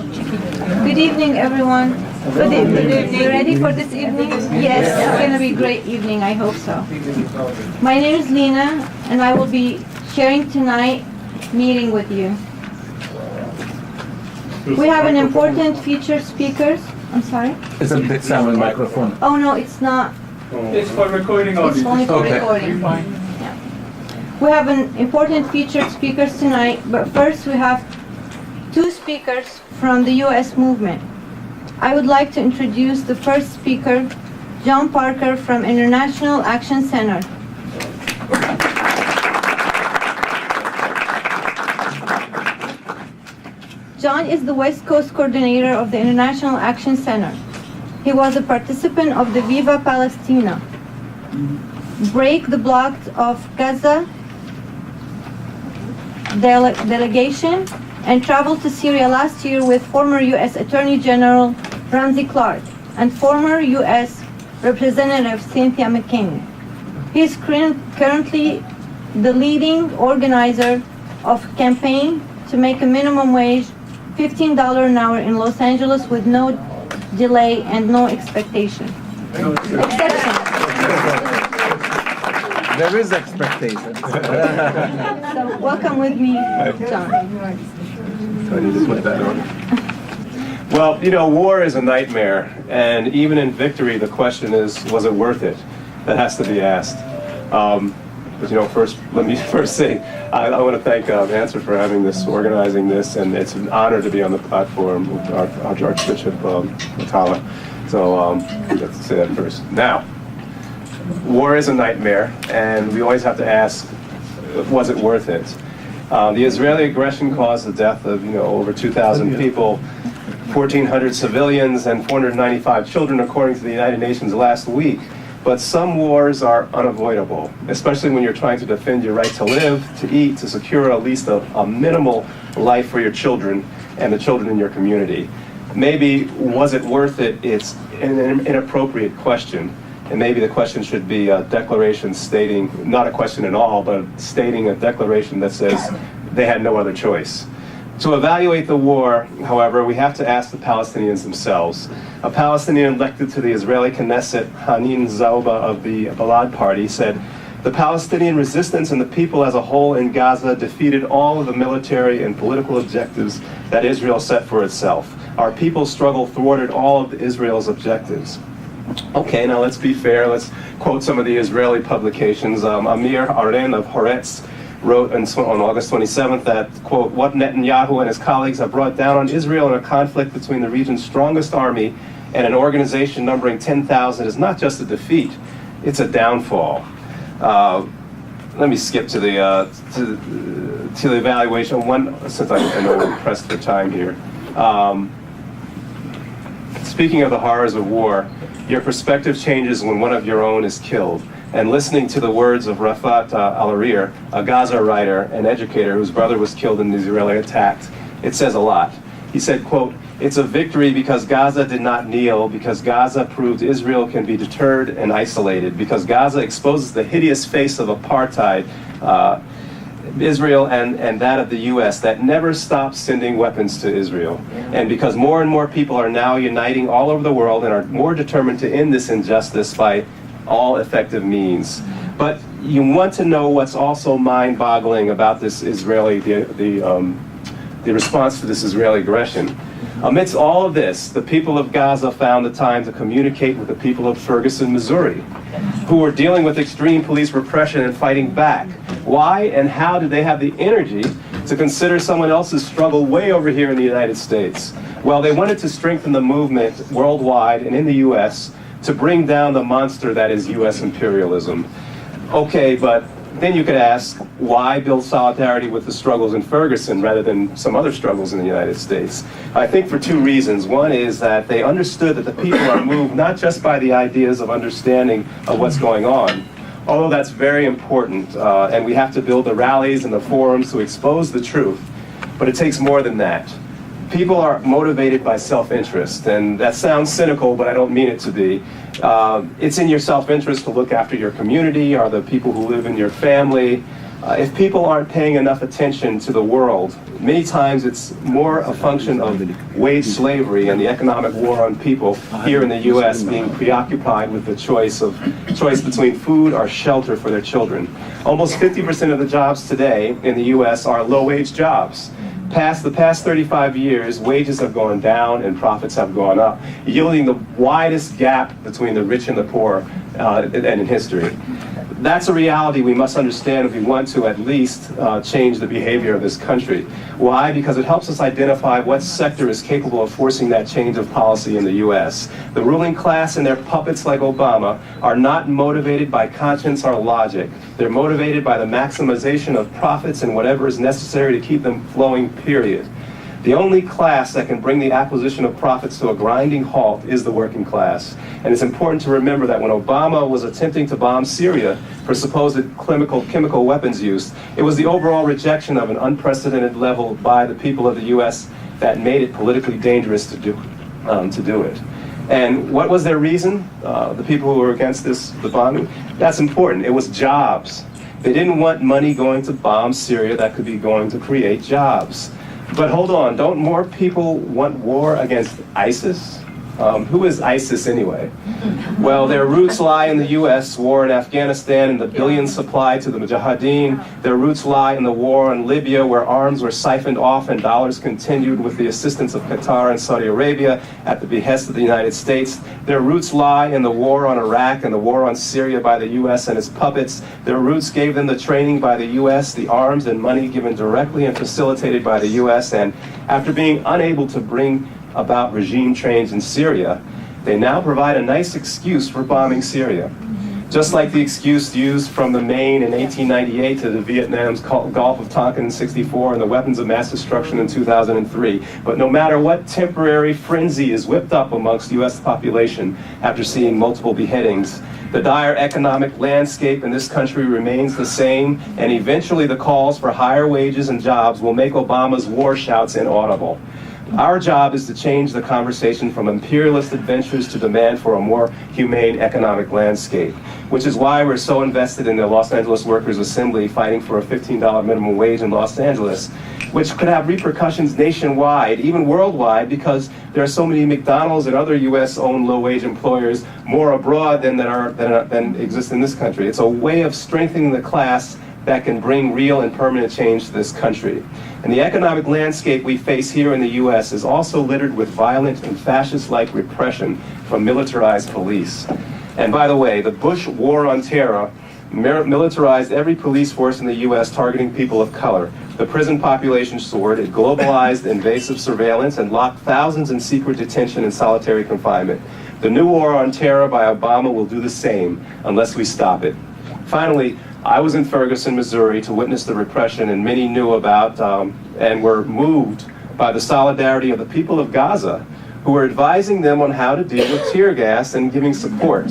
Good evening, everyone. Good evening. You ready for this evening? Yes, it's going to be a great evening. I hope so. My name is Lena, and I will be sharing tonight meeting with you. We have an important featured speakers. I'm sorry? It's a big sound with microphone. Oh, no, it's not. It's for recording only. It's only for Okay. recording. Yeah. We have an important featured speakers tonight, but first we have two speakers from the U.S. movement. I would like to introduce the first speaker, John Parker from International Action Center. John is the West Coast coordinator of the International Action Center. He was a participant of the Viva Palestina, Break the Block of Gaza delegation, and traveled to Syria last year with former U.S. Attorney General Ramsey Clark and former U.S. Representative Cynthia McCain. He is currently the leading organizer of a campaign to make a minimum wage $15 an hour in Los Angeles with no delay and no expectation. Exception. There is expectation. So welcome with me, John. I need to put that on. Well, you know, war is a nightmare, and even in victory, the question is, was it worth it? That has to be asked. But you know, let me first say, I want to thank Answer for having this, organizing this, and it's an honor to be on the platform with our Archbishop Atala. So let's say that first. Now, war is a nightmare, and we always have to ask, was it worth it? The Israeli aggression caused the death of over 2,000 people, 1,400 civilians, and 495 children, according to the United Nations last week. But some wars are unavoidable, especially when you're trying to defend your right to live, to eat, to secure at least a minimal life for your children and the children in your community. Maybe, was it worth it? It's an inappropriate question. And maybe the question should be a declaration stating, not a question at all, but stating a declaration that says they had no other choice. To evaluate the war, however, we have to ask the Palestinians themselves. A Palestinian elected to the Israeli Knesset, Hanin Zauba of the Balad Party, said, "The Palestinian resistance and the people as a whole in Gaza defeated all of the military and political objectives that Israel set for itself. Our people's struggle thwarted all of Israel's objectives." Okay, now let's be fair. Let's quote some of the Israeli publications. Amir Aren of Haaretz wrote on August 27th that, quote, "What Netanyahu and his colleagues have brought down on Israel in a conflict between the region's strongest army and an organization numbering 10,000 is not just a defeat, it's a downfall." Let me skip to the evaluation. Since I know we're pressed for time here. Speaking of the horrors of war, your perspective changes when one of your own is killed. And listening to the words of Rafat Al-Arir, a Gaza writer and educator whose brother was killed in the Israeli attack, it says a lot. He said, quote, "It's a victory because Gaza did not kneel, because Gaza proved Israel can be deterred and isolated, because Gaza exposes the hideous face of apartheid, Israel and that of the U.S. that never stopped sending weapons to Israel. And because more and more people are now uniting all over the world and are more determined to end this injustice by all effective means." But you want to know what's also mind-boggling about this Israeli, the response to this Israeli aggression. Amidst all of this, the people of Gaza found the time to communicate with the people of Ferguson, Missouri, who were dealing with extreme police repression and fighting back. Why and how did they have the energy to consider someone else's struggle way over here in the United States? Well, they wanted to strengthen the movement worldwide and in the U.S. to bring down the monster that is U.S. imperialism. Okay, but then you could ask, why build solidarity with the struggles in Ferguson rather than some other struggles in the United States? I think for two reasons. One is that they understood that the people are moved not just by the ideas of understanding of what's going on, although that's very important, and we have to build the rallies and the forums to expose the truth, but it takes more than that. People are motivated by self-interest, and that sounds cynical, but I don't mean it to be. It's in your self-interest to look after your community or the people who live in your family. If people aren't paying enough attention to the world, many times it's more a function of wage slavery and the economic war on people here in the U.S. being preoccupied with the choice between food or shelter for their children. Almost 50% of the jobs today in the U.S. are low-wage jobs. The past 35 years, wages have gone down and profits have gone up, yielding the widest gap between the rich and the poor in history. That's a reality we must understand if we want to at least change the behavior of this country. Why? Because it helps us identify what sector is capable of forcing that change of policy in the U.S. The ruling class and their puppets like Obama are not motivated by conscience or logic. They're motivated by the maximization of profits and whatever is necessary to keep them flowing, period. The only class that can bring the acquisition of profits to a grinding halt is the working class. And it's important to remember that when Obama was attempting to bomb Syria for supposed chemical weapons use, it was the overall rejection of an unprecedented level by the people of the U.S. that made it politically dangerous to do it. And what was their reason? The people who were against the bombing? That's important. It was jobs. They didn't want money going to bomb Syria that could be going to create jobs. But hold on, don't more people want war against ISIS? Who is ISIS anyway? Well, their roots lie in the U.S. war in Afghanistan and the billions supplied to the Mujahideen. Their roots lie in the war in Libya, where arms were siphoned off and dollars continued with the assistance of Qatar and Saudi Arabia at the behest of the United States. Their roots lie in the war on Iraq and the war on Syria by the U.S. and its puppets. Their roots gave them the training by the U.S., the arms and money given directly and facilitated by the U.S., and after being unable to bring about regime change in Syria, they now provide a nice excuse for bombing Syria. Just like the excuse used from the Maine in 1898 to the Vietnam's Gulf of Tonkin in '64 and the weapons of mass destruction in 2003. But no matter what temporary frenzy is whipped up amongst U.S. population after seeing multiple beheadings, the dire economic landscape in this country remains the same, and eventually the calls for higher wages and jobs will make Obama's war shouts inaudible. Our job is to change the conversation from imperialist adventures to demand for a more humane economic landscape, which is why we're so invested in the Los Angeles Workers' Assembly fighting for a $15 minimum wage in Los Angeles, which could have repercussions nationwide, even worldwide, because there are so many McDonald's and other U.S.-owned low-wage employers more abroad than exist in this country. It's a way of strengthening the class that can bring real and permanent change to this country. And the economic landscape we face here in the U.S. is also littered with violent and fascist-like repression from militarized police. And by the way, the Bush War on Terror militarized every police force in the U.S. targeting people of color. The prison population soared, it globalized invasive surveillance, and locked thousands in secret detention and solitary confinement. The new war on terror by Obama will do the same unless we stop it. Finally, I was in Ferguson, Missouri to witness the repression, and many knew about and were moved by the solidarity of the people of Gaza, who were advising them on how to deal with tear gas and giving support,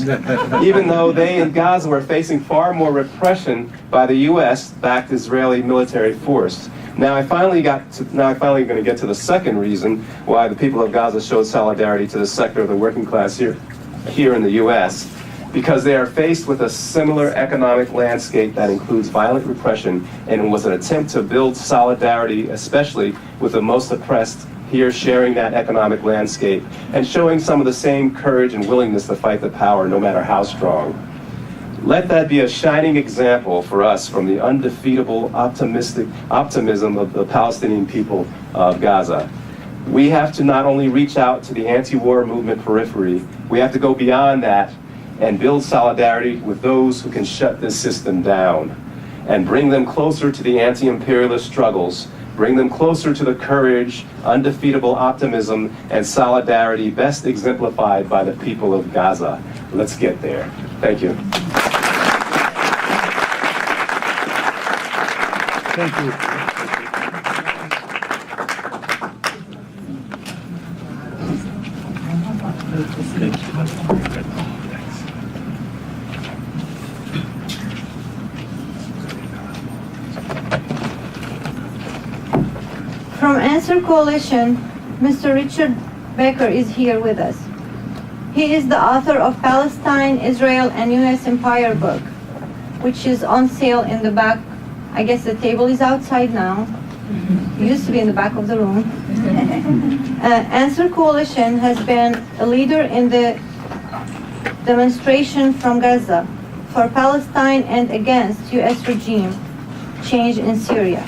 even though they in Gaza were facing far more repression by the U.S.-backed Israeli military force. Now I'm finally going to get to the second reason why the people of Gaza showed solidarity to the sector of the working class here in the U.S., because they are faced with a similar economic landscape that includes violent repression, and it was an attempt to build solidarity, especially with the most oppressed here, sharing that economic landscape and showing some of the same courage and willingness to fight the power, no matter how strong. Let that be a shining example for us from the undefeatable optimism of the Palestinian people of Gaza. We have to not only reach out to the anti-war movement periphery, we have to go beyond that and build solidarity with those who can shut this system down and bring them closer to the anti-imperialist struggles, bring them closer to the courage, undefeatable optimism, and solidarity best exemplified by the people of Gaza. Let's get there. Thank you. Thank you. From Answer Coalition, Mr. Richard Becker is here with us. He is the author of Palestine, Israel, and U.S. Empire book, which is on sale in the back I guess the table is outside now. It used to be in the back of the room. Answer Coalition has been a leader in the demonstration from Gaza for Palestine and against U.S. regime change in Syria.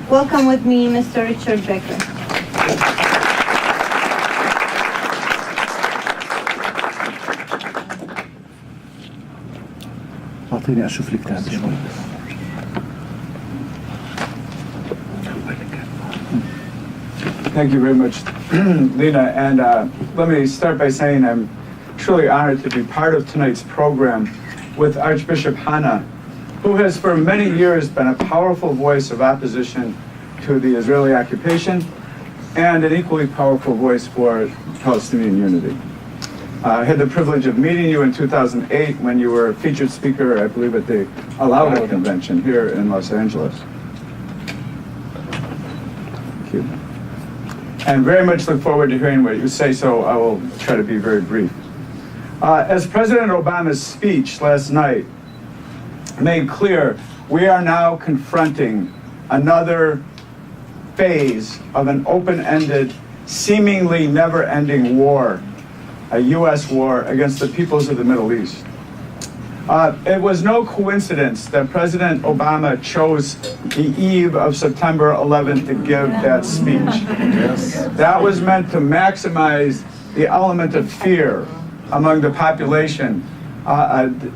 Welcome with me, Mr. Richard Becker. أعطيني أشوف الكتاب شوي. Thank you very much, Lena. And let me start by saying I'm truly honored to be part of tonight's program with Archbishop Hanna, who has for many years been a powerful voice of opposition to the Israeli occupation and an equally powerful voice for Palestinian unity. I had the privilege of meeting you in 2008 when you were a featured speaker, I believe, at the Alauda Convention here in Los Angeles. Thank you. And very much look forward to hearing what you say, so I will try to be very brief. As President Obama's speech last night made clear, we are now confronting another phase of an open-ended, seemingly never-ending war, a U.S. war against the peoples of the Middle East. It was no coincidence that President Obama chose the eve of September 11th to give that speech. Yes. That was meant to maximize the element of fear among the population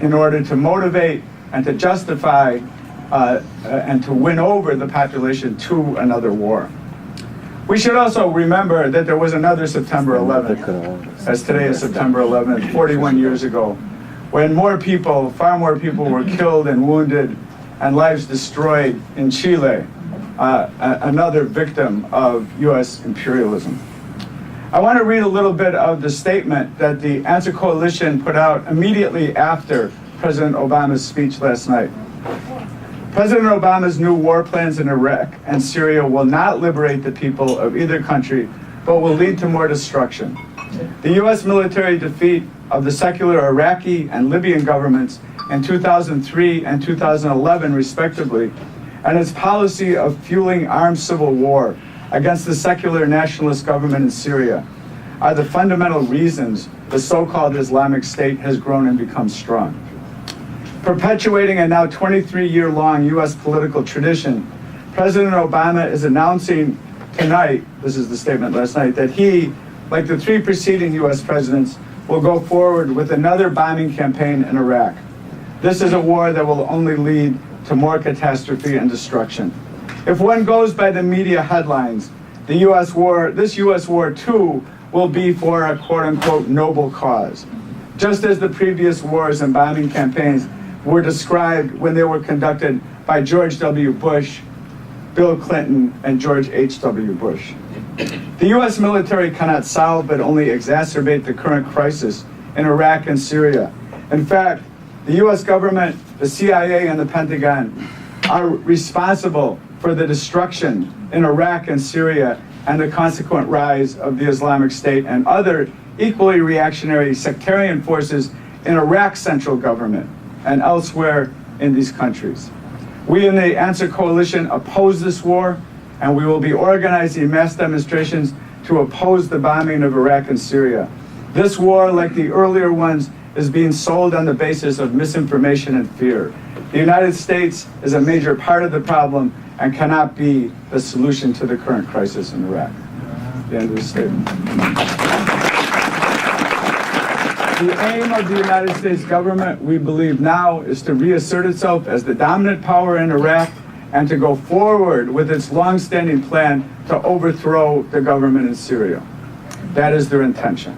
in order to motivate and to justify and to win over the population to another war. We should also remember that there was another September 11th, as today is September 11th, 41 years ago, when far more people were killed and wounded and lives destroyed in Chile, another victim of U.S. imperialism. I want to read a little bit of the statement that the Answer Coalition put out immediately after President Obama's speech last night. President Obama's new war plans in Iraq and Syria will not liberate the people of either country, but will lead to more destruction. The U.S. military defeat of the secular Iraqi and Libyan governments in 2003 and 2011, respectively, and its policy of fueling armed civil war against the secular nationalist government in Syria are the fundamental reasons the so-called Islamic State has grown and become strong. Perpetuating a now 23-year-long U.S. political tradition, President Obama is announcing tonight, this is the statement last night, that he, like the three preceding U.S. presidents, will go forward with another bombing campaign in Iraq. This is a war that will only lead to more catastrophe and destruction. If one goes by the media headlines, this U.S. war too will be for a quote-unquote noble cause, just as the previous wars and bombing campaigns were described when they were conducted by George W. Bush, Bill Clinton, and George H.W. Bush. The U.S. military cannot solve but only exacerbate the current crisis in Iraq and Syria. In fact, the U.S. government, the CIA, and the Pentagon are responsible for the destruction in Iraq and Syria and the consequent rise of the Islamic State and other equally reactionary sectarian forces in Iraq's central government and elsewhere in these countries. We in the Answer Coalition oppose this war, and we will be organizing mass demonstrations to oppose the bombing of Iraq and Syria. This war, like the earlier ones, is being sold on the basis of misinformation and fear. The United States is a major part of the problem and cannot be the solution to the current crisis in Iraq. The end of the statement. The aim of the United States government, we believe now, is to reassert itself as the dominant power in Iraq and to go forward with its long-standing plan to overthrow the government in Syria. That is their intention.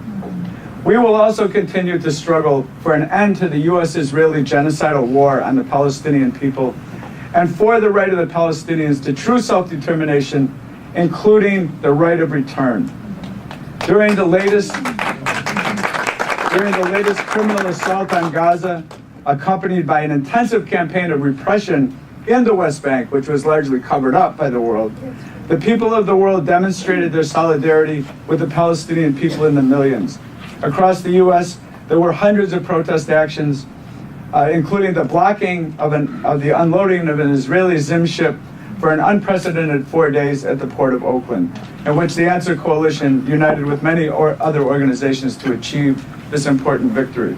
We will also continue to struggle for an end to the U.S.-Israeli genocidal war on the Palestinian people and for the right of the Palestinians to true self-determination, including the right of return. During the latest criminal assault on Gaza, accompanied by an intensive campaign of repression in the West Bank, which was largely covered up by the world, the people of the world demonstrated their solidarity with the Palestinian people in the millions. Across the U.S., there were hundreds of protest actions including the blocking of the unloading of an Israeli Zim ship for an unprecedented 4 days at the port of Oakland, in which the Answer Coalition united with many other organizations to achieve this important victory.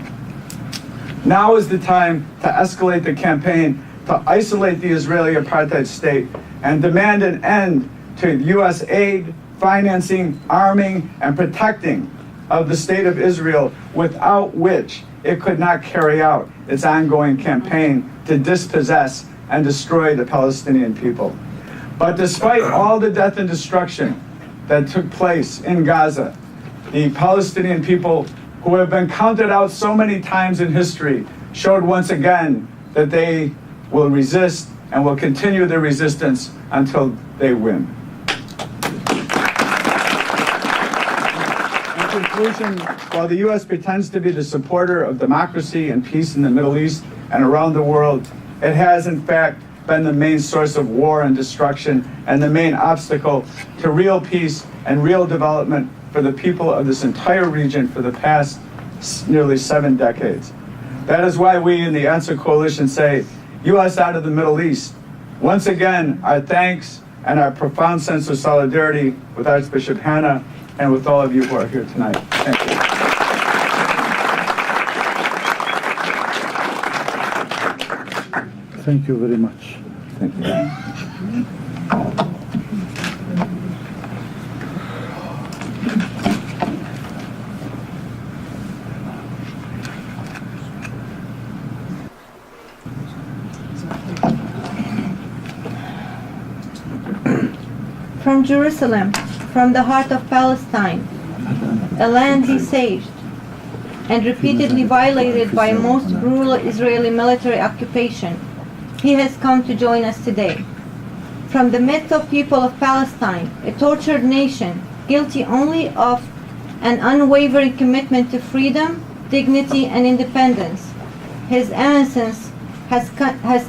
Now is the time to escalate the campaign to isolate the Israeli apartheid state and demand an end to U.S. aid, financing, arming, and protecting of the state of Israel, without which it could not carry out its ongoing campaign to dispossess and destroy the Palestinian people. But despite all the death and destruction that took place in Gaza, the Palestinian people, who have been counted out so many times in history, showed once again that they will resist and will continue their resistance until they win. In conclusion, while the U.S. pretends to be the supporter of democracy and peace in the Middle East and around the world, it has in fact been the main source of war and destruction and the main obstacle to real peace and real development for the people of this entire region for the past nearly 7 decades. That is why we in the Answer Coalition say, U.S. out of the Middle East. Once again, our thanks and our profound sense of solidarity with Archbishop Hanna and with all of you who are here tonight. Thank you. Thank you very much. Thank you. From Jerusalem, from the heart of Palestine, a land besieged and repeatedly violated by a most brutal Israeli military occupation, he has come to join us today. From the midst of people of Palestine, a tortured nation, guilty only of an unwavering commitment to freedom, dignity, and independence, His Eminence has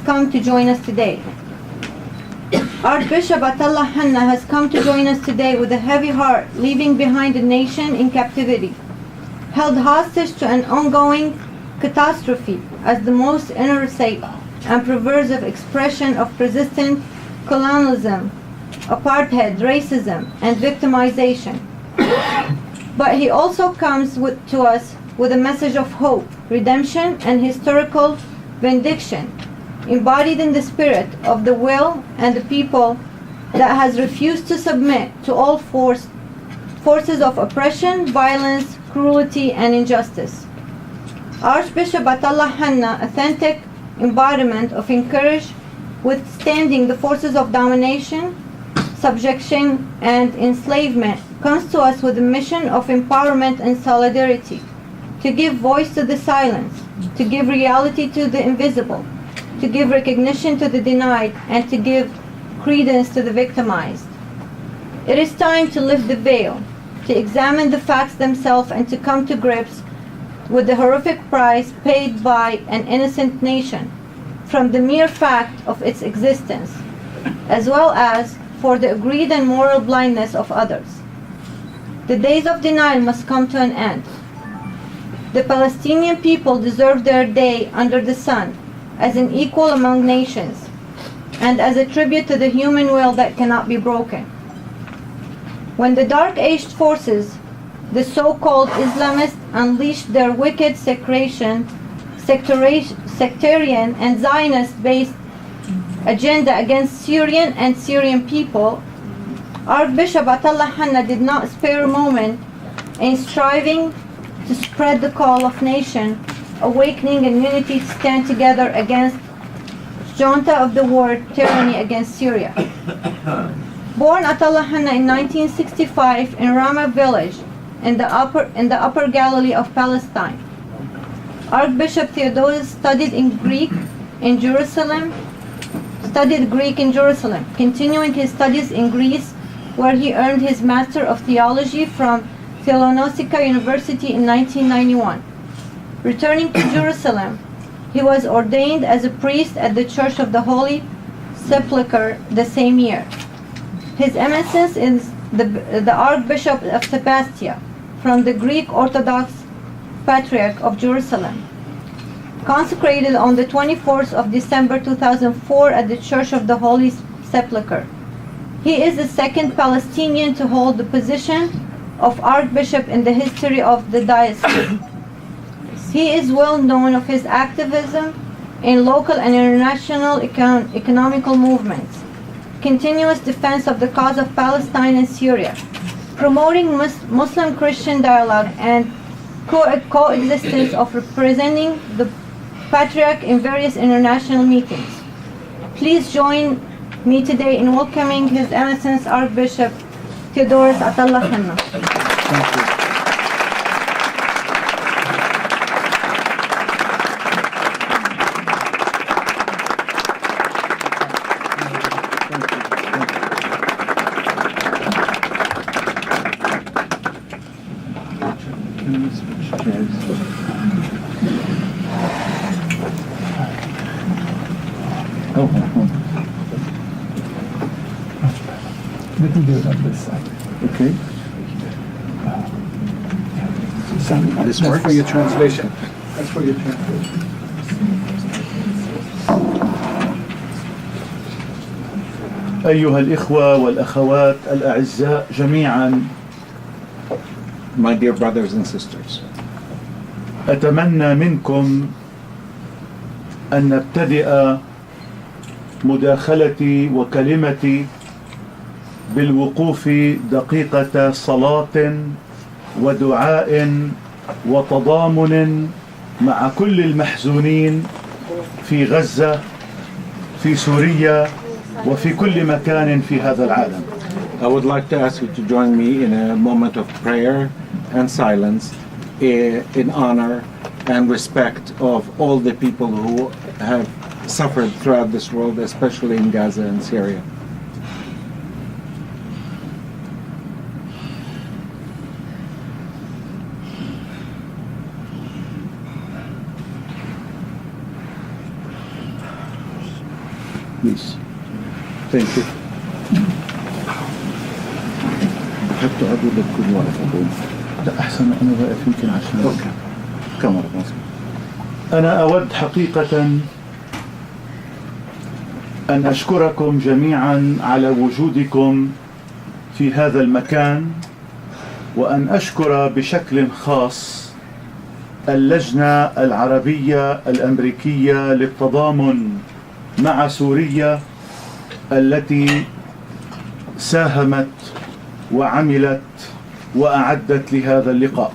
come to join us today. Archbishop Atallah Hanna has come to join us today with a heavy heart, leaving behind a nation in captivity, held hostage to an ongoing catastrophe as the most innocent and perversive expression of persistent colonialism, apartheid, racism, and victimization. But he also comes to us with a message of hope, redemption, and historical vindication, embodied in the spirit of the will and the people that has refused to submit to all forces of oppression, violence, cruelty, and injustice. Archbishop Atallah Hanna, authentic embodiment of courage, withstanding the forces of domination, subjection, and enslavement, comes to us with a mission of empowerment and solidarity, to give voice to the silence, to give reality to the invisible, to give recognition to the denied, and to give credence to the victimized. It is time to lift the veil, to examine the facts themselves, and to come to grips with the horrific price paid by an innocent nation from the mere fact of its existence, as well as for the greed and moral blindness of others. The days of denial must come to an end. The Palestinian people deserve their day under the sun as an equal among nations and as a tribute to the human will that cannot be broken. When the Dark Age forces, the so-called Islamists, unleashed their wicked sectarian and Zionist-based agenda against Syrian and Syrian people, Archbishop Atallah Hanna did not spare a moment in striving to spread the call of nation, awakening and unity to stand together against junta of the world tyranny against Syria. Born Atallah Hanna in 1965 in Ramah village in the upper Galilee of Palestine, Archbishop Theodosius studied Greek in Jerusalem, continuing his studies in Greece, where he earned his Master of Theology from Theolonica University in 1991. Returning to Jerusalem, he was ordained as a priest at the Church of the Holy Sepulchre the same year. His Eminence is the Archbishop of Sebastia, from the Greek Orthodox Patriarch of Jerusalem. consecrated on the 24th of December 2004 at the Church of the Holy Sepulchre. He is the second Palestinian to hold the position of Archbishop in the history of the diocese. He is well known of his activism in local and international economical movements, continuous defense of the cause of Palestine and Syria, promoting Muslim-Christian dialogue and coexistence of representing the Patriarch in various international meetings. Please join me today in welcoming His Eminence Archbishop Theodoros Atallah Henna. Thank you. Let me do it on this side. Okay. This works for your translation. That's for your translation. أيها الإخوة والأخوات الأعزاء جميعا، My dear brothers and sisters, أتمنى منكم أن نبتدئ مداخلتي وكلمتي بالوقوف دقيقة صلاة ودعاء وتضامن مع كل المحزونين في غزة، في سوريا، وفي كل مكان في هذا العالم. I would like to ask you to join me in a moment of prayer and silence in honor and respect of all the people who have suffered throughout this world, especially in Gaza and Syria. Please. Thank you. بحب تقعدوا لك كل واحد. لا أحسن أنا واقف يمكن عشان كاميرا. أنا أود حقيقة أن أشكركم جميعا على وجودكم في هذا المكان، وأن أشكر بشكل خاص اللجنة العربية الأمريكية للتضامن مع سوريا التي ساهمت وعملت وأعدت لهذا اللقاء.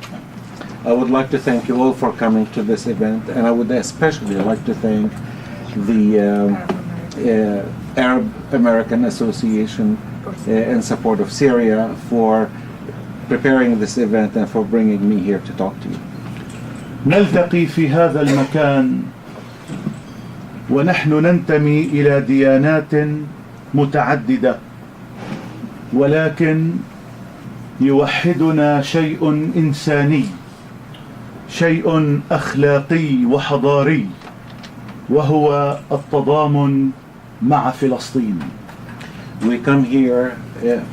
I would like to thank you all for coming to this event, and I would especially like to thank the Arab American Association in support of Syria for preparing this event and for bringing me here to talk to you. نلتقي في هذا المكان ونحن ننتمي إلى ديانات متعددة، ولكن يوحدنا شيء إنساني، شيء أخلاقي وحضاري، وهو التضامن مع فلسطين. We come here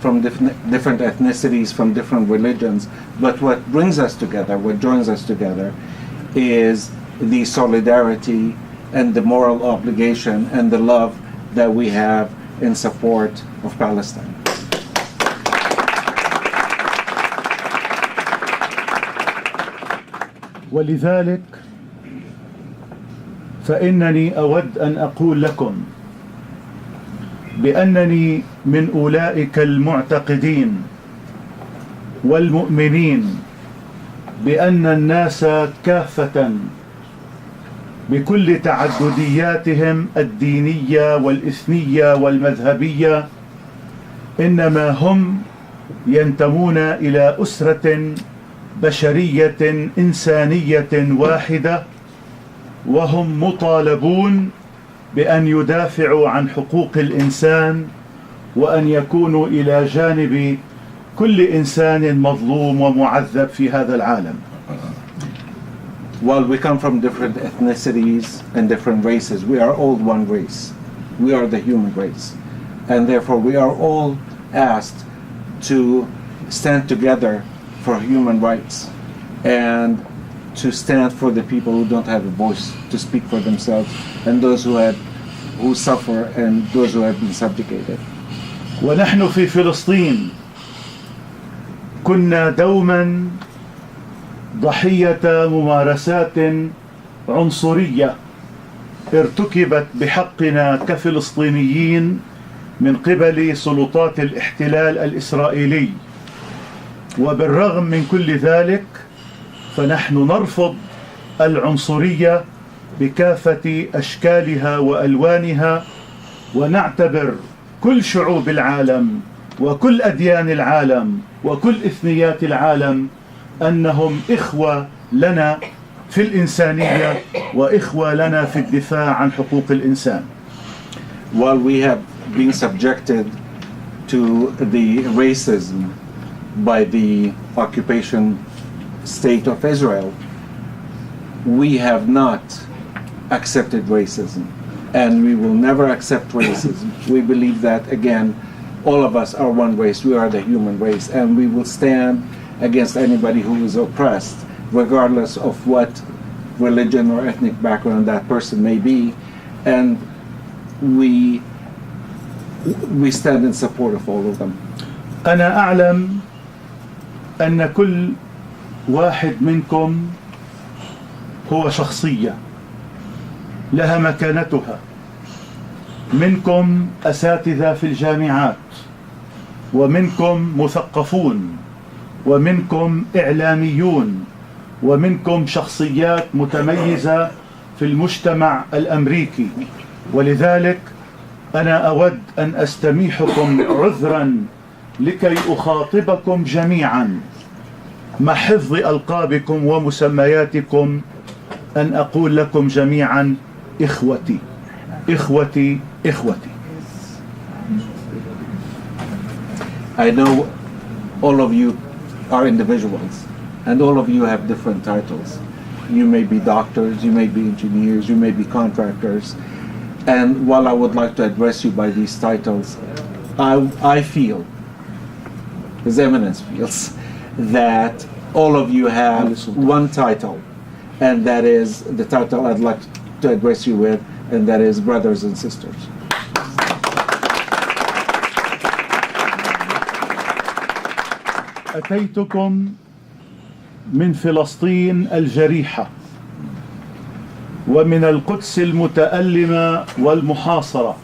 from different ethnicities, from different religions, but what brings us together, what joins us together, is the solidarity and the moral obligation and the love that we have in support of Palestine. ولذلك فإنني أود أن أقول لكم بأنني من أولئك المعتقدين والمؤمنين بأن الناس كافة بكل تعددياتهم الدينية والإثنية والمذهبية إنما هم ينتمون إلى أسرة بشرية إنسانية واحدة، وهم مطالبون بأن يدافعوا عن حقوق الإنسان وأن يكونوا إلى جانب كل إنسان مظلوم ومعذب في هذا العالم. While we come from different ethnicities and different races, we are all one race. We are the human race. And therefore we are all asked to stand together for human rights and to stand for the people who don't have a voice to speak for themselves, and those who suffer, and those who have been subjugated. ونحن في فلسطين كنا دوما ضحية ممارسات عنصرية ارتكبت بحقنا كفلسطينيين من قبل سلطات الاحتلال الإسرائيلي. وبالرغم من كل ذلك فنحن نرفض العنصرية بكافة أشكالها وألوانها، ونعتبر كل شعوب العالم وكل أديان العالم وكل إثنيات العالم أنهم إخوة لنا في الإنسانية وإخوة لنا في الدفاع عن حقوق الإنسان. While we have been subjected to the racism by the occupation state of Israel, we have not accepted racism, and we will never accept racism. We believe that, again, all of us are one race. We are the human race, and we will stand against anybody who is oppressed, regardless of what religion or ethnic background that person may be, and we stand in support of all of them. أنا أعلم أن كل واحد منكم هو شخصية لها مكانتها. منكم أساتذة في الجامعات، ومنكم مثقفون، ومنكم إعلاميون، ومنكم شخصيات متميزة في المجتمع الأمريكي. ولذلك أنا أود أن أستميحكم عذرا لكي أخاطبكم جميعا مع حفظ ألقابكم ومسمياتكم، أن أقول لكم جميعا إخوتي إخوتي إخوتي. I know all of you are individuals, and all of you have different titles. You may be doctors, you may be engineers, you may be contractors, and while I would like to address you by these titles, I feel, His Eminence feels, that all of you have one title, and that is the title I'd like to address you with, and that is brothers and sisters. أتيتكم من فلسطين الجريحة، ومن القدس المتألمة والمحاصرة.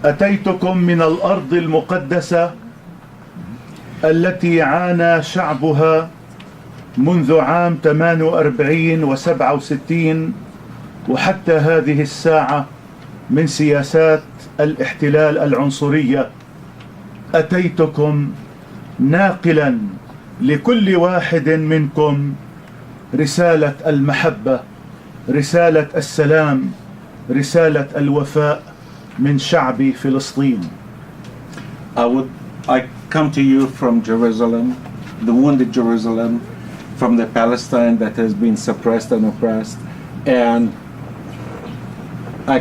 أتيتكم من الأرض المقدسة التي عانى شعبها منذ عام 48 و67 وحتى هذه الساعة من سياسات الاحتلال العنصرية. أتيتكم ناقلا لكل واحد منكم رسالة المحبة، رسالة السلام، رسالة الوفاء من شعب فلسطين. I come to you from Jerusalem, the wounded Jerusalem, from the Palestine that has been suppressed and oppressed, and I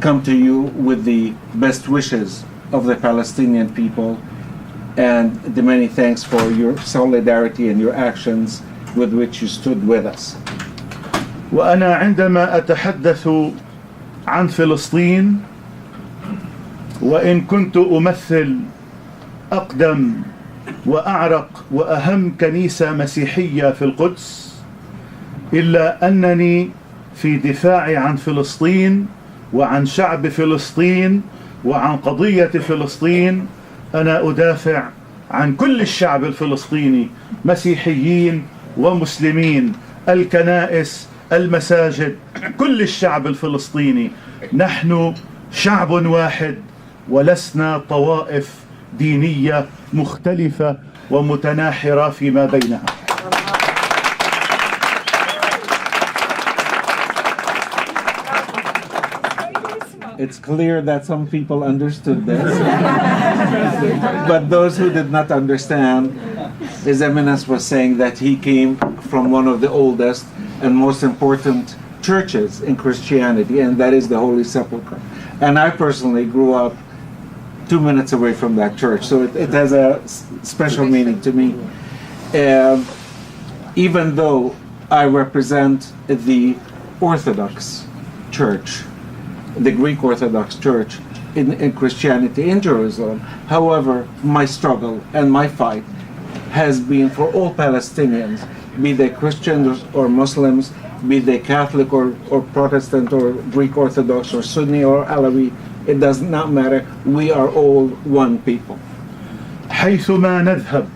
come to you with the best wishes of the Palestinian people and the many thanks for your solidarity and your actions with which you stood with us. وأنا عندما أتحدث عن فلسطين، وإن كنت أمثل أقدم وأعرق وأهم كنيسة مسيحية في القدس، إلا أنني في دفاعي عن فلسطين وعن شعب فلسطين وعن قضية فلسطين أنا أدافع عن كل الشعب الفلسطيني، مسيحيين ومسلمين، الكنائس، المساجد، كل الشعب الفلسطيني. نحن شعب واحد ولسنا طوائف دينية مختلفة ومتناحرة فيما بينها. It's clear that some people understood this, but those who did not understand, His Eminence was saying that he came from one of the oldest and most important churches in Christianity, and that is the Holy Sepulchre. And I personally grew up 2 minutes away from that church, so it has a special meaning to me. even though I represent the Orthodox Church, the Greek Orthodox Church in Christianity in Jerusalem. However, my struggle and my fight has been for all Palestinians, be they Christians or Muslims, be they Catholic or Protestant or Greek Orthodox or Sunni or Alawi. It does not matter. We are all one people. حيثما نذهب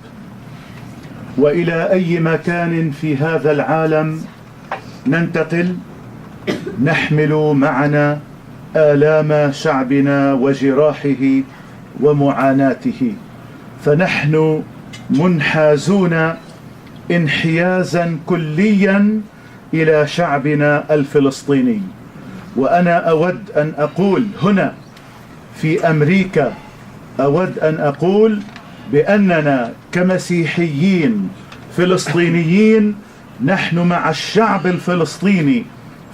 وإلى أي مكان في هذا العالم ننتقل نحمل معنا آلام شعبنا وجراحه ومعاناته، فنحن منحازون انحيازا كليا إلى شعبنا الفلسطيني. وأنا أود أن أقول هنا في أمريكا، أود أن أقول بأننا كمسيحيين فلسطينيين نحن مع الشعب الفلسطيني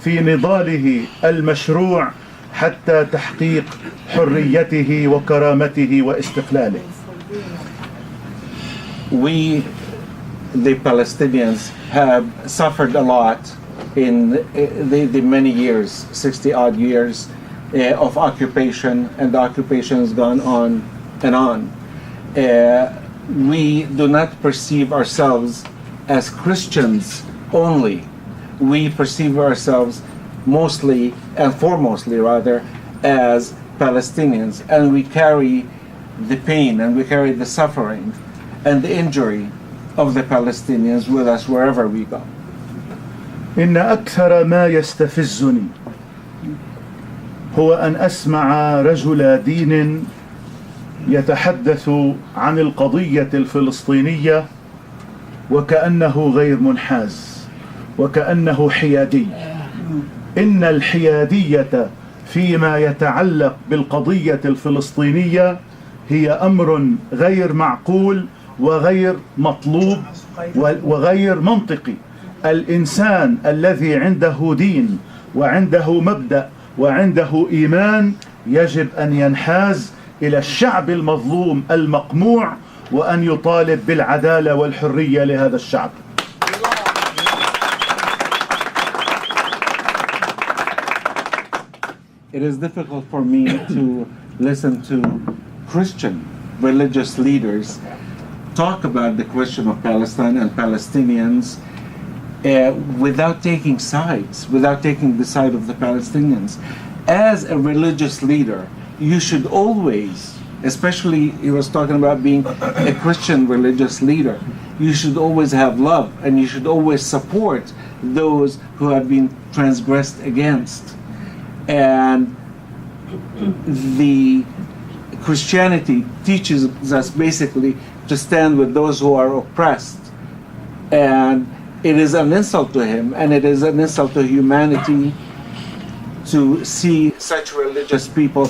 في نضاله المشروع حتى تحقيق حريته وكرامته واستقلاله. We, the Palestinians, have suffered a lot in the many years, 60 odd years of occupation, and the occupation has gone on and on. We do not perceive ourselves as Christians only. We perceive ourselves mostly and foremostly rather as Palestinians, and we carry the pain and we carry the suffering and the injury of the Palestinians with us wherever we go. إن أكثر ما يستفزني هو أن أسمع رجل دين يتحدث عن القضية الفلسطينية وكأنه غير منحاز وكأنه حيادي. إن الحيادية فيما يتعلق بالقضية الفلسطينية هي أمر غير معقول وغير مطلوب وغير منطقي. الإنسان الذي عنده دين وعنده مبدأ وعنده إيمان يجب أن ينحاز إلى الشعب المظلوم المقموع وأن يطالب بالعدالة والحرية لهذا الشعب. It is difficult for me to listen to Christian religious leaders talk about the question of Palestine and Palestinians without taking sides, without taking the side of the Palestinians. As a religious leader, you should always, especially he was talking about being a Christian religious leader, you should always have love and you should always support those who have been transgressed against. And the Christianity teaches us basically to stand with those who are oppressed. And it is an insult to him and it is an insult to humanity to see such religious people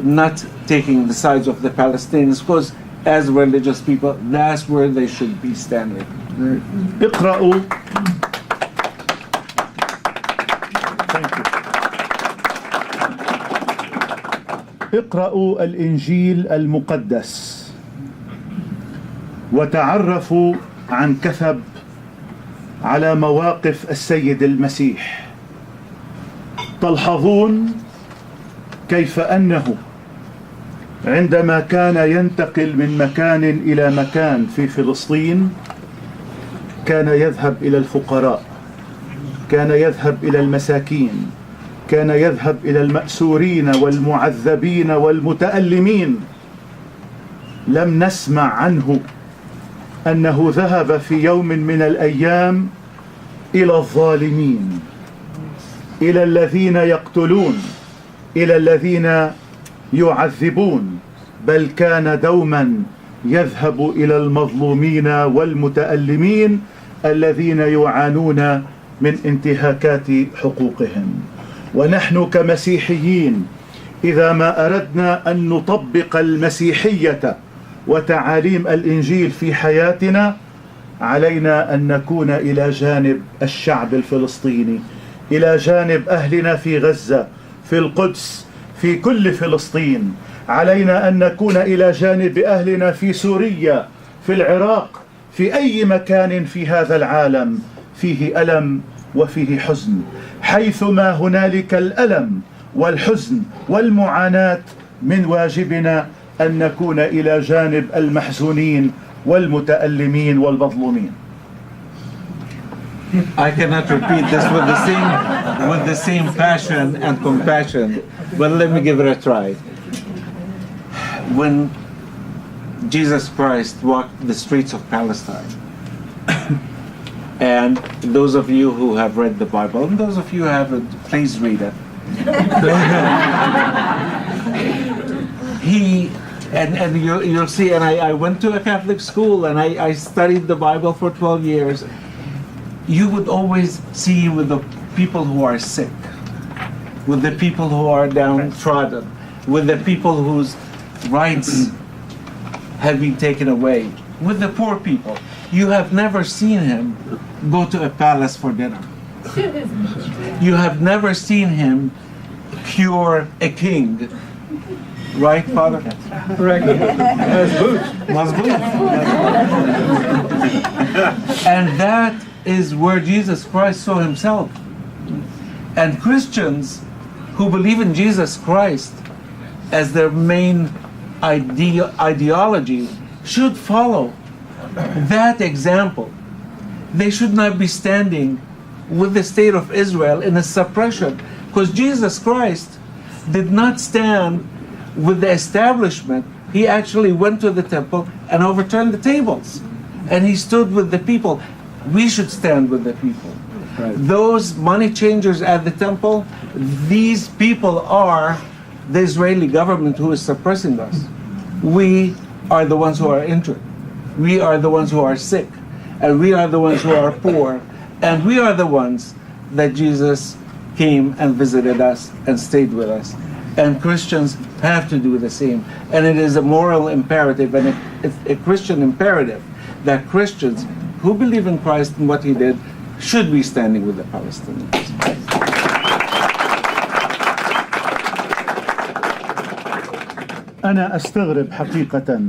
not taking the sides of the Palestinians, because as religious people, that's where they should be standing. اقرأوا اقرأوا الإنجيل المقدس وتعرفوا عن كثب على مواقف السيد المسيح. تلحظون كيف أنه عندما كان ينتقل من مكان إلى مكان في فلسطين كان يذهب إلى الفقراء، كان يذهب إلى المساكين، كان يذهب إلى المأسورين والمعذبين والمتألمين. لم نسمع عنه أنه ذهب في يوم من الأيام إلى الظالمين، إلى الذين يقتلون، إلى الذين يعذبون، بل كان دوما يذهب إلى المظلومين والمتألمين الذين يعانون من انتهاكات حقوقهم. ونحن كمسيحيين إذا ما أردنا أن نطبق المسيحية وتعاليم الإنجيل في حياتنا علينا أن نكون إلى جانب الشعب الفلسطيني، إلى جانب أهلنا في غزة، في القدس، في كل فلسطين. علينا أن نكون إلى جانب أهلنا في سوريا، في العراق، في أي مكان في هذا العالم فيه ألم وفيه حزن، حيثما هنالك الألم والحزن والمعاناة من واجبنا أن نكون إلى جانب المحزونين والمتألمين والمظلومين. I cannot repeat this with the same passion and compassion, but let me give it a try. When Jesus Christ walked the streets of Palestine, and those of you who have read the Bible, and those of you who haven't, please read it. You'll see, and I went to a Catholic school and I studied the Bible for 12 years. You would always see with the people who are sick, with the people who are downtrodden, with the people whose rights have been taken away, with the poor people. You have never seen him go to a palace for dinner. You have never seen him cure a king. Right, Father? Correct. Mazboot. And that is where Jesus Christ saw himself. And Christians who believe in Jesus Christ as their main ideology should follow that example. They should not be standing with the state of Israel in a suppression, because Jesus Christ did not stand with the establishment. He actually went to the temple and overturned the tables, and he stood with the people. We should stand with the people. Right. Those money changers at the temple, these people are the Israeli government who is suppressing us. We are the ones who are injured. We are the ones who are sick. And we are the ones who are poor. And we are the ones that Jesus came and visited us and stayed with us. And Christians have to do the same. And it is a moral imperative and a Christian imperative that Christians who believe in Christ and what he did should be standing with the Palestinians. أنا أستغرب حقيقة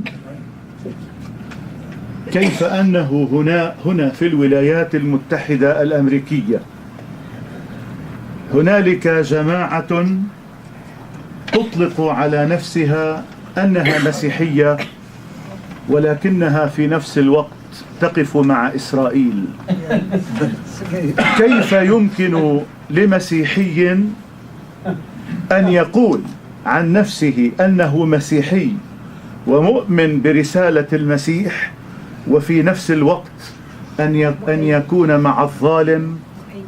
كيف أنه هنا في الولايات المتحدة الأمريكية هنالك جماعة تطلق على نفسها أنها مسيحية، ولكنها في نفس الوقت تقف مع إسرائيل. كيف يمكن لمسيحي أن يقول عن نفسه أنه مسيحي ومؤمن برسالة المسيح، وفي نفس الوقت أن يكون مع الظالم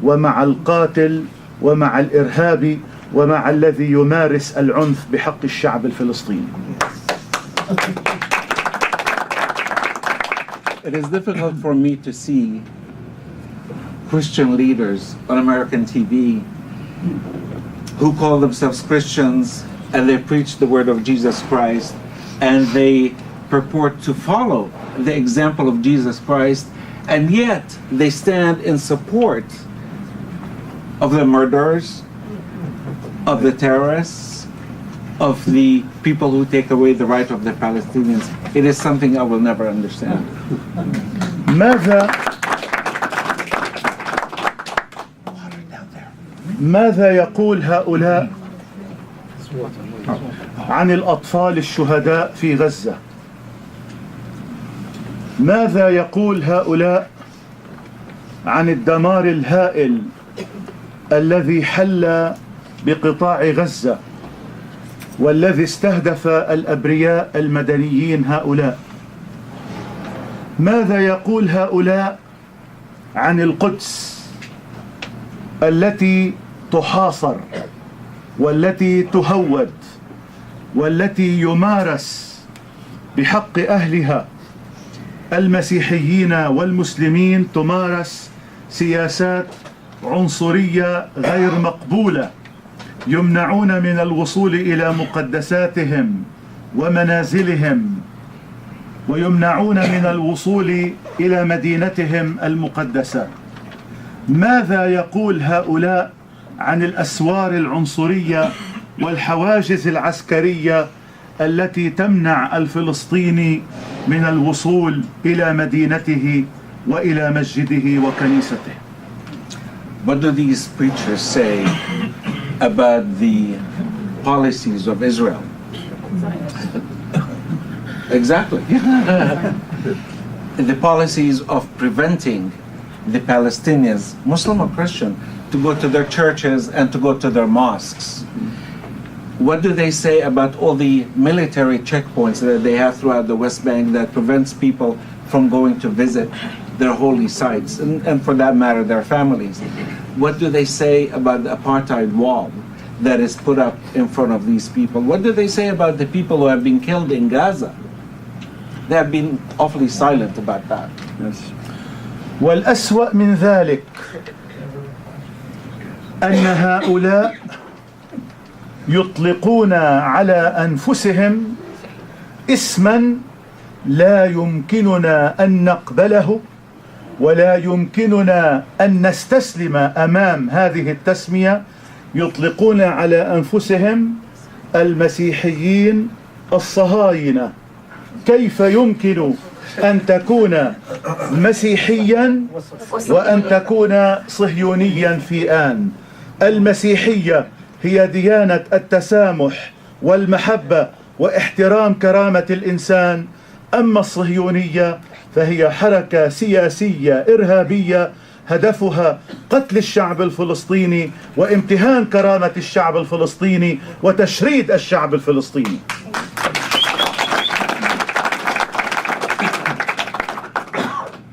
ومع القاتل ومع الإرهابي ومع الذي يمارس العنف بحق الشعب الفلسطيني؟ It is difficult for me to see Christian leaders on American TV who call themselves Christians and they preach the word of Jesus Christ and they purport to follow the example of Jesus Christ, and yet they stand in support of the murderers, of the terrorists, of the people who take away the right of the Palestinians. It is something I will never understand. ماذا يقول هؤلاء عن الأطفال الشهداء في غزة؟ ماذا يقول هؤلاء عن الدمار الهائل الذي حل بقطاع غزة والذي استهدف الأبرياء المدنيين هؤلاء؟ ماذا يقول هؤلاء عن القدس التي تحاصر والتي تهود والتي يمارس بحق أهلها المسيحيين والمسلمين تمارس سياسات عنصرية غير مقبولة، يمنعون من الوصول إلى مقدساتهم ومنازلهم، ويمنعون من الوصول إلى مدينتهم المقدسة؟ ماذا يقول هؤلاء عن الأسوار العنصرية والحواجز العسكرية التي تمنع الفلسطيني من الوصول إلى مدينته وإلى مسجده وكنيسته. What do these preachers say about the policies of Israel? Exactly. The policies of preventing the Palestinians, Muslim or Christian, to go to their churches and to go to their mosques. What do they say about all the military checkpoints that they have throughout the West Bank that prevents people from going to visit their holy sites, and for that matter, their families? What do they say about the apartheid wall that is put up in front of these people? What do they say about the people who have been killed in Gaza? They have been awfully silent about that. Yes. والأسوأ من ذلك أن هؤلاء يطلقون على أنفسهم اسما لا يمكننا أن نقبله ولا يمكننا أن نستسلم أمام هذه التسمية. يطلقون على أنفسهم المسيحيين الصهاينة. كيف يمكن أن تكون مسيحيا وأن تكون صهيونيا في آن؟ المسيحية هي ديانة التسامح والمحبة واحترام كرامة الإنسان، أما الصهيونية فهي حركة سياسية إرهابية هدفها قتل الشعب الفلسطيني وامتهان كرامة الشعب الفلسطيني وتشريد الشعب الفلسطيني.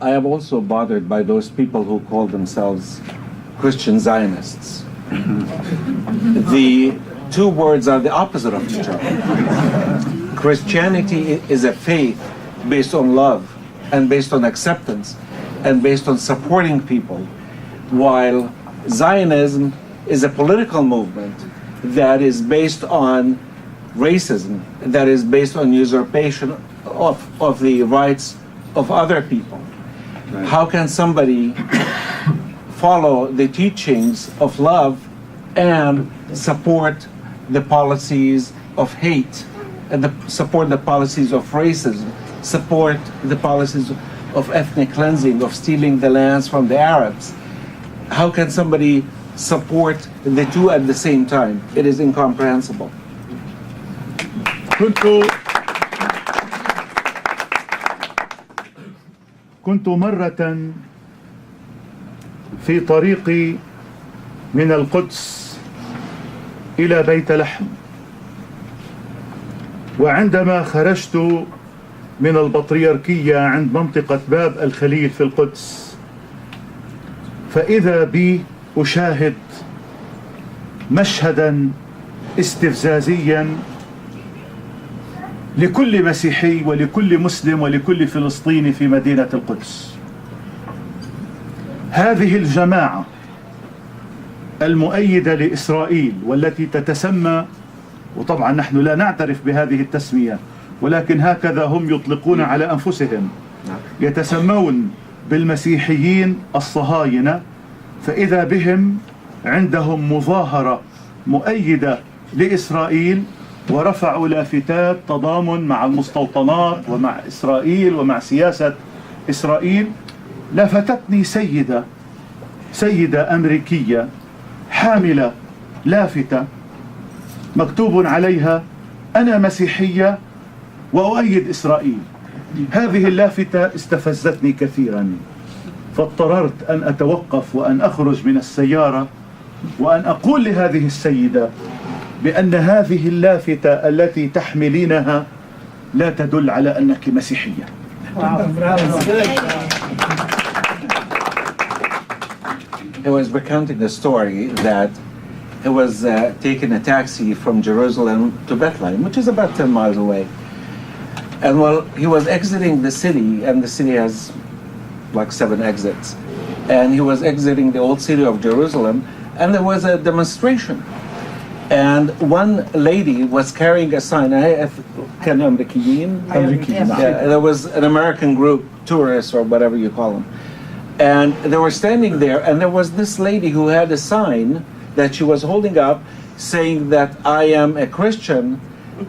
I am also bothered by those people who call themselves Christian Zionists. The two words are the opposite of each other. Christianity is a faith based on love and based on acceptance and based on supporting people, while Zionism is a political movement that is based on racism, that is based on usurpation of the rights of other people. Right. How can somebody follow the teachings of love and support the policies of hate, and support the policies of racism, support the policies of ethnic cleansing, of stealing the lands from the Arabs? How can somebody support the two at the same time? It is incomprehensible. كنت مرة في طريقي من القدس إلى بيت لحم، وعندما خرجت من البطريركية عند منطقة باب الخليل في القدس، فإذا بي أشاهد مشهدا استفزازيا لكل مسيحي ولكل مسلم ولكل فلسطيني في مدينة القدس. هذه الجماعة المؤيدة لإسرائيل والتي تتسمى، وطبعا نحن لا نعترف بهذه التسمية، ولكن هكذا هم يطلقون على أنفسهم، يتسمون بالمسيحيين الصهاينة، فإذا بهم عندهم مظاهرة مؤيدة لإسرائيل ورفعوا لافتات تضامن مع المستوطنات ومع إسرائيل ومع سياسة إسرائيل. لفتتني سيدة أمريكية حاملة لافتة مكتوب عليها أنا مسيحية وأؤيد إسرائيل. هذه اللافتة استفزتني كثيرا، فاضطررت أن أتوقف وأن أخرج من السيارة وأن أقول لهذه السيدة بأن هذه اللافتة التي تحملينها لا تدل على أنك مسيحية. He was recounting a story that he was taking a taxi from Jerusalem to Bethlehem, which is about 10 miles away. And while he was exiting the city, and the city has like 7 exits, and he was exiting the old city of Jerusalem, and there was a demonstration. And one lady was carrying a sign. There was an American group, tourists or whatever you call them. And they were standing there, and there was this lady who had a sign that she was holding up saying that I am a Christian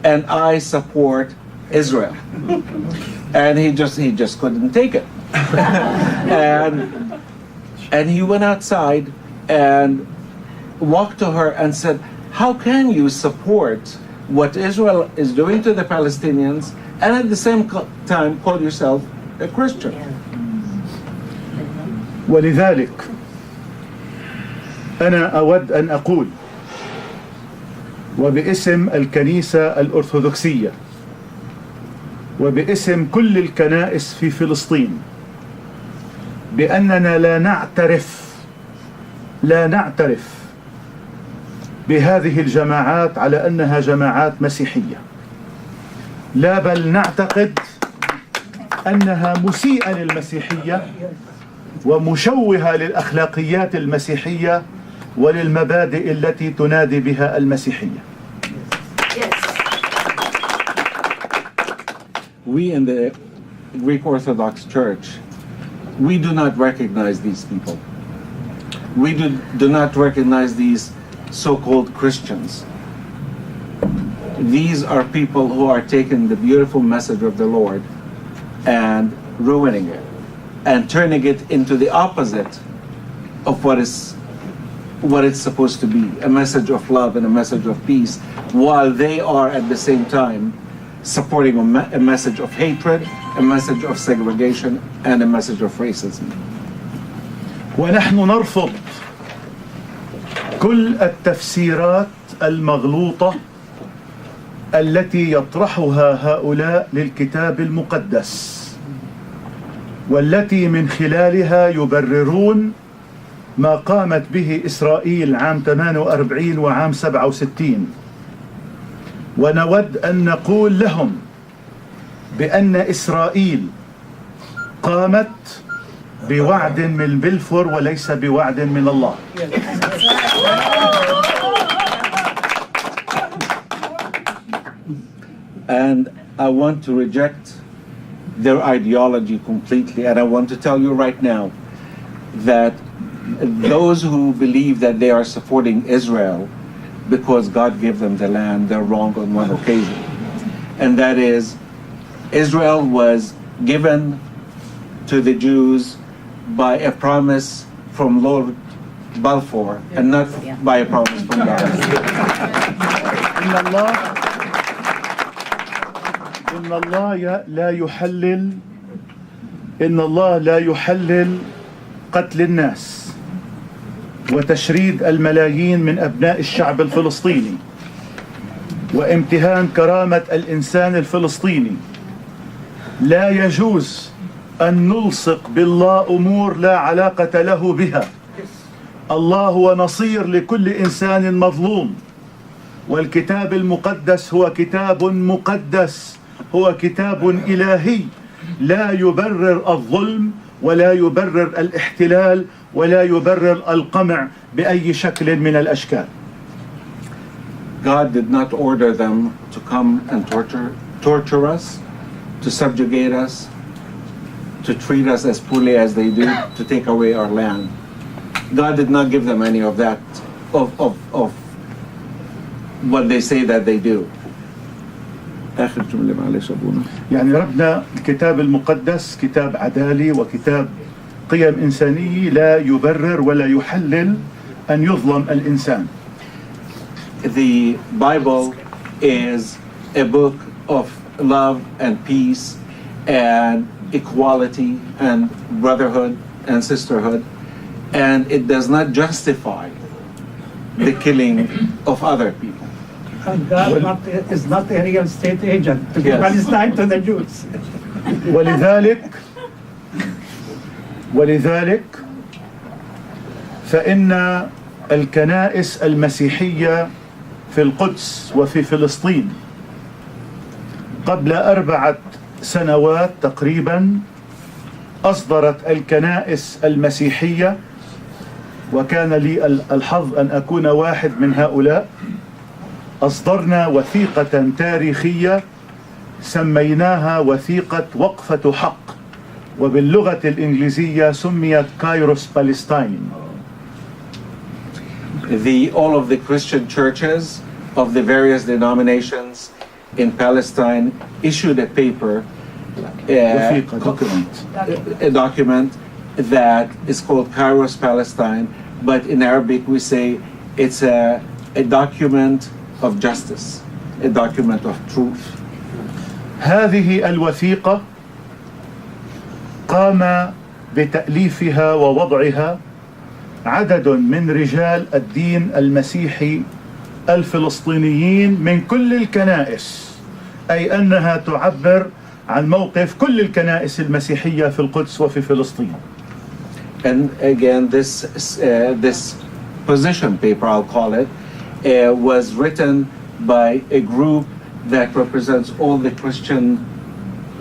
and I support Israel. And he just couldn't take it. and he went outside and walked to her and said, how can you support what Israel is doing to the Palestinians and at the same time call yourself a Christian? ولذلك أنا أود أن أقول وباسم الكنيسة الأرثوذكسية وباسم كل الكنائس في فلسطين بأننا لا نعترف بهذه الجماعات على أنها جماعات مسيحية، لا بل نعتقد أنها مسيئة للمسيحية ومشوهة للأخلاقيات المسيحية وللمبادئ التي تنادي بها المسيحية. We in the Greek Orthodox Church, we do not recognize these people. We do not recognize these so-called Christians. These are people who are taking the beautiful message of the Lord and ruining it and turning it into the opposite of what it's supposed to be, a message of love and a message of peace, while they are at the same time supporting a message of hatred, a message of segregation, and a message of racism. ونحن نرفض كل التفسيرات المغلوطة التي يطرحها هؤلاء للكتاب المقدس والتي من خلالها يبررون ما قامت به إسرائيل عام 48 وعام 67. ونود أن نقول لهم بأن إسرائيل قامت بوعد من بلفور وليس بوعد من الله. And I want to reject their ideology completely, and I want to tell you right now that those who believe that they are supporting Israel because God gave them the land, they're wrong on one occasion. And that is, Israel was given to the Jews by a promise from Lord Balfour and not by a promise from God. إن الله لا يحلل قتل الناس وتشريد الملايين من أبناء الشعب الفلسطيني وامتهان كرامة الإنسان الفلسطيني. لا يجوز أن نلصق بالله أمور لا علاقة له بها. الله هو نصير لكل إنسان مظلوم، والكتاب المقدس هو كتاب مقدس، هو كتاب إلهي لا يبرر الظلم ولا يبرر الاحتلال ولا يبرر القمع بأي شكل من الأشكال. God did not order them to come and torture us, to subjugate us, to treat us as poorly as they do, to take away our land. God did not give them any of that, of what they say that they do. آخر جملة معلش أبونا. يعني ربنا الكتاب المقدس كتاب عدالي وكتاب قيم إنسانية لا يبرر ولا يحلل أن يظلم الإنسان. The Bible is a book of love and peace and equality and brotherhood and sisterhood, and it does not justify the killing of other people. And God is not a real estate agent to give Palestine to the Jews. ولذلك فإن الكنائس المسيحية في القدس وفي فلسطين قبل 4 سنوات تقريبا أصدرت الكنائس المسيحية، وكان لي الحظ أن أكون واحد من هؤلاء، أصدرنا وثيقة تاريخية سميناها وثيقة وقفة حق، وباللغة الإنجليزية سميت كايروس بالستاين. All of the Christian churches of the various denominations in Palestine issued a paper, وثيقة document. a document that is called Kairos Palestine, but in Arabic we say it's a document of justice, a document of truth. هذه الوثيقة قام بتأليفها ووضعها عدد من رجال الدين المسيحي الفلسطينيين من كل الكنائس، أي أنها تعبر عن موقف كل الكنائس المسيحية في القدس وفي فلسطين. And again, this position paper, I'll call it, was written by a group that represents all the Christian,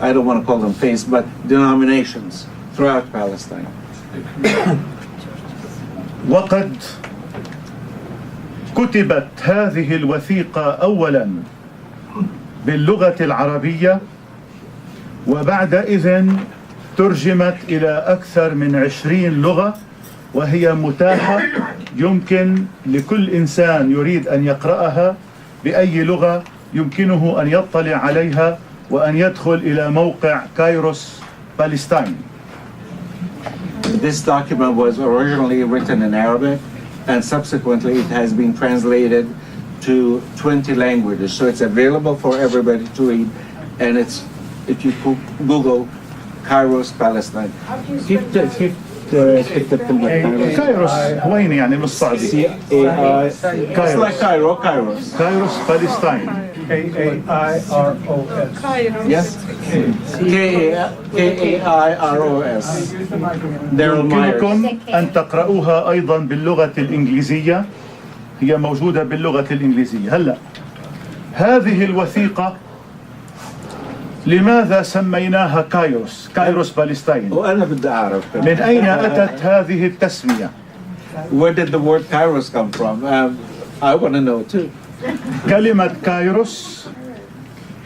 I don't want to call them faiths, but denominations throughout Palestine. وقد كتبت هذه الوثيقة أولا باللغة العربية، وبعدئذ ترجمت إلى أكثر من 20 لغة، وهي متاحة، يمكن لكل إنسان يريد أن يقرأها بأي لغة يمكنه أن يطلع عليها وأن يدخل إلى موقع كايروس بالستاين. This document was originally written in Arabic, and subsequently it has been translated to 20 languages. So it's available for everybody to read, and it's, if you Google Kairos Palestine. كايروس وين يعني بالصعيدي؟ It's like Cairo, Kairos. كايروس بالستاين. K-A-I-R-O-S. Yes? K-A-I-R-O-S. Daryl Myers. يمكنكم أن تقرؤوها أيضا باللغة الإنجليزية، هي موجودة باللغة الإنجليزية. هلأ هذه الوثيقة لماذا سميناها كايروس؟ كايروس بالستاين. وأنا بدي أعرف. من أين أتت هذه التسمية؟ Where did the word Kairos come from? I want to know too. كلمة كايروس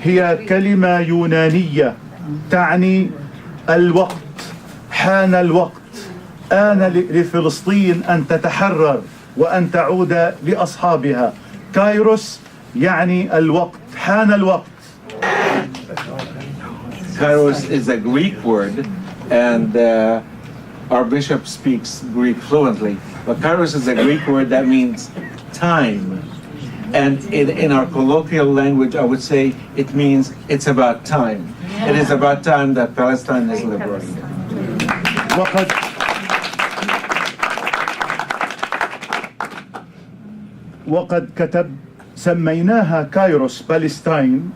هي كلمة يونانية تعني الوقت، حان الوقت، آن لفلسطين أن تتحرر وأن تعود لأصحابها. كايروس يعني الوقت، حان الوقت. Kairos is a Greek word, and our bishop speaks Greek fluently. But Kairos is a Greek word that means time. And in our colloquial language, I would say it means it's about time. It is about time that Palestine is liberated. وقد كتب سميناها كايروس بالستاين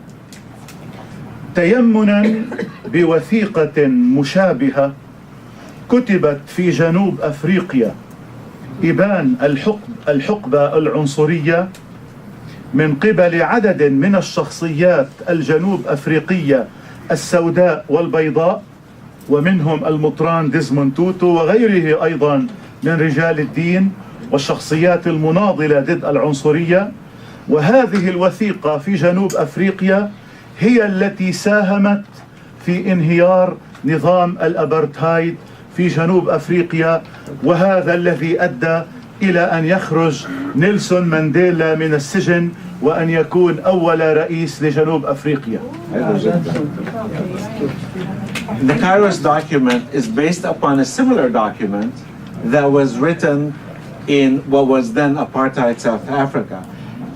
تيمنا بوثيقة مشابهة كتبت في جنوب أفريقيا إبان الحقبة العنصرية من قبل عدد من الشخصيات الجنوب أفريقية السوداء والبيضاء، ومنهم المطران ديزموند توتو وغيره أيضا من رجال الدين والشخصيات المناضلة ضد العنصرية. وهذه الوثيقة في جنوب أفريقيا هي التي ساهمت في انهيار نظام الأبرتهايد في جنوب أفريقيا، وهذا الذي أدى إلى أن يخرج نيلسون مانديلا من السجن وأن يكون أول رئيس لجنوب أفريقيا. The Kairos document is based upon a similar document that was written in what was then apartheid South Africa.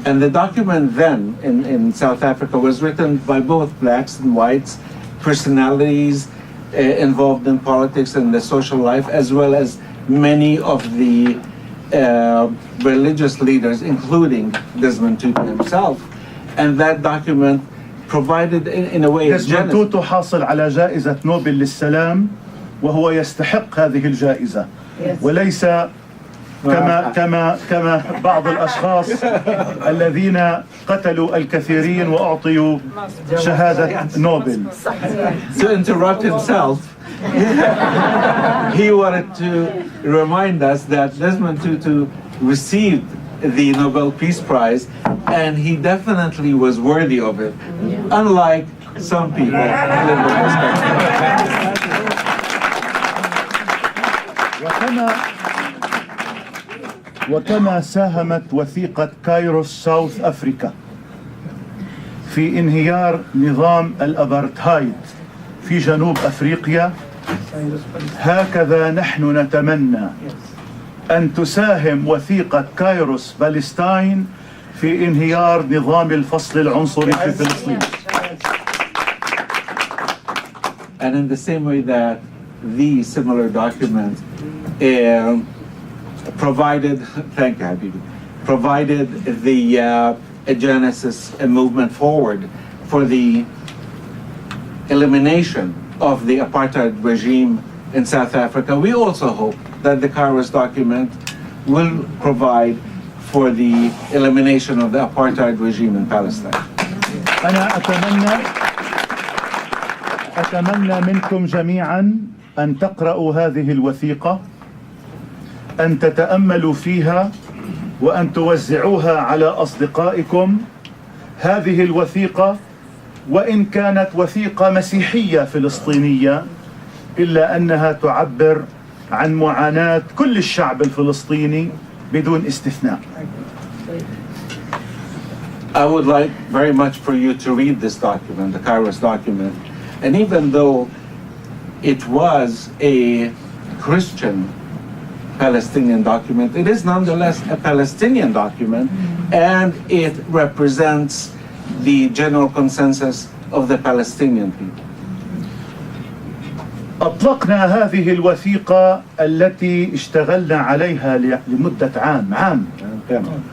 And the document then in South Africa was written by both blacks and whites, personalities involved in politics and the social life, as well as many of the religious leaders, including Desmond Tutu himself. And that document provided, in a way, ديزموند توتو حاصل على جائزة نوبل للسلام، وهو يستحق هذه الجائزة، وليس كما بعض الأشخاص الذين قتلوا الكثيرين وأعطوا شهادة نوبل. To interrupt himself, he wanted to remind us that Desmond Tutu received the Nobel Peace Prize, and he definitely was worthy of it, unlike some people live in this country. وكما ساهمت وثيقة كايروس ساوث أفريكا في انهيار نظام الأبرتهايد في جنوب أفريقيا. هكذا نحن نتمنى أن تساهم وثيقة كايروس بالستاين في انهيار نظام الفصل العنصري في فلسطين. And in the same way that these similar documents provided, thank you, Habibi, provided the Genesis movement forward for the elimination of the apartheid regime in South Africa, we also hope that the Kairos document will provide for the elimination of the apartheid regime in Palestine. أنا أتمنى منكم جميعا أن تقرأوا هذه الوثيقة، أن تتأملوا فيها وأن توزعوها على أصدقائكم. هذه الوثيقة وإن كانت وثيقة مسيحية فلسطينية إلا أنها تعبر عن معاناة كل الشعب الفلسطيني بدون استثناء. I would like very much for you to read this document, the Kairos document. And even though it was a Christian Palestinian document, it is nonetheless a Palestinian document, and it represents the general consensus of the Palestinian people. أطلقنا هذه الوثيقة التي اشتغلنا عليها لمدة عام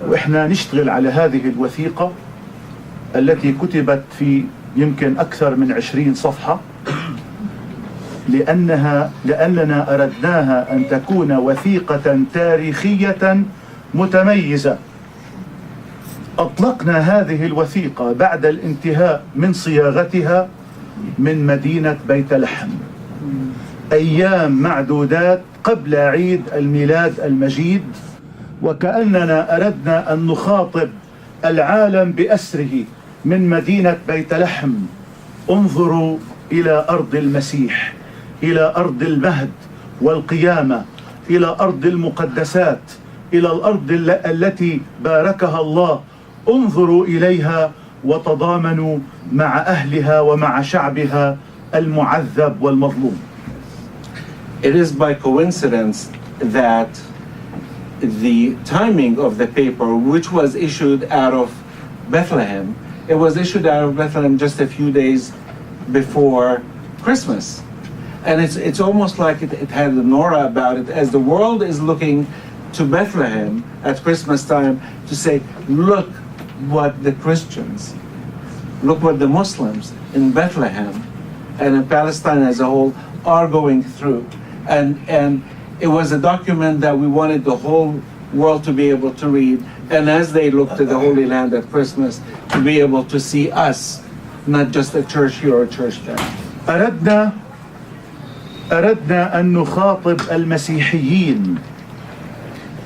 وإحنا نشتغل على هذه الوثيقة التي كتبت في يمكن أكثر من 20 صفحة، لأننا أردناها أن تكون وثيقة تاريخية متميزة. أطلقنا هذه الوثيقة بعد الانتهاء من صياغتها من مدينة بيت لحم أيام معدودات قبل عيد الميلاد المجيد، وكأننا أردنا أن نخاطب العالم بأسره من مدينة بيت لحم. انظروا إلى أرض المسيح، إلى أرض المهد والقيامة، إلى أرض المقدسات، إلى الأرض التي باركها الله. انظروا إليها وتضامنوا مع أهلها ومع شعبها المعذب والمظلوم. It is by coincidence that the timing of the paper, which was issued out of Bethlehem, it was issued out of Bethlehem just a few days before Christmas. And it's almost like it had an aura about it, as the world is looking to Bethlehem at Christmas time to say, look what the Christians, look what the Muslims in Bethlehem and in Palestine as a whole are going through. And it was a document that we wanted the whole world to be able to read, and as they look to the Holy Land at Christmas, to be able to see us, not just a church here or a church there. أردنا أن نخاطب المسيحيين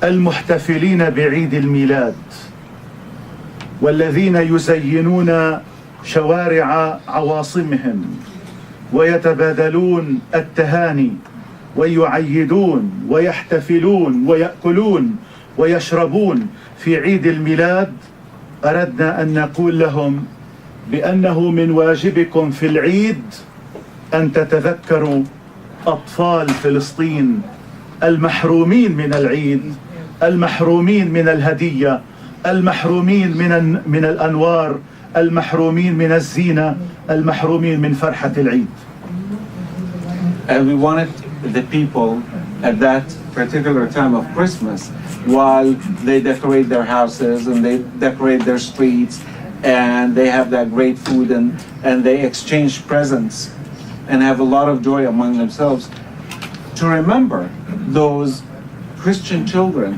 المحتفلين بعيد الميلاد والذين يزينون شوارع عواصمهم ويتبادلون التهاني ويعيدون ويحتفلون ويأكلون ويشربون في عيد الميلاد. أردنا أن نقول لهم بأنه من واجبكم في العيد أن تتذكروا أطفال فلسطين المحرومين من العيد، المحرومين من الهدية، المحرومين من الأنوار، المحرومين من الزينة، المحرومين من فرحة العيد. And we wanted the people at that particular time of Christmas, while they decorate their houses and they decorate their streets and they have that great food and they exchange presents and have a lot of joy among themselves, to remember those Christian children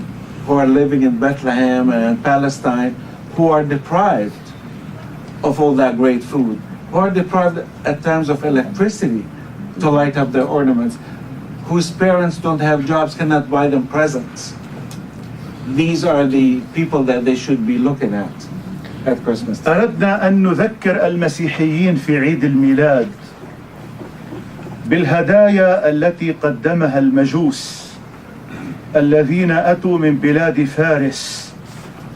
who are living in Bethlehem and Palestine, who are deprived of all that great food, who are deprived at times of electricity to light up their ornaments, whose parents don't have jobs, cannot buy them presents. These are the people that they should be looking at Christmas time. أردنا أن نذكر المسيحيين في عيد الميلاد بالهدايا التي قدمها المجوس الذين أتوا من بلاد فارس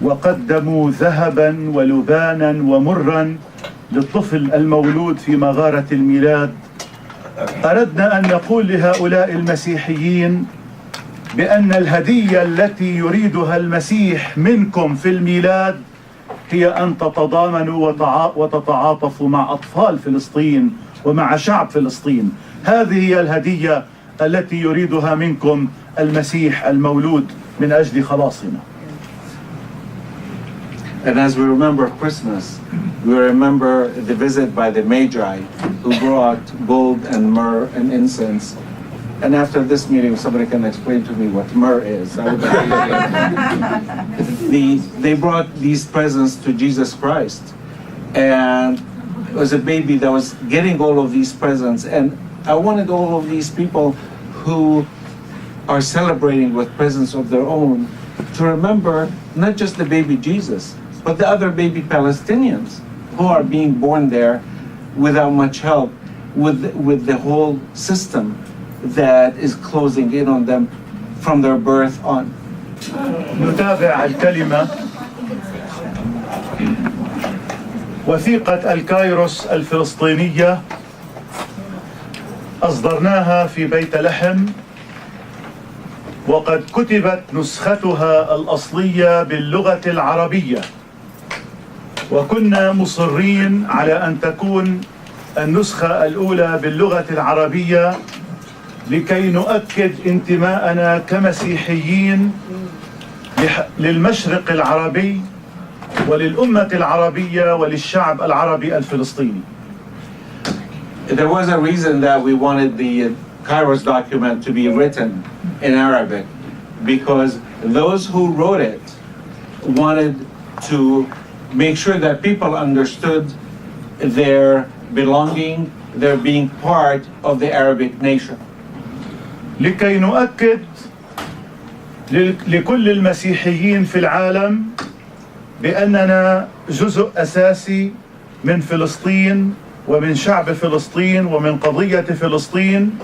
وقدموا ذهبا ولبانا ومرا للطفل المولود في مغارة الميلاد، أردنا أن نقول لهؤلاء المسيحيين بأن الهدية التي يريدها المسيح منكم في الميلاد هي أن تتضامنوا وتتعاطفوا مع أطفال فلسطين ومع شعب فلسطين. هذه هي الهدية التي يريدها منكم المسيح المولود من أجل خلاصنا. And as we remember Christmas, we remember the visit by the Magi who brought gold and myrrh and incense. And after this meeting, somebody can explain to me what myrrh is. They brought these presents to Jesus Christ. And it was a baby that was getting all of these presents. And I wanted all of these people who are celebrating with presents of their own to remember not just the baby Jesus, but the other baby Palestinians who are being born there without much help, with the whole system that is closing in on them from their birth on. نتابع الكلمة. وثيقة الكايروس الفلسطينية أصدرناها في بيت لحم، وقد كتبت نسختها الأصلية باللغة العربية، وكنا مصرين على أن تكون النسخة الأولى باللغة العربية لكي نؤكد انتماءنا كمسيحيين للمشرق العربي وللأمة العربية وللشعب العربي الفلسطيني. There was a reason that we wanted the Kairos document to be written in Arabic, because those who wrote it wanted to make sure that people understood their belonging, their being part of the Arabic nation. لكي نؤكد لكل المسيحيين في العالم بأننا جزء أساسي من فلسطين ومن شعب فلسطين ومن قضية فلسطين،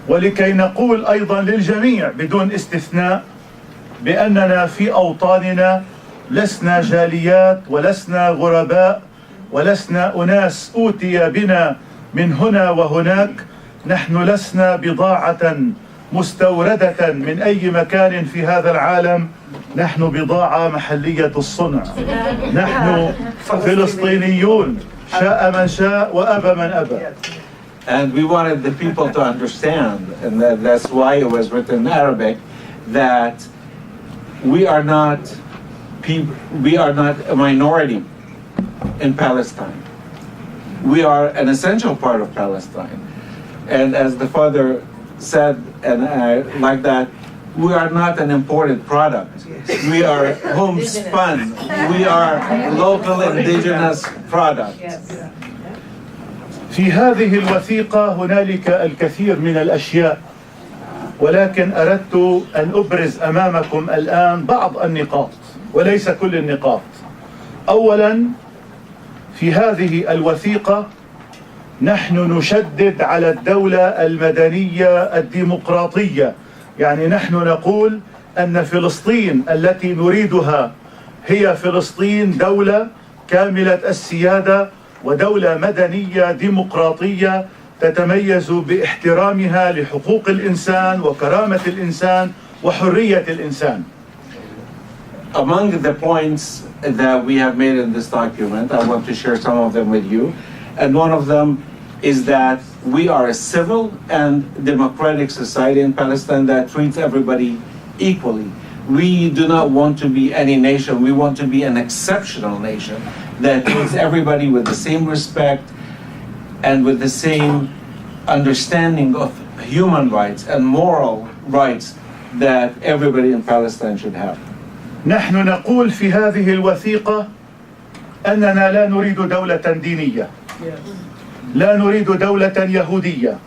ولكي نقول أيضا للجميع بدون استثناء بأننا في أوطاننا لسنا جاليات ولسنا غرباء ولسنا أناس أوتي بنا من هنا وهناك. نحن لسنا بضاعة مستوردة من أي مكان في هذا العالم، نحن بضاعة محلية الصنع. نحن فلسطينيون شاء من شاء وأبى من أبى. And we wanted the people to understand, and that's why it was written in Arabic, that we are not a minority in Palestine. We are an essential part of Palestine. And as the father said, and I like that, we are not an imported product. We are homespun. We are local indigenous product. في هذه الوثيقة هنالك الكثير من الأشياء، ولكن أردت أن أبرز أمامكم الآن بعض النقاط وليس كل النقاط. أولا، في هذه الوثيقة نحن نشدد على الدولة المدنية الديمقراطية، يعني نحن نقول أن فلسطين التي نريدها هي فلسطين دولة كاملة السيادة ودولة مدنية ديمقراطية تتميز باحترامها لحقوق الإنسان وكرامة الإنسان وحرية الإنسان. Among the points that we have made in this document, I want to share some of them with you. And one of them is that we are a civil and democratic society in Palestine that treats everybody equally. We do not want to be any nation. We want to be an exceptional nation that treats everybody with the same respect and with the same understanding of human rights and moral rights that everybody in Palestine should have. نحن نقول في هذه الوثيقة أننا لا نريد دولة دينية، لا نريد دولة يهودية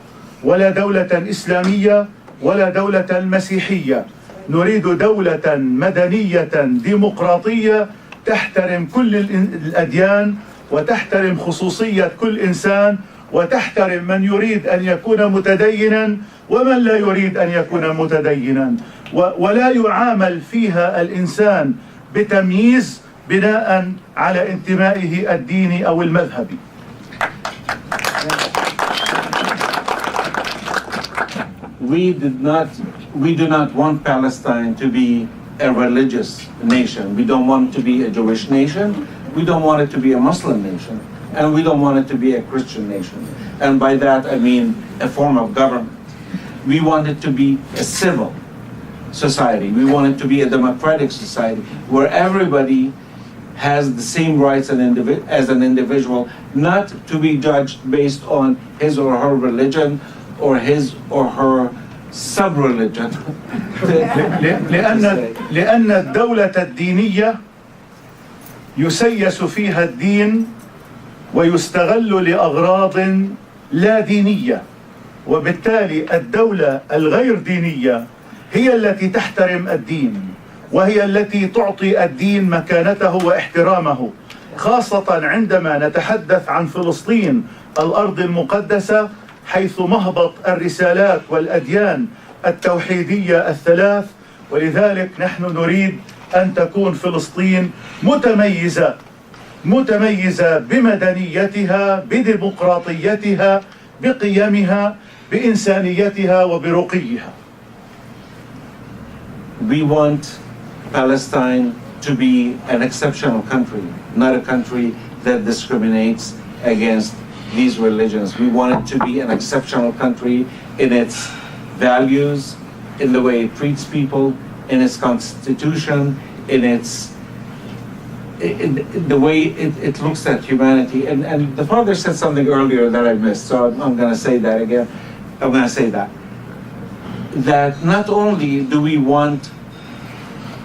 ولا دولة إسلامية ولا دولة مسيحية. نريد دولة مدنية ديمقراطية تحترم كل الأديان وتحترم خصوصية كل إنسان وتحترم من يريد أن يكون متدينا ومن لا يريد أن يكون متدينا، ولا يعامل فيها الإنسان بتمييز بناء على انتمائه الديني أو المذهبي. We do not want Palestine to be a religious nation. We don't want it to be a Jewish nation. We don't want it to be a Muslim nation. And we don't want it to be a Christian nation. And by that I mean a form of government. We want it to be a civil society. We want it to be a democratic society where everybody has the same rights as an individual, not to be judged based on his or her religion or his or her sub-religion. لأن الدولة الدينية يسيس فيها الدين ويستغل لأغراض لا دينية، وبالتالي الدولة الغير دينية هي التي تحترم الدين، وهي التي تعطي الدين مكانته واحترامه، خاصة عندما نتحدث عن فلسطين الأرض المقدسة، حيث مهبط الرسالات والأديان التوحيدية الثلاث. ولذلك نحن نريد أن تكون فلسطين متميزة بمدنيتها، بديمقراطيتها، بقيمها، بإنسانيتها وبرقيها. We want Palestine to be an exceptional country, not a country that discriminates against these religions. We want it to be an exceptional country in its values, in the way it treats people, in its constitution, in the way it looks at humanity. And the father said something earlier that I missed, so I'm going to say that again. I'm going to say that not only do we want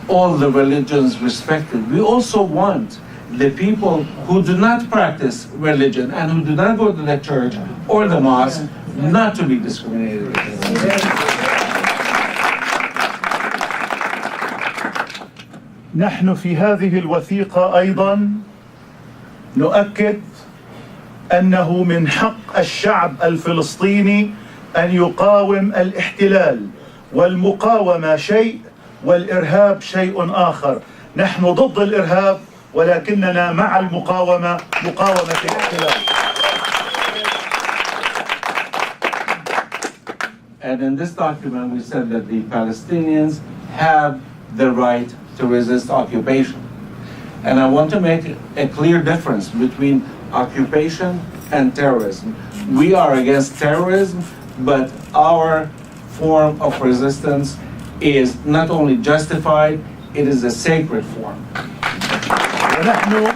all the religions respected, we also want the people who do not practice religion and who do not go to the church or the mosque not to be discriminated against. نحن في هذه الوثيقة أيضا نؤكد أنه من حق الشعب الفلسطيني أن يقاوم الاحتلال، والمقاومة شيء والإرهاب شيء آخر. نحن ضد الإرهاب ولكننا مع المقاومة، مقاومة الاحتلال. And in this document we said that the Palestinians have the right to resist occupation. And I want to make a clear difference between occupation and terrorism. We are against terrorism, but our form of resistance is not only justified, it is a sacred form. ونحن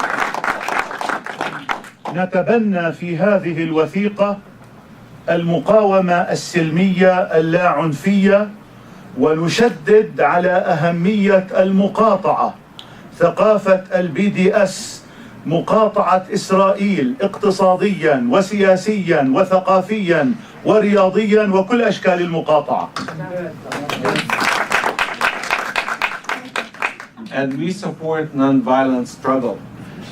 نتبنى في هذه الوثيقة المقاومة السلمية اللا عنفية، ونشدد على أهمية المقاطعة، ثقافة الBDS، مقاطعة إسرائيل اقتصاديا وسياسيا وثقافيا ورياضيا وكل أشكال المقاطعة. And we support nonviolent struggle.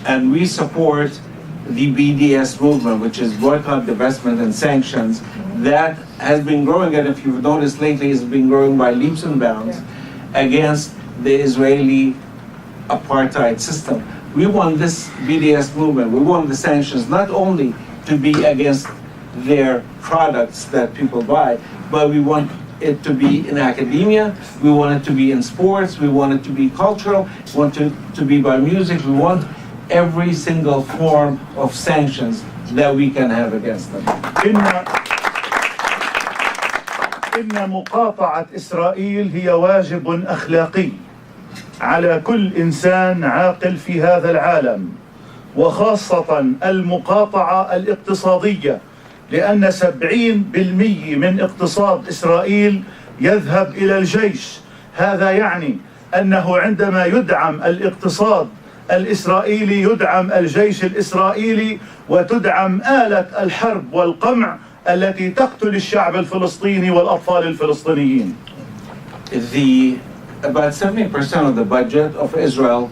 And we support the BDS movement, which is boycott, divestment, and sanctions, that has been growing, and if you've noticed lately, it's been growing by leaps and bounds against the Israeli apartheid system. We want this BDS movement, we want the sanctions not only to be against their products that people buy, but we want it to be in academia, we want it to be in sports, we want it to be cultural, we want it to be by music, we want every single form of sanctions that we can have against them. إن مقاطعة إسرائيل هي واجب أخلاقي على كل إنسان عاقل في هذا العالم، وخاصة المقاطعة الاقتصادية، لأن 70% من اقتصاد إسرائيل يذهب إلى الجيش. هذا يعني أنه عندما يدعم الاقتصاد الإسرائيلي يدعم الجيش الإسرائيلي وتدعم آلة الحرب والقمع التي تقتل الشعب الفلسطيني والأطفال الفلسطينيين. About 70% of the budget of Israel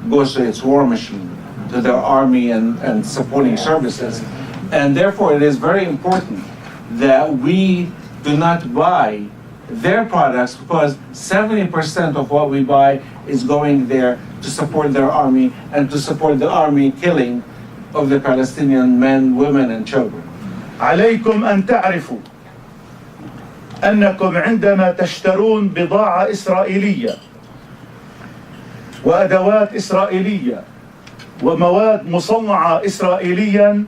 goes to its war machine, to their army and supporting services. And therefore it is very important that we do not buy their products, because 70% of what we buy is going there to support their army and to support the army killing of the Palestinian men, women, and children. عليكم أن تعرفوا أنكم عندما تشترون بضاعة إسرائيلية وأدوات إسرائيلية ومواد مصنعة إسرائيليا،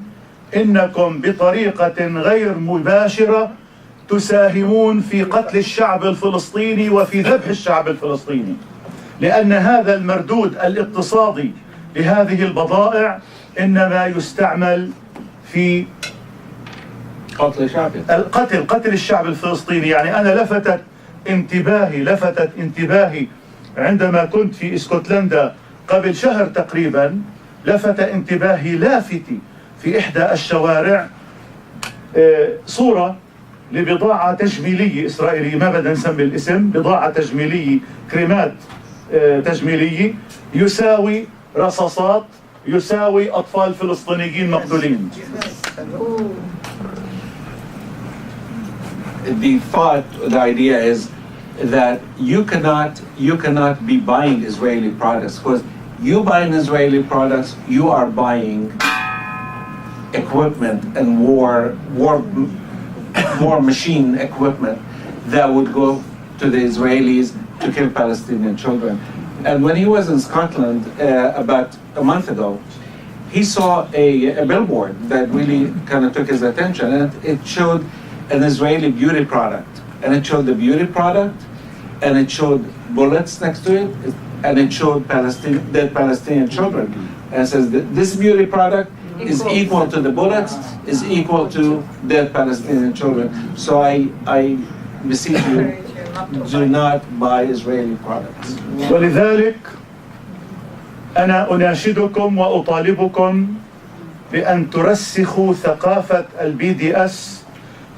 إنكم بطريقة غير مباشرة تساهمون في قتل الشعب الفلسطيني وفي ذبح الشعب الفلسطيني، لأن هذا المردود الاقتصادي لهذه البضائع إنما يستعمل في قتل الشعب الفلسطيني. يعني أنا لفتت انتباهي عندما كنت في اسكتلندا قبل شهر تقريبا، لفت انتباهي لافتي في إحدى الشوارع صورة لبضاعة تجميلية إسرائيلية، ما بدنا نسمي الاسم، بضاعة تجميلية، كريمات تجميلية يساوي رصاصات، يساوي أطفال فلسطينيين مقتولين. The idea is that you cannot be buying Israeli products, because you buying Israeli products, you are buying equipment and war machine equipment that would go to the Israelis to kill Palestinian children. And when he was in Scotland about a month ago, he saw a billboard that really kind of took his attention, and it showed an Israeli beauty product, and it showed the beauty product, and it showed bullets next to it, and it showed dead Palestinian children, and it says that this beauty product is equal to the bullets, is equal to dead Palestinian children. So I beseech you, do not buy Israeli products. ولذلك أنا أناشدكم وأطالبكم بأن ترسخوا ثقافة الBDS،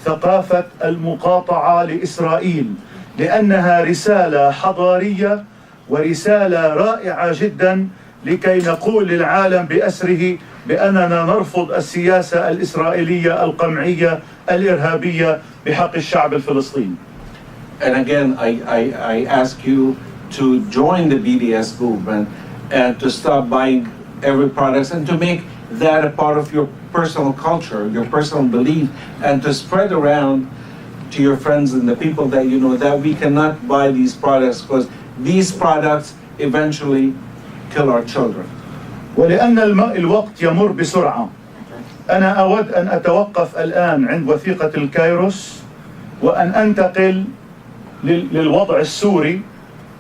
ثقافة المقاطعة لإسرائيل، لأنها رسالة حضارية ورسالة رائعة جدا لكي نقول للعالم بأسره بأننا نرفض السياسة الإسرائيلية القمعية الإرهابية بحق الشعب الفلسطيني. And again, I ask you to join the BDS movement and to stop buying every product and to make that a part of your personal culture, your personal belief, and to spread around to your friends and the people that you know that we cannot buy these products because these products eventually kill our children. ولأن الوقت يمر بسرعة، أنا أود أن أتوقف الآن عند وثيقة الكايروس وأن أنتقل للوضع السوري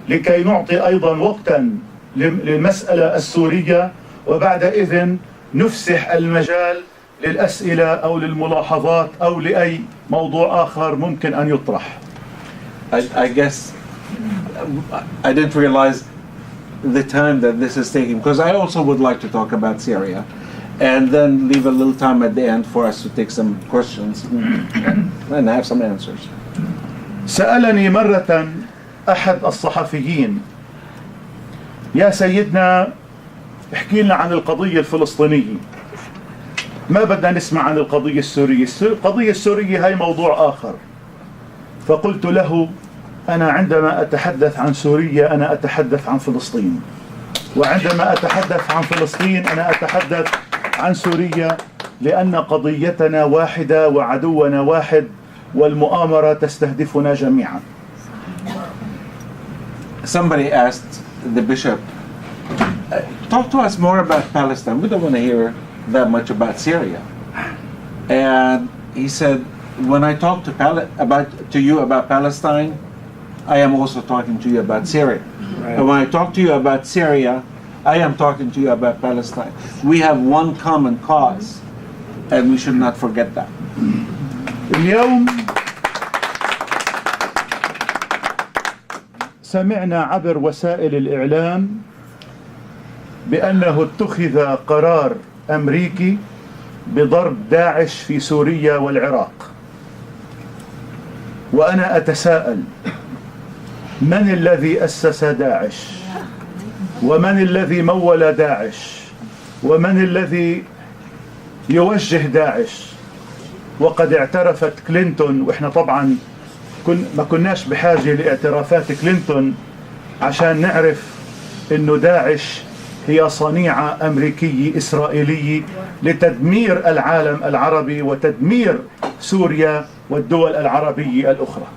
لكي نعطي أيضا وقتا للمسألة السورية، وبعد إذن نفسح المجال للأسئلة أو للملاحظات أو لأي موضوع آخر ممكن أن يطرح. I guess I didn't realize the time that this is taking, because I also would like to talk about Syria and then leave a little time at the end for us to take some questions and have some answers. سألني مرة أحد الصحفيين: يا سيدنا احكي لنا عن القضية الفلسطينية، ما بدنا نسمع عن القضية السورية، القضية السورية هاي موضوع آخر. فقلت له: أنا عندما أتحدث عن سوريا أنا أتحدث عن فلسطين، وعندما أتحدث عن فلسطين أنا أتحدث عن سوريا، لأن قضيتنا واحدة وعدونا واحد والمؤامرة تستهدفنا جميعا. Somebody asked the bishop, talk to us more about Palestine. We don't want to hear that much about Syria. And he said, when I talk to you about Palestine, I am also talking to you about Syria. Right. And when I talk to you about Syria, I am talking to you about Palestine. We have one common cause, and we should not forget that. اليوم سمعنا عبر وسائل الإعلام بأنه اتخذ قرار أمريكي بضرب داعش في سوريا والعراق، وأنا أتساءل: من الذي أسس داعش؟ ومن الذي مول داعش؟ ومن الذي يوجه داعش؟ وقد اعترفت كلينتون، وإحنا طبعا ما كناش بحاجة لاعترافات كلينتون عشان نعرف إنه داعش هي صنيعة أمريكي إسرائيلي لتدمير العالم العربي وتدمير سوريا والدول العربية الأخرى.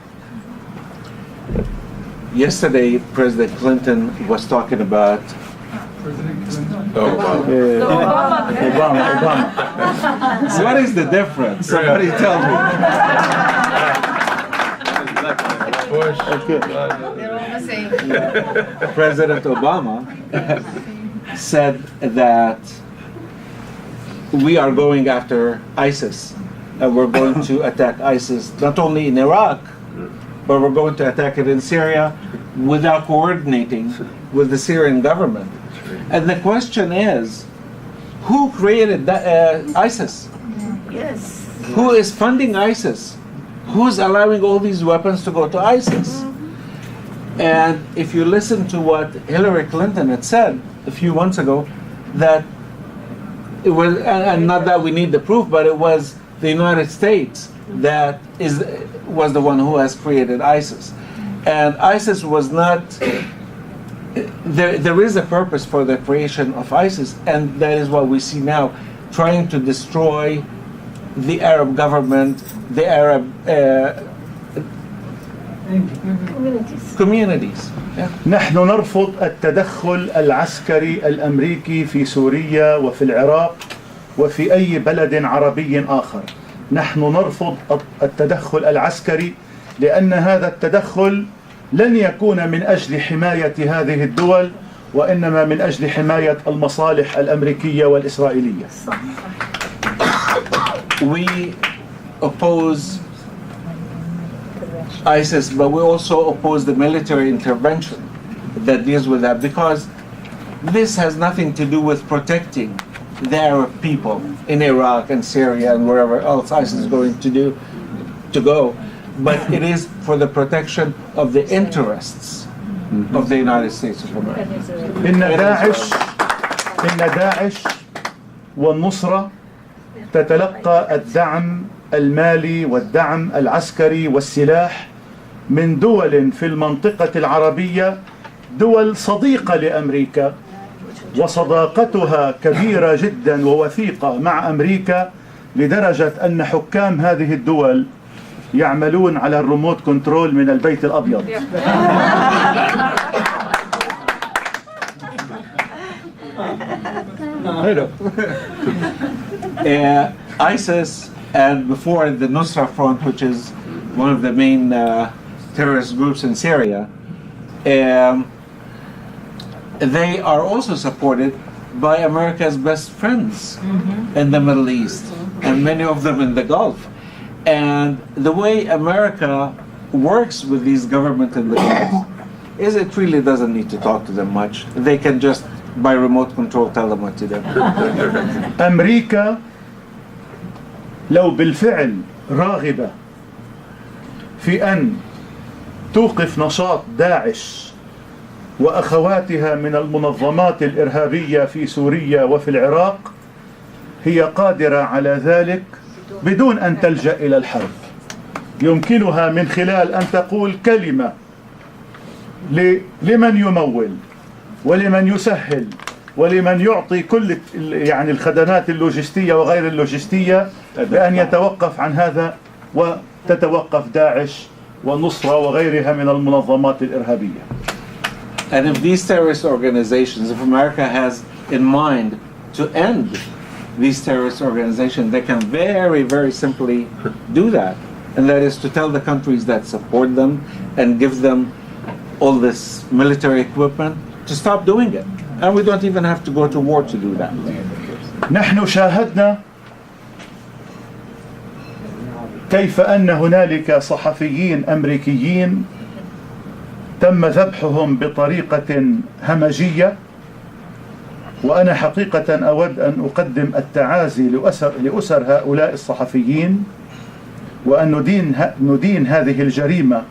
Yesterday, President Clinton was talking about Obama. what is the difference? Somebody tell me. President Obama said that we are going after ISIS and we're going to attack ISIS not only in Iraq, but we're going to attack it in Syria without coordinating with the Syrian government. And the question is, who created ISIS? Yes. Who is funding ISIS? Who's allowing all these weapons to go to ISIS? And if you listen to what Hillary Clinton had said a few months ago, that it was, and not that we need the proof, but it was the United States that was the one who has created ISIS. And ISIS was not, there is a purpose for the creation of ISIS, and that is what we see now, trying to destroy the Arab government, the Arab communities. Yeah. نحن نرفض التدخل العسكري الأمريكي في سوريا وفي العراق وفي أي بلد عربي آخر. نحن نرفض التدخل العسكري لأن هذا التدخل لن يكون من أجل حماية هذه الدول وإنما من أجل حماية المصالح الأمريكية والإسرائيلية. We oppose ISIS, but we also oppose the military intervention that deals with that, because this has nothing to do with protecting the Arab people in Iraq and Syria and wherever else ISIS is going to go, but it is for the protection of the interests of the United States of America. إن داعش والنصرة تتلقى الدعم المالي والدعم العسكري والسلاح من دول في المنطقة العربية، دول صديقة لأمريكا وصداقتها كبيرة جدا ووثيقة مع أمريكا لدرجة أن حكام هذه الدول يعملون على الريموت كنترول من البيت الأبيض. ISIS, and before the Nusra Front, which is one of the main terrorist groups in Syria, they are also supported by America's best friends in the Middle East, and many of them in the Gulf. And the way America works with these governments in the Gulf is it really doesn't need to talk to them much. They can just, by remote control, tell them what to do. أمريكا لو بالفعل راغبة في أن توقف نشاط داعش وأخواتها من المنظمات الإرهابية في سوريا وفي العراق، هي قادرة على ذلك بدون أن تلجأ إلى الحرب. يمكنها من خلال أن تقول كلمة لمن يمول ولمن يسهل ولمن يعطي كل يعني الخدمات اللوجستية وغير اللوجستية بأن يتوقف عن هذا، وتتوقف داعش والنصرة وغيرها من المنظمات الإرهابية. And if these terrorist organizations, if America has in mind to end these terrorist organizations, they can very, very simply do that. And that is to tell the countries that support them and give them all this military equipment to stop doing it. And we don't even have to go to war to do that. نحن شاهدنا كيف أن هنالك صحفيين أمريكيين تم ذبحهم بطريقة همجية، وأنا حقيقة أود أن أقدم التعازي لأسر هؤلاء الصحفيين، وأن ندين هذه الجريمة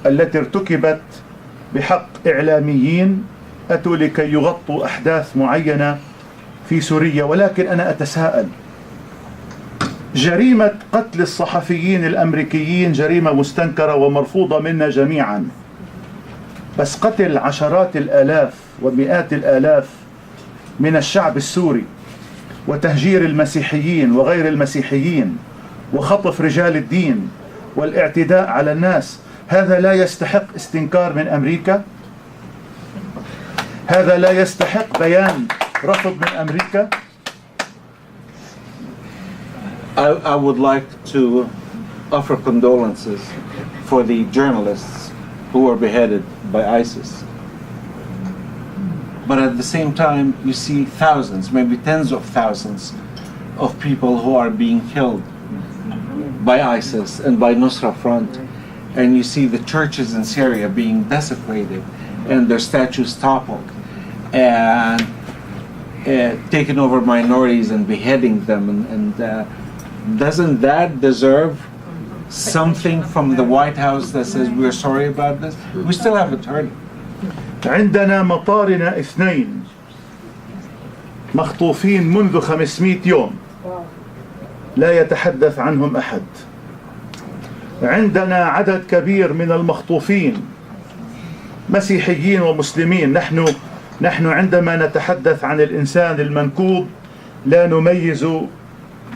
التي ارتكبت بحق إعلاميين أتوا لكي يغطوا أحداث معينة في سوريا. ولكن أنا أتساءل، جريمة قتل الصحفيين الأمريكيين جريمة مستنكرة ومرفوضة منا جميعا، بس قتل عشرات الآلاف ومئات الآلاف من الشعب السوري، وتهجير المسيحيين وغير المسيحيين، وخطف رجال الدين، والاعتداء على الناس، هذا لا يستحق استنكار من أمريكا؟ هذا لا يستحق بيان رفض من أمريكا؟ I would like to offer condolences for the journalists who were beheaded by ISIS. But at the same time, you see thousands, maybe tens of thousands of people who are being killed by ISIS and by Nusra Front. And you see the churches in Syria being desecrated and their statues toppled and taking over minorities and beheading them. And doesn't that deserve something from the White House that says we're sorry about this? We still haven't heard it. عندنا مطارنا 2 مخطوفين منذ 500 يوم لا يتحدث عنهم أحد. عندنا عدد كبير من المخطوفين مسيحيين ومسلمين. نحن عندما نتحدث عن الإنسان المنكوب لا نميز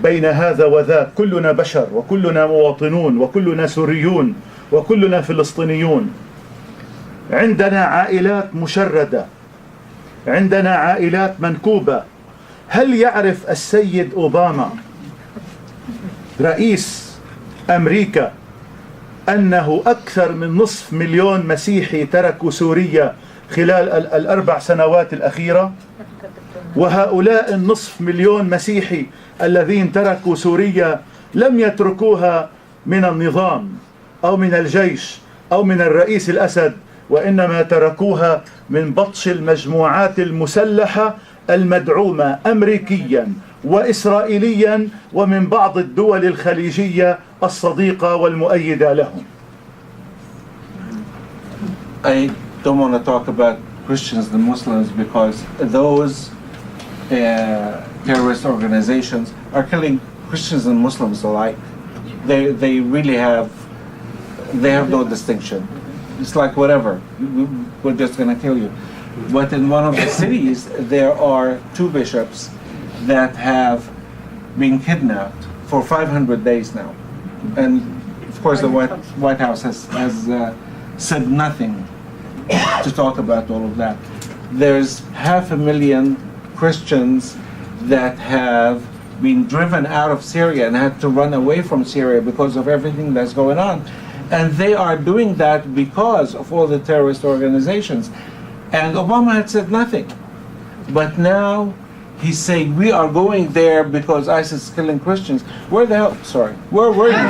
بين هذا وذاك، كلنا بشر وكلنا مواطنون وكلنا سوريون وكلنا فلسطينيون. عندنا عائلات مشردة، عندنا عائلات منكوبة. هل يعرف السيد أوباما رئيس أمريكا أنه أكثر من 500,000 مسيحي تركوا سوريا خلال ال4 سنوات الأخيرة؟ وهؤلاء 500,000 مسيحي الذين تركوا سوريا لم يتركوها من النظام أو من الجيش أو من الرئيس الأسد، وإنما تركوها من بطش المجموعات المسلحة المدعومة أمريكيا وإسرائيليا ومن بعض الدول الخليجية الصديقة والمؤيدة لهم. I don't want to talk about Christians and Muslims because those terrorist organizations are killing Christians and Muslims alike. They really have no distinction. It's like whatever, we're just going to kill you. But in one of the cities, there are 2 bishops that have been kidnapped for 500 days now. And of course the White House has said nothing to talk about all of that. There's 500,000 Christians that have been driven out of Syria and had to run away from Syria because of everything that's going on. And they are doing that because of all the terrorist organizations. And Obama had said nothing. But now he's saying we are going there because ISIS is killing Christians. Where the hell? Sorry. Where were you?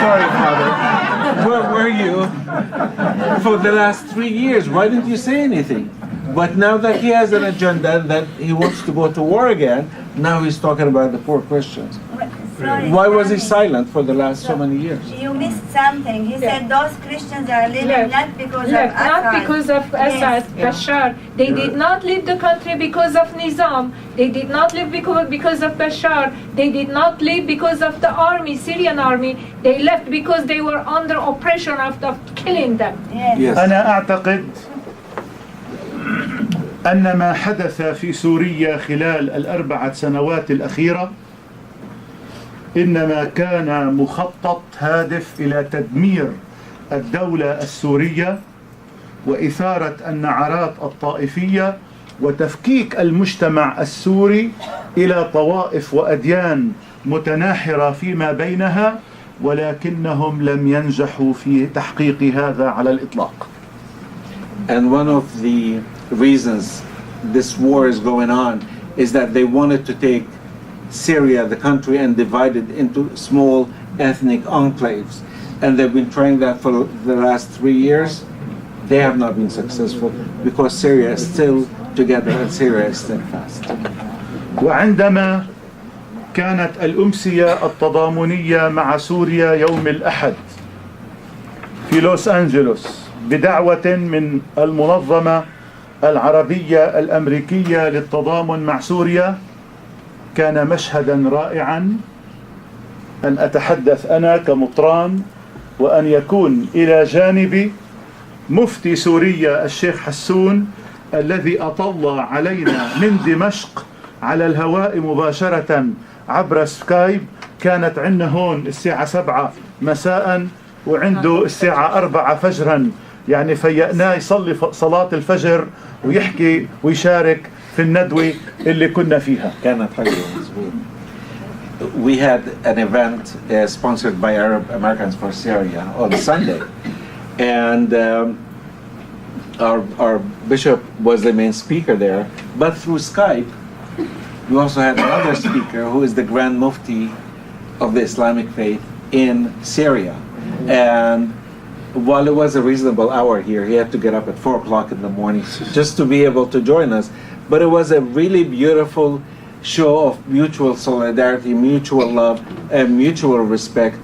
Sorry, Father. Where were you for the last 3 years? Why didn't you say anything? But now that he has an agenda that he wants to go to war again, now he's talking about the poor Christians. Sorry, Why was he silent for the last so many years? You missed something. He said those Christians are living not because of Assad. Not because of Assad, Bashar. They did not leave the country because of Nizam. They did not leave because of Bashar. They did not leave because of the army, Syrian army. They left because they were under oppression of killing them. Yes. أنا أعتقد أن ما حدث في سوريا خلال ال4 سنوات الأخيرة إنما كان مخطط هادف إلى تدمير الدولة السورية وإثارة النعرات الطائفية وتفكيك المجتمع السوري إلى طوائف وأديان متناحرة فيما بينها، ولكنهم لم ينجحوا في تحقيق هذا على الإطلاق. And one of the reasons this war is going on is that they wanted to take Syria, the country, and divide it into small ethnic enclaves. And they've been trying that for the last 3 years. They have not been successful because Syria is still together and Syria is steadfast. وعندما كانت الأمسية التضامنية مع سوريا يوم الأحد في لوس أنجلوس بدعوة من المنظمة العربية الأمريكية للتضامن مع سوريا، كان مشهدا رائعا أن أتحدث أنا كمطران وأن يكون إلى جانبي مفتي سوريا الشيخ حسون الذي أطل علينا من دمشق على الهواء مباشرة عبر سكايب. كانت عندنا هون الساعة 7 مساء وعنده الساعة 4 فجرا، يعني فيقناه يصلي صلاة الفجر ويحكي ويشارك في الندوة اللي كنا فيها. كانت حلوة مظبوط. We had an event sponsored by Arab Americans for Syria on Sunday, and our bishop was the main speaker there. But through Skype, we also had another speaker who is the Grand Mufti of the Islamic faith in Syria. And while it was a reasonable hour here, he had to get up at 4 o'clock in the morning just to be able to join us. But it was a really beautiful show of mutual solidarity, mutual love, and mutual respect.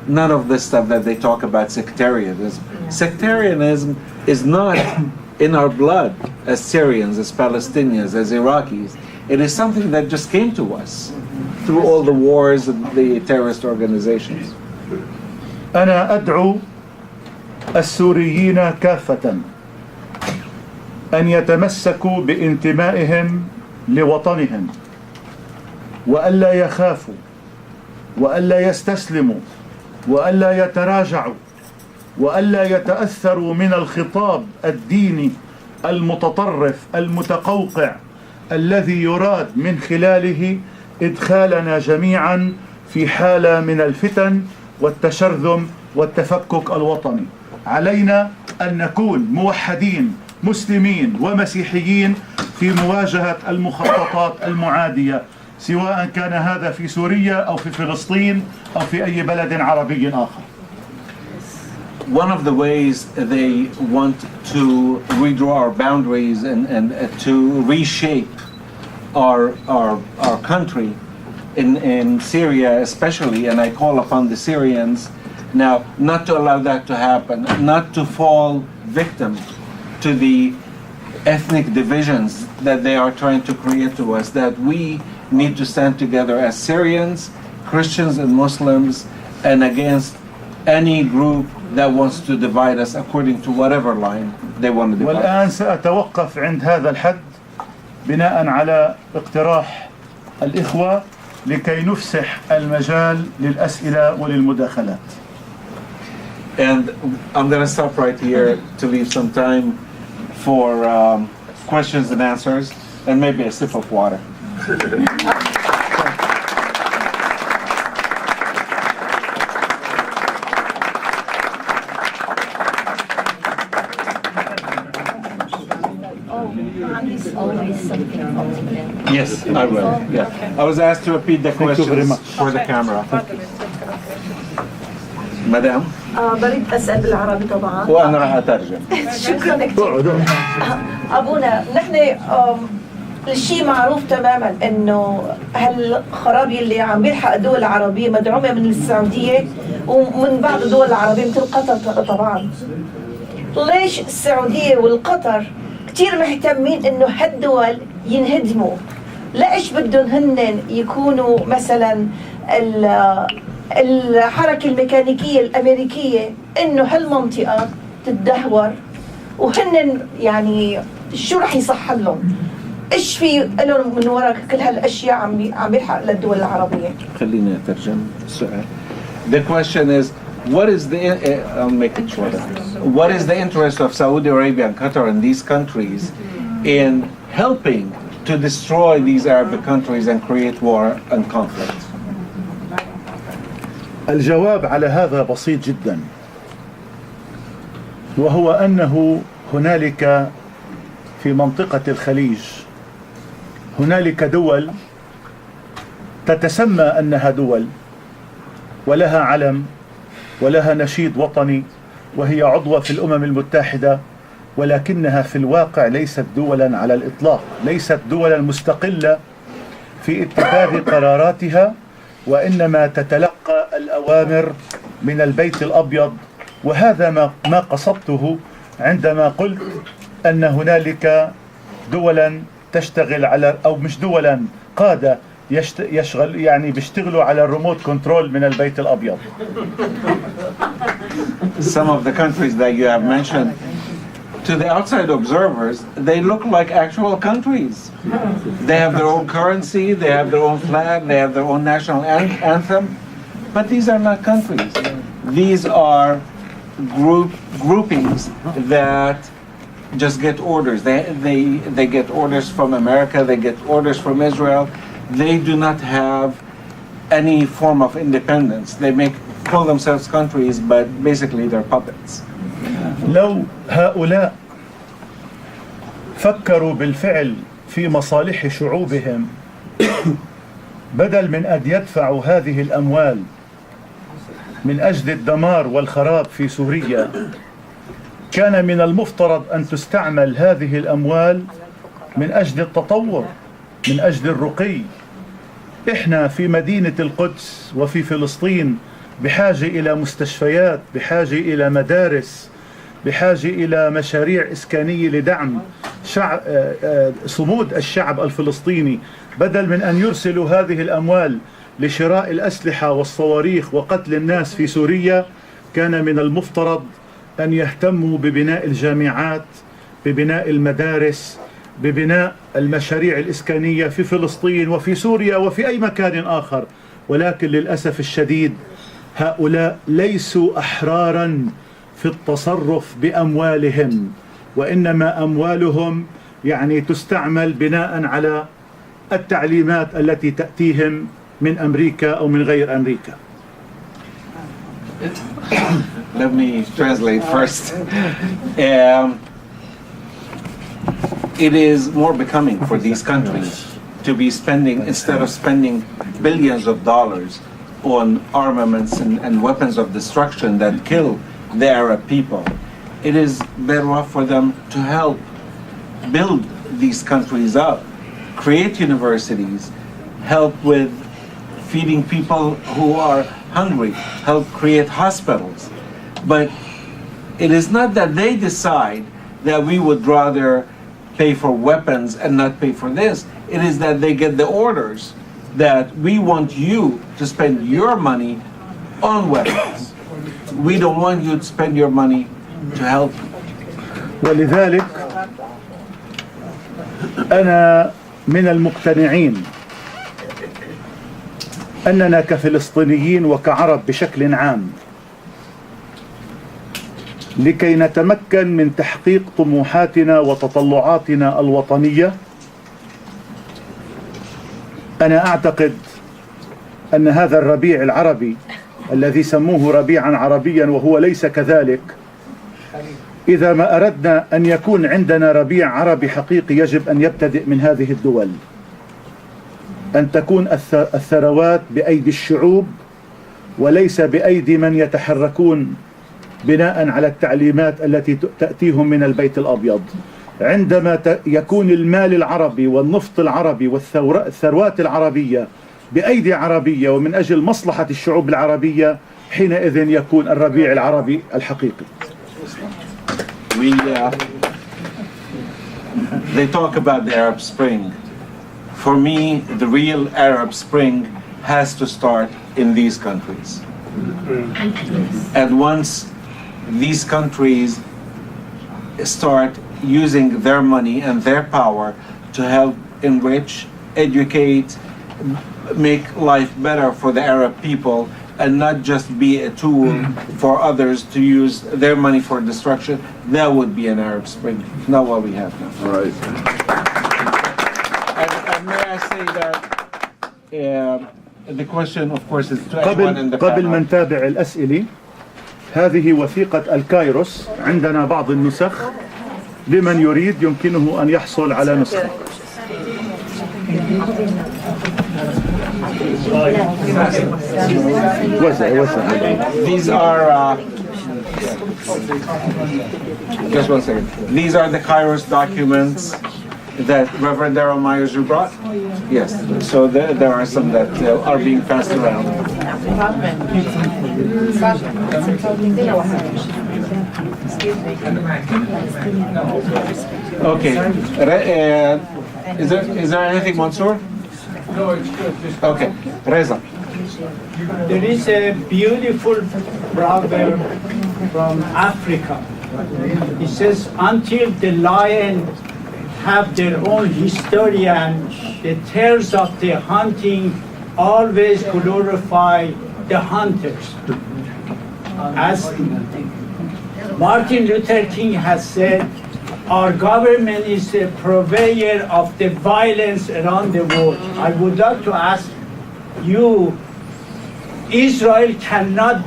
None of the stuff that they talk about sectarianism. Sectarianism is not in our blood as Syrians, as Palestinians, as Iraqis. It is something that just came to us through all the wars and the terrorist organizations. أنا أدعو السوريين كافة أن يتمسكوا بانتمائهم لوطنهم، وألا يخافوا، وألا يستسلموا، وألا يتراجعوا، وألا يتأثروا من الخطاب الديني المتطرف المتقوقع الذي يراد من خلاله إدخالنا جميعا في حالة من الفتن والتشرذم والتفكك الوطني. علينا أن نكون موحدين مسلمين ومسيحيين في مواجهة المخططات المعادية، سواء كان هذا في سوريا أو في فلسطين أو في أي بلد عربي آخر. One of the ways they want to redraw our boundaries and to reshape our country in Syria especially, and I call upon the Syrians now not to allow that to happen, not to fall victim to the ethnic divisions that they are trying to create to us, that we need to stand together as Syrians, Christians and Muslims, and against any group that wants to divide us according to whatever line they want to divide us. والآن سأتوقف عند هذا الحد بناء على اقتراح الإخوة لكي نفسح المجال للأسئلة وللمداخلات. And I'm going to stop right here to leave some time for questions and answers and maybe a sip of water. Yes, I will. Yeah. I was asked to repeat the questions for the camera. Madam. بريد أسأل بالعربي طبعا. وأنا راح أترجم. شكرا كثير. أبونا نحن الشيء معروف تماما إنه هالخراب اللي عم بيلحق الدول العربية مدعومة من السعودية ومن بعض الدول العربية مثل قطر طبعا. ليش السعودية والقطر كثير مهتمين إنه هالدول ينهدموا؟ ليش بدهم هن يكونوا مثلا الحركة الميكانيكية الأمريكية إنه هالمنطقة تتدهور وهن يعني شو رح يصح لهم؟ إيش في لهم من وراء كل هالأشياء عم يلحق للدول العربية؟ خليني أترجم السؤال. The question is, what is the I'll make it shorter. What is the interest of Saudi Arabia and Qatar and these countries in helping to destroy these Arab countries and create war and conflict? الجواب على هذا بسيط جدا، وهو أنه هنالك في منطقة الخليج هنالك دول تتسمى أنها دول ولها علم ولها نشيد وطني وهي عضوة في الأمم المتحدة، ولكنها في الواقع ليست دولا على الإطلاق، ليست دولا مستقلة في اتخاذ قراراتها، وإنما تتلقى الأوامر من البيت الأبيض. وهذا ما قصدته عندما قلت أن هنالك دولا تشتغل على، أو مش دولا، قادة يشغل يعني بيشتغلوا على الريموت كنترول من البيت الأبيض. Some of the countries that you have mentioned to the outside observers, they look like actual countries. They have their own currency, they have their own flag, they have their own national anthem, but these are not countries. These are groupings that just get orders. They get orders from America, they get orders from Israel. They do not have any form of independence. They call themselves countries, but basically they're puppets. لو هؤلاء فكروا بالفعل في مصالح شعوبهم بدل من أن يدفعوا هذه الأموال من أجل الدمار والخراب في سوريا، كان من المفترض أن تستعمل هذه الأموال من أجل التطور، من أجل الرقي. إحنا في مدينة القدس وفي فلسطين بحاجة إلى مستشفيات، بحاجة إلى مدارس، بحاجة إلى مشاريع إسكانية لدعم صمود الشعب الفلسطيني، بدل من أن يرسلوا هذه الأموال لشراء الأسلحة والصواريخ وقتل الناس في سوريا. كان من المفترض أن يهتموا ببناء الجامعات، ببناء المدارس، ببناء المشاريع الإسكانية في فلسطين وفي سوريا وفي أي مكان آخر. ولكن للأسف الشديد هؤلاء ليسوا أحرارا في التصرف بأموالهم، وإنما أموالهم تستعمل بناء على التعليمات التي تأتيهم من أمريكا أو من غير أمريكا. Let me translate first. It is more becoming for these countries to be spending, instead of spending billions of dollars on armaments and weapons of destruction that kill the Arab people, it is better off for them to help build these countries up, create universities, help with feeding people who are hungry, help create hospitals. But it is not that they decide that we would rather pay for weapons and not pay for this. It is that they get the orders that we want you to spend your money on weapons. We don't want you to spend your money to help. ولذلك أنا من المقتنعين أننا كفلسطينيين وكعرب بشكل عام لكي نتمكن من تحقيق طموحاتنا وتطلعاتنا الوطنية، أنا أعتقد أن هذا الربيع العربي الذي سموه ربيعا عربيا وهو ليس كذلك، إذا ما أردنا أن يكون عندنا ربيع عربي حقيقي يجب أن يبتدئ من هذه الدول، أن تكون الثروات بأيدي الشعوب وليس بأيدي من يتحركون بناء على التعليمات التي تأتيهم من البيت الأبيض. عندما يكون المال العربي والنفط العربي والثروات العربية بأيدي عربية ومن أجل مصلحة الشعوب العربية، حينئذ يكون الربيع العربي الحقيقي. They talk about the Arab Spring. For me, the real Arab Spring has to start in these countries. And once these countries start using their money and their power to help enrich, educate, make life better for the Arab people, and not just be a tool for others to use their money for destruction, that would be an Arab Spring, not what we have now. Right. And may I say that the question, of course, is to everyone in the panel. قبل ما نتابع الأسئلة، هذه وثيقة الكايروس، عندنا بعض النسخ، لمن يريد يمكنه أن يحصل على نسخة. These are just one second. These are the Kairos documents that Reverend Darrell Myers you brought? Yes. So there are some that are being passed around. Okay. Is there anything, Mansour? No, it's good. Just Okay. Reza. There is a beautiful brother from Africa. It says, until the lion have their own historian, the tales of the hunting always glorify the hunters. As Martin Luther King has said, our government is the purveyor of the violence around the world. I would like to ask you, Israel cannot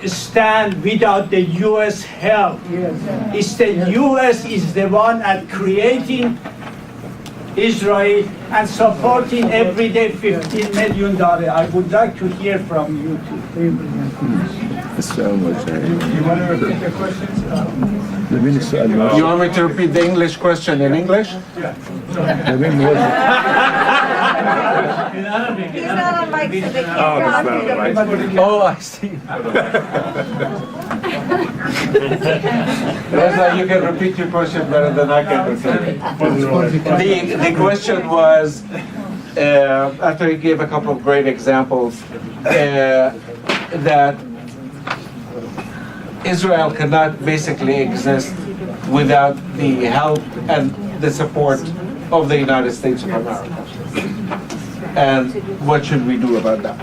stand without the U.S. help. It's the U.S. is the one at creating Israel and supporting every day $15 million. I would like to hear from you too. You want to repeat the questions? You want me to repeat the English question in English? He's not on mic, so they can't. Oh, I see. Reza, you can repeat your question better than I can repeat it. The question was, after he gave a couple of great examples, that Israel cannot basically exist without the help and the support of the United States of America. And what should we do about that?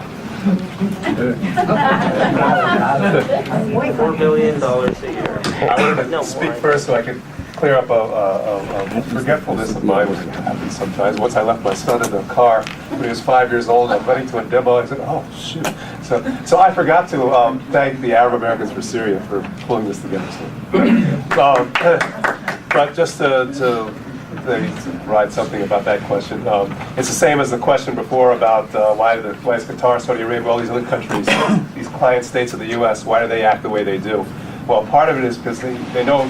$4 billion a year. I wanted to speak first so I could clear up a forgetfulness of mine, which happens sometimes. Once I left my son in the car when he was 5 years old, I was running to a demo. I said, "Oh shoot!" So I forgot to thank the Arab Americans for Syria for pulling this together. So, but just to provide something about that question, it's the same as the question before about why is Qatar, Saudi Arabia, all these other countries, these client states of the U.S., why do they act the way they do? Well, part of it is because they know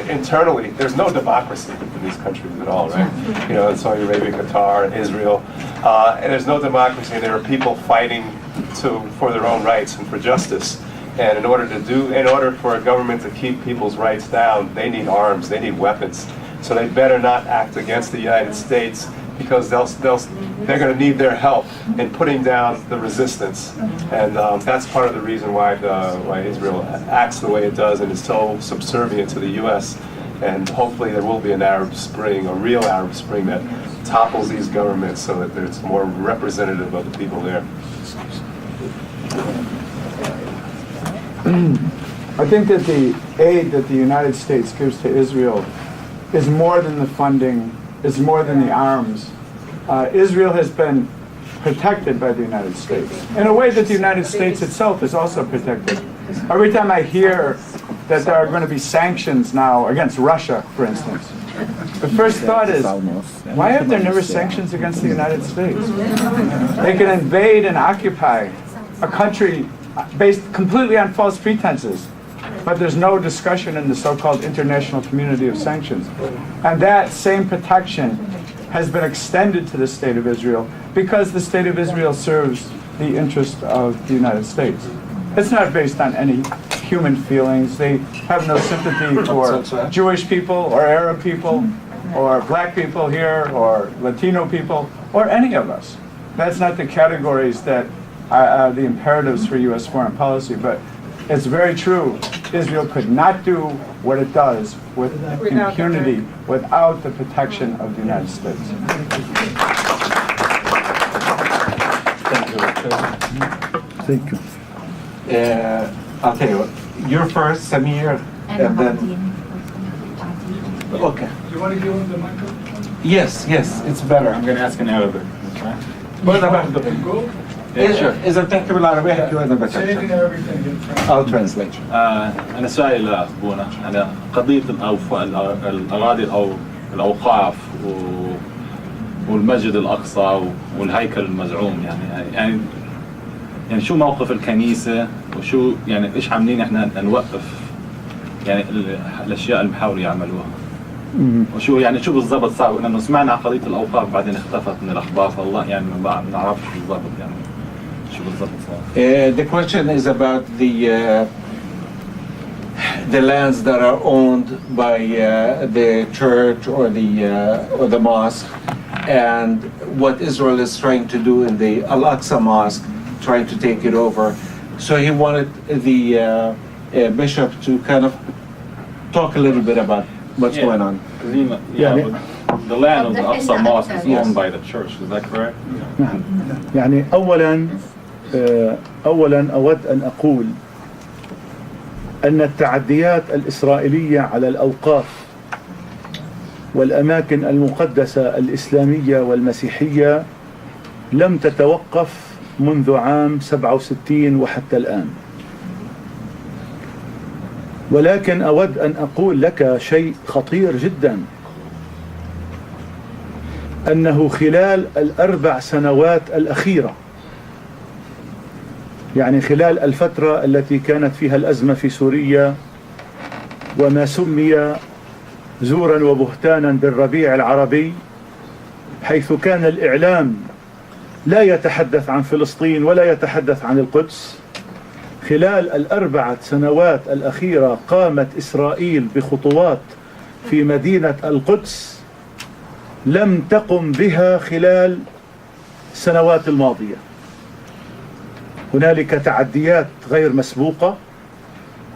internally, there's no democracy in these countries at all, right? You know, in Saudi Arabia, Qatar, and Israel. And there's no democracy, and there are people fighting for their own rights and for justice. And in order for a government to keep people's rights down, they need arms, they need weapons. So they better not act against the United States, because they're going to need their help in putting down the resistance. And that's part of the reason why Israel acts the way it does and is so subservient to the U.S. And hopefully there will be an Arab Spring, a real Arab Spring that topples these governments so that it's more representative of the people there. I think that the aid that the United States gives to Israel is more than the funding, is more than the arms. Israel has been protected by the United States in a way that the United States itself is also protected. Every time I hear that there are going to be sanctions now against Russia, for instance, the first thought is, why have there never sanctions against the United States? They can invade and occupy a country based completely on false pretenses, but there's no discussion in the so-called international community of sanctions. And that same protection has been extended to the State of Israel because the State of Israel serves the interest of the United States. It's not based on any human feelings. They have no sympathy for Jewish people or Arab people or black people here or Latino people or any of us. That's not the categories that are the imperatives for U.S. foreign policy, but it's very true. Israel could not do what it does with impunity without the protection of the United States. Thank you. I'll tell you, you're first, Samir, and then... Okay. You want to give him the microphone? Yes, it's better. I'm going to ask in Arabic. إذا بتحكي بالعربية احكي وأنا Say it in بترجم. Arabic. I'll translate. أنا سائل أخونا على قضية الأراضي أو الأوقاف والمسجد الأقصى والهيكل المزعوم يعني شو موقف الكنيسة وشو يعني إيش عاملين إحنا نوقف يعني الأشياء اللي بحاولوا يعملوها وشو يعني شو بالضبط صار لأنه سمعنا عن قضية الأوقاف بعدين اختفت من الأخبار فالله يعني ما نعرفش بالضبط يعني شو بالضبط صار. The question is about the lands that are owned by the church or the mosque, and what Israel is trying to do in the Al-Aqsa Mosque, trying to take it over. So he wanted the bishop to kind of talk a little bit about what's Yeah. going on. Yeah, but the land of the Aqsa Mosque is owned by the church, is that correct? نعم. يعني أولا أود أن أقول أن التعديات الإسرائيلية على الأوقاف والأماكن المقدسة الإسلامية والمسيحية لم تتوقف منذ عام 67 وحتى الآن. ولكن أود أن أقول لك شيء خطير جدا، أنه خلال ال4 سنوات الأخيرة، يعني خلال الفترة التي كانت فيها الأزمة في سوريا وما سمي زورا وبهتانا بالربيع العربي، حيث كان الإعلام لا يتحدث عن فلسطين ولا يتحدث عن القدس، خلال ال4 سنوات الأخيرة قامت إسرائيل بخطوات في مدينة القدس لم تقم بها خلال السنوات الماضية. هنالك تعديات غير مسبوقة،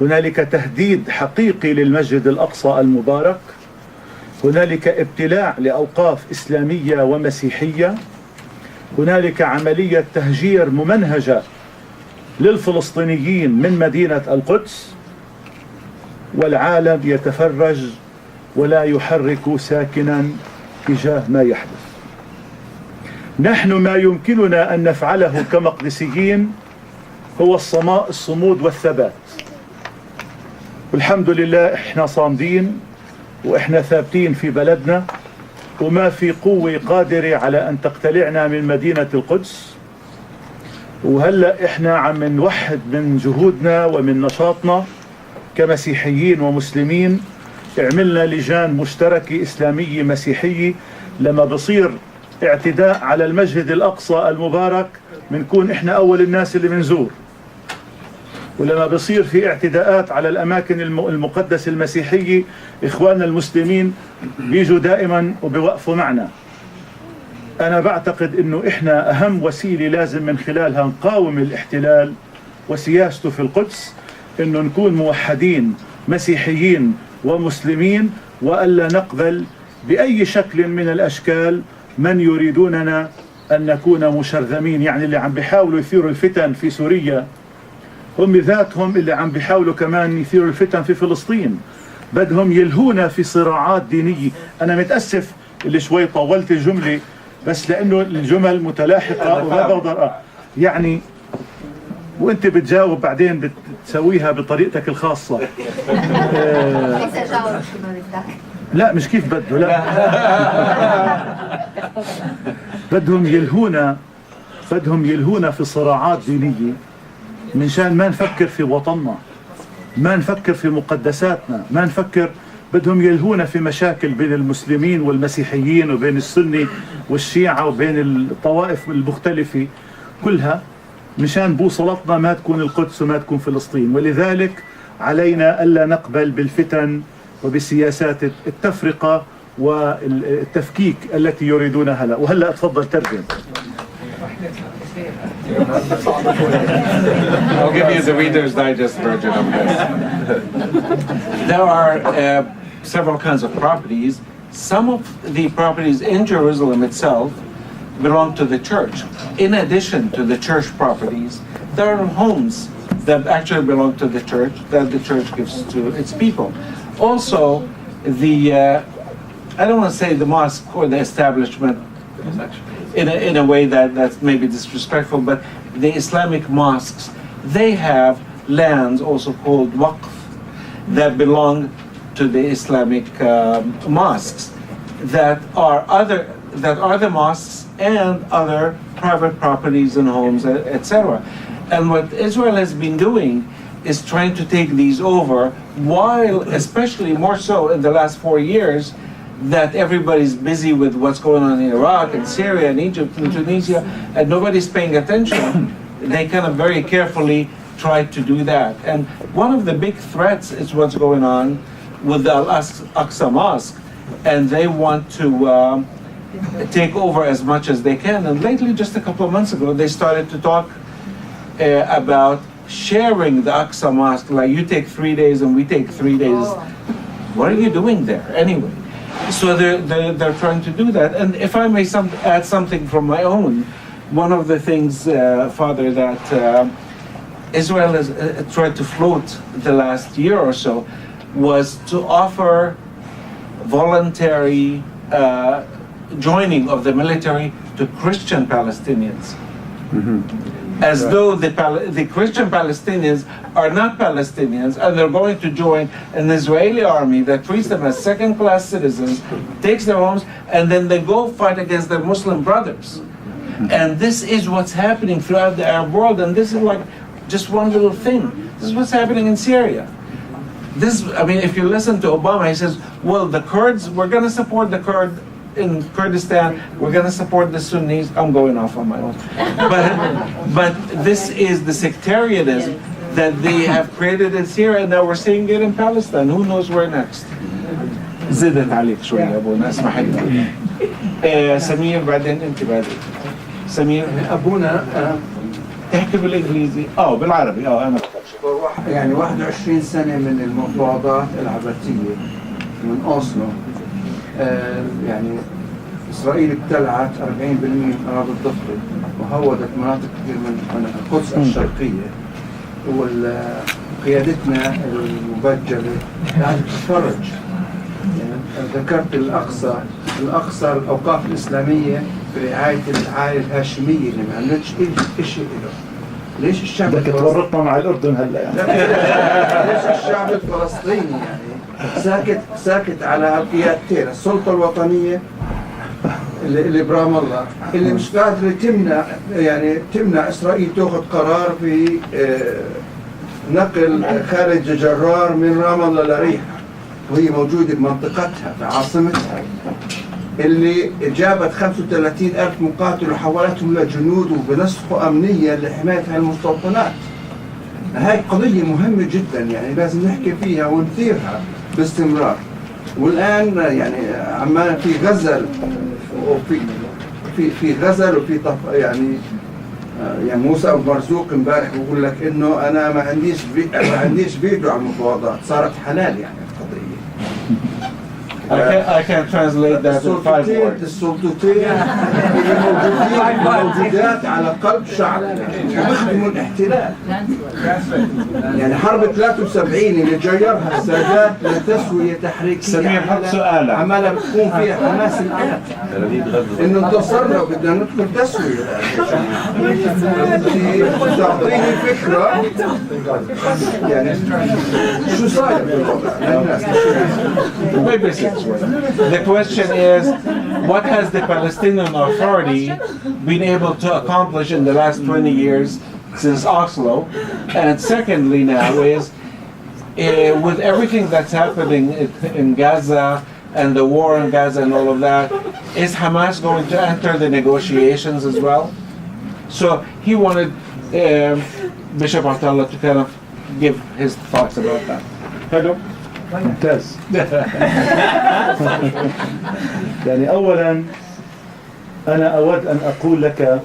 هنالك تهديد حقيقي للمسجد الأقصى المبارك، هنالك ابتلاع لأوقاف إسلامية ومسيحية، هنالك عملية تهجير ممنهجة للفلسطينيين من مدينة القدس، والعالم يتفرج ولا يحرك ساكنا تجاه ما يحدث. نحن ما يمكننا أن نفعله كمقدسيين هو الصمود والثبات، والحمد لله احنا صامدين واحنا ثابتين في بلدنا، وما في قوة قادرة على أن تقتلعنا من مدينة القدس. وهلأ احنا عم نوحد من جهودنا ومن نشاطنا كمسيحيين ومسلمين، عملنا لجان مشتركة إسلامية مسيحية، لما بصير اعتداء على المسجد الأقصى المبارك بنكون احنا أول الناس اللي بنزور، ولما بصير في اعتداءات على الأماكن المقدسة المسيحية إخواننا المسلمين بيجوا دائما وبيوقفوا معنا. أنا بعتقد إنه إحنا أهم وسيلة لازم من خلالها نقاوم الاحتلال وسياسته في القدس إنه نكون موحدين مسيحيين ومسلمين، وألا نقبل بأي شكل من الأشكال من يريدوننا أن نكون مشرذمين. يعني اللي عم بيحاولوا يثيروا الفتن في سوريا هم ذاتهم اللي عم بيحاولوا كمان يثيروا الفتن في فلسطين، بدهم يلهونا في صراعات دينية. أنا متأسف اللي شوي طولت الجملة، بس لأنه الجمل متلاحقة وما بقدر يعني، وانت بتجاوب بعدين بتسويها بطريقتك الخاصة. لا مش كيف بده، لا بدهم يلهونا في صراعات دينية منشان ما نفكر في وطننا، ما نفكر في مقدساتنا، ما نفكر. بدهم يلهونا في مشاكل بين المسلمين والمسيحيين وبين السني والشيعة وبين الطوائف المختلفة كلها، مشان بوصلتنا ما تكون القدس وما تكون فلسطين. ولذلك علينا ألا نقبل بالفتن وبسياسات التفرقة والتفكيك التي يريدونها هلا. وهلا اتفضل ترجم. I'll give you the Reader's Digest version of this. There are several kinds of properties. Some of the properties in Jerusalem itself belong to the church. In addition to the church properties, there are homes that actually belong to the church that the church gives to its people. Also, I don't want to say the mosque or the establishment in a way that's maybe disrespectful, but the Islamic mosques, they have lands also called waqf that belong to the Islamic mosques that are the mosques and other private properties and homes, etc. And what Israel has been doing is trying to take these over, while especially more so in the last 4 years that everybody's busy with what's going on in Iraq and Syria and Egypt and Tunisia, and nobody's paying attention. They kind of very carefully try to do that. And one of the big threats is what's going on with the Al-Aqsa Mosque, and they want to take over as much as they can. And lately, just a couple of months ago, they started to talk about sharing the Aqsa Mosque, like you take 3 days and we take 3 days What are you doing there anyway? So they're trying to do that. And if I may add something from my own, one of the things, Father, that Israel has tried to float the last year or so was to offer voluntary joining of the military to Christian Palestinians. As though the Christian Palestinians are not Palestinians and they're going to join an Israeli army that treats them as second-class citizens, takes their homes, and then they go fight against their Muslim brothers. And this is what's happening throughout the Arab world, and this is like just one little thing. This is what's happening in Syria. I mean, if you listen to Obama, he says, well, the Kurds, we're going to support the Kurd in Kurdistan, we're going to support the Sunnis. I'm going off on my own. But this is the sectarianism that they have created in Syria, and now we're seeing it in Palestine. Who knows where next? زدت عليك شوية يا أبونا، اسمح لي. سمير بعدين أنت بعدين. سمير أبونا تحكي بالإنجليزي؟ بالعربي أنا يعني 21 سنة من المفاوضات العبثية من أوسلو، يعني إسرائيل ابتلعت 40% من أراضي الضفة وهودت مناطق كثير من القدس الشرقية، وقيادتنا المبجلة قاعدة تتفرج. يعني ذكرت الأقصى الأوقاف الإسلامية برعاية العائلة الهاشمية اللي ما عملتش شيء له. ليش الشعب بدك تورطنا مع الأردن هلا يعني؟ ليش الشعب الفلسطيني يعني ساكت على قيادتين، السلطة الوطنية اللي برام الله اللي مش قادرة تمنع إسرائيل تأخذ قرار في نقل خالد جرار من رام الله لريحة، وهي موجودة بمنطقتها في عاصمتها، اللي جابت 35,000 مقاتل وحولتهم لجنود وبنسخوا أمنية لحماية هالمستوطنات. هاي قضية مهمة جدا، يعني لازم نحكي فيها ونثيرها باستمرار. والآن يعني عمان في غزل وفي غزل وفي يعني موسى أبو مرزوق امبارح بقول لك إنه أنا ما عنديش فيديو على المفاوضات، صارت حلال يعني القضية. I can translate that in 5 words. السلطتين موجودات على قلب شعب وبيخدموا الاحتلال. يعني حرب 73 اللي جيرها السادات لتسوية تحريكية سمير حط سؤالك. عمالها بتكون فيها حماس الأمل إنه انتصرنا وبدنا ندخل تسوية. تعطيني فكرة يعني شو صاير بالوضع للناس. The question is, what has the Palestinian Authority been able to accomplish in the last 20 years since Oslo? And secondly now is, with everything that's happening in Gaza and the war in Gaza and all of that, is Hamas going to enter the negotiations as well? So he wanted Bishop Attallah to kind of give his thoughts about that. Hello? ممتاز. يعني أولا أنا أود أن أقول لك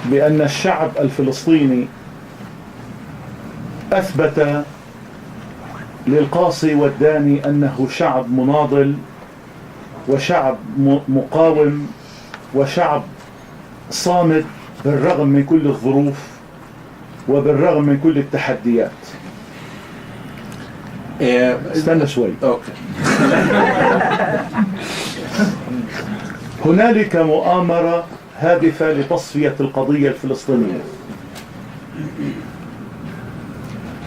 بأن الشعب الفلسطيني أثبت للقاصي والداني أنه شعب مناضل وشعب مقاوم وشعب صامد بالرغم من كل الظروف وبالرغم من كل التحديات. استنى شوي. هنالك مؤامرة هادفة لتصفية القضية الفلسطينية،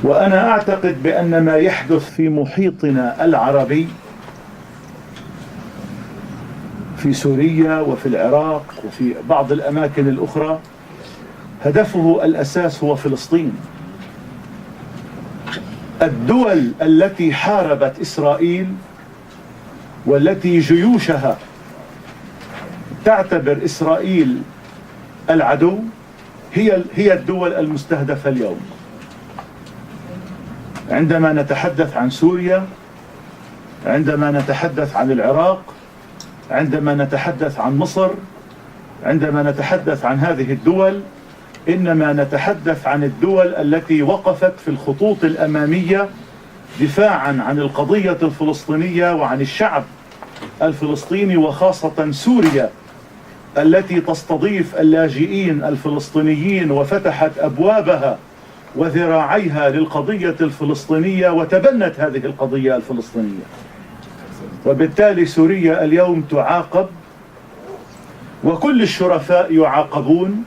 وأنا أعتقد بأن ما يحدث في محيطنا العربي في سوريا وفي العراق وفي بعض الأماكن الأخرى هدفه الأساس هو فلسطين. الدول التي حاربت إسرائيل والتي جيوشها تعتبر إسرائيل العدو هي الدول المستهدفة اليوم. عندما نتحدث عن سوريا، عندما نتحدث عن العراق، عندما نتحدث عن مصر، عندما نتحدث عن هذه الدول، إنما نتحدث عن الدول التي وقفت في الخطوط الأمامية دفاعا عن القضية الفلسطينية وعن الشعب الفلسطيني، وخاصة سوريا التي تستضيف اللاجئين الفلسطينيين وفتحت أبوابها وذراعيها للقضية الفلسطينية وتبنت هذه القضية الفلسطينية. وبالتالي سوريا اليوم تعاقب، وكل الشرفاء يعاقبون،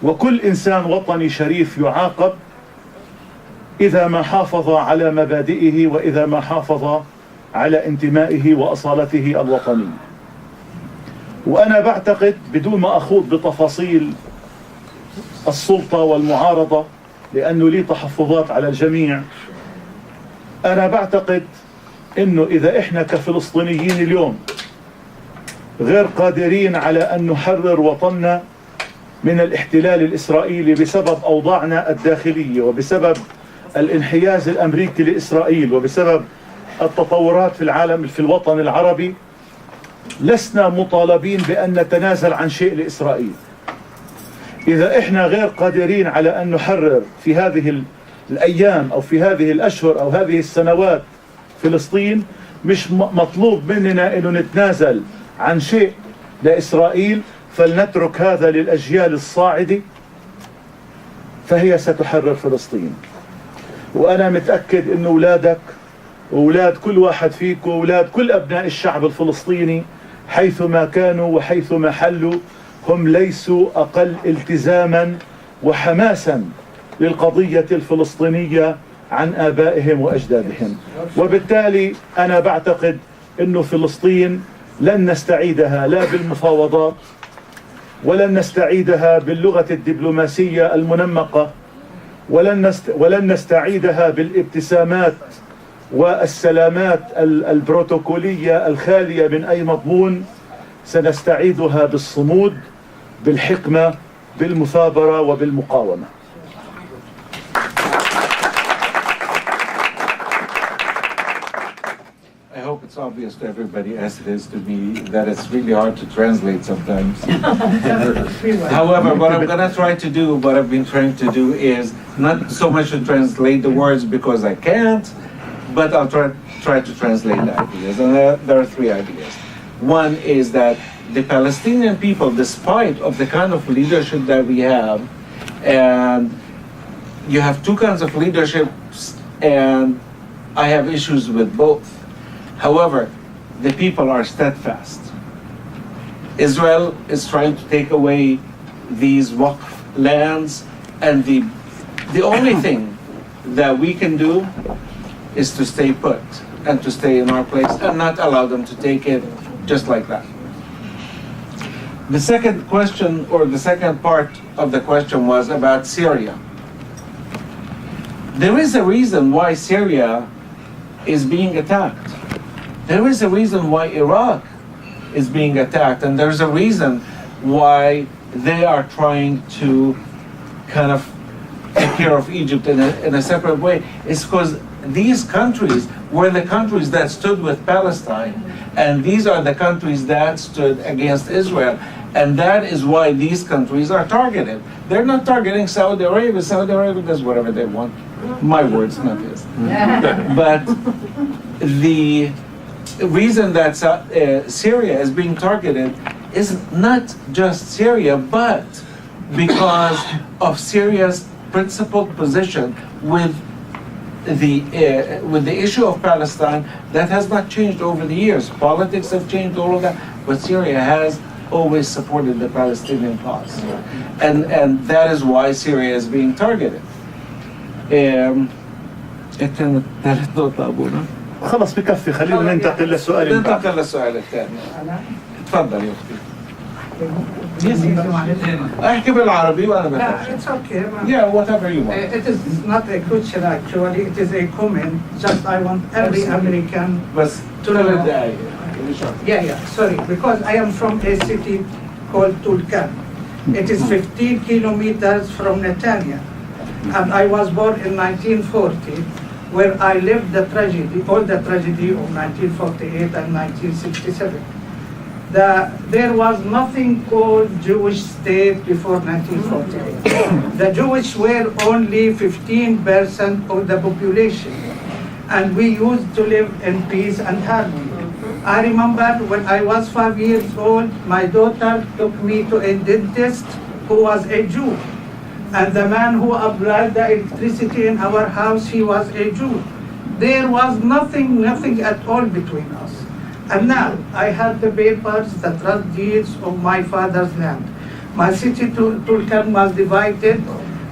وكل إنسان وطني شريف يعاقب إذا ما حافظ على مبادئه وإذا ما حافظ على انتمائه وأصالته الوطنية. وأنا بعتقد بدون ما أخوض بتفاصيل السلطة والمعارضة لأنه لي تحفظات على الجميع، أنا بعتقد إنه إذا إحنا كفلسطينيين اليوم غير قادرين على أن نحرر وطننا من الاحتلال الإسرائيلي بسبب أوضاعنا الداخلية وبسبب الانحياز الأمريكي لإسرائيل وبسبب التطورات في العالم في الوطن العربي، لسنا مطالبين بأن نتنازل عن شيء لإسرائيل. إذا إحنا غير قادرين على أن نحرر في هذه الأيام أو في هذه الأشهر أو هذه السنوات فلسطين، مش مطلوب مننا أنه نتنازل عن شيء لإسرائيل، فلنترك هذا للأجيال الصاعدة فهي ستحرر فلسطين. وأنا متأكد أن أولادك وأولاد كل واحد فيكم وأولاد كل أبناء الشعب الفلسطيني حيثما كانوا وحيثما حلوا هم ليسوا أقل التزاما وحماسا للقضية الفلسطينية عن آبائهم وأجدادهم. وبالتالي أنا بعتقد أنه فلسطين لن نستعيدها لا بالمفاوضات ولن نستعيدها باللغة الدبلوماسية المنمقة ولن نستعيدها بالابتسامات والسلامات البروتوكولية الخالية من أي مضمون. سنستعيدها بالصمود، بالحكمة، بالمثابرة وبالمقاومة. I hope it's obvious to everybody, as it is to me, that it's really hard to translate sometimes. However, what I'm going to try to do, what I've been trying to do, is not so much to translate the words because I can't, but I'll try to translate the ideas. And there are three ideas. One is that the Palestinian people, despite of the kind of leadership that we have, and you have two kinds of leaderships, and I have issues with both. However, the people are steadfast. Israel is trying to take away these Waqf lands, and the only thing that we can do is to stay put and to stay in our place and not allow them to take it just like that. The second question, or the second part of the question, was about Syria. There is a reason why Syria is being attacked. There is a reason why Iraq is being attacked, and there's a reason why they are trying to kind of take care of Egypt in a separate way. It's because these countries were the countries that stood with Palestine, and these are the countries that stood against Israel, and that is why these countries are targeted. They're not targeting Saudi Arabia. Saudi Arabia does whatever they want. My words, not his. But the reason that Syria is being targeted is not just Syria, but because of Syria's principled position with the issue of Palestine. That has not changed over the years. Politics have changed, all of that, but Syria has always supported the Palestinian cause, and that is why Syria is being targeted. خلص بكفي، خلينا ننتقل للسؤال. ننتقل للسؤال الثاني. تفضل يا اختي. احكي بالعربي وانا بترجم. It's okay. Yeah, whatever you want. It is not a question actually, it is a comment. Just I want every American بس to know. Yeah, sorry, because I am from a city called Tulkan. It is 15 kilometers from Netanya. And I was born in 1940, where I lived the tragedy, all the tragedy of 1948 and 1967. There was nothing called Jewish state before 1948. The Jewish were only 15% of the population. and we used to live in peace and harmony. I remember when I was 5 years old, my daughter took me to a dentist who was a Jew. And the man who applied the electricity in our house, he was a Jew. There was nothing at all between us. And now I have the papers, the trust deeds of my father's land. My city, Tulkarm, was divided.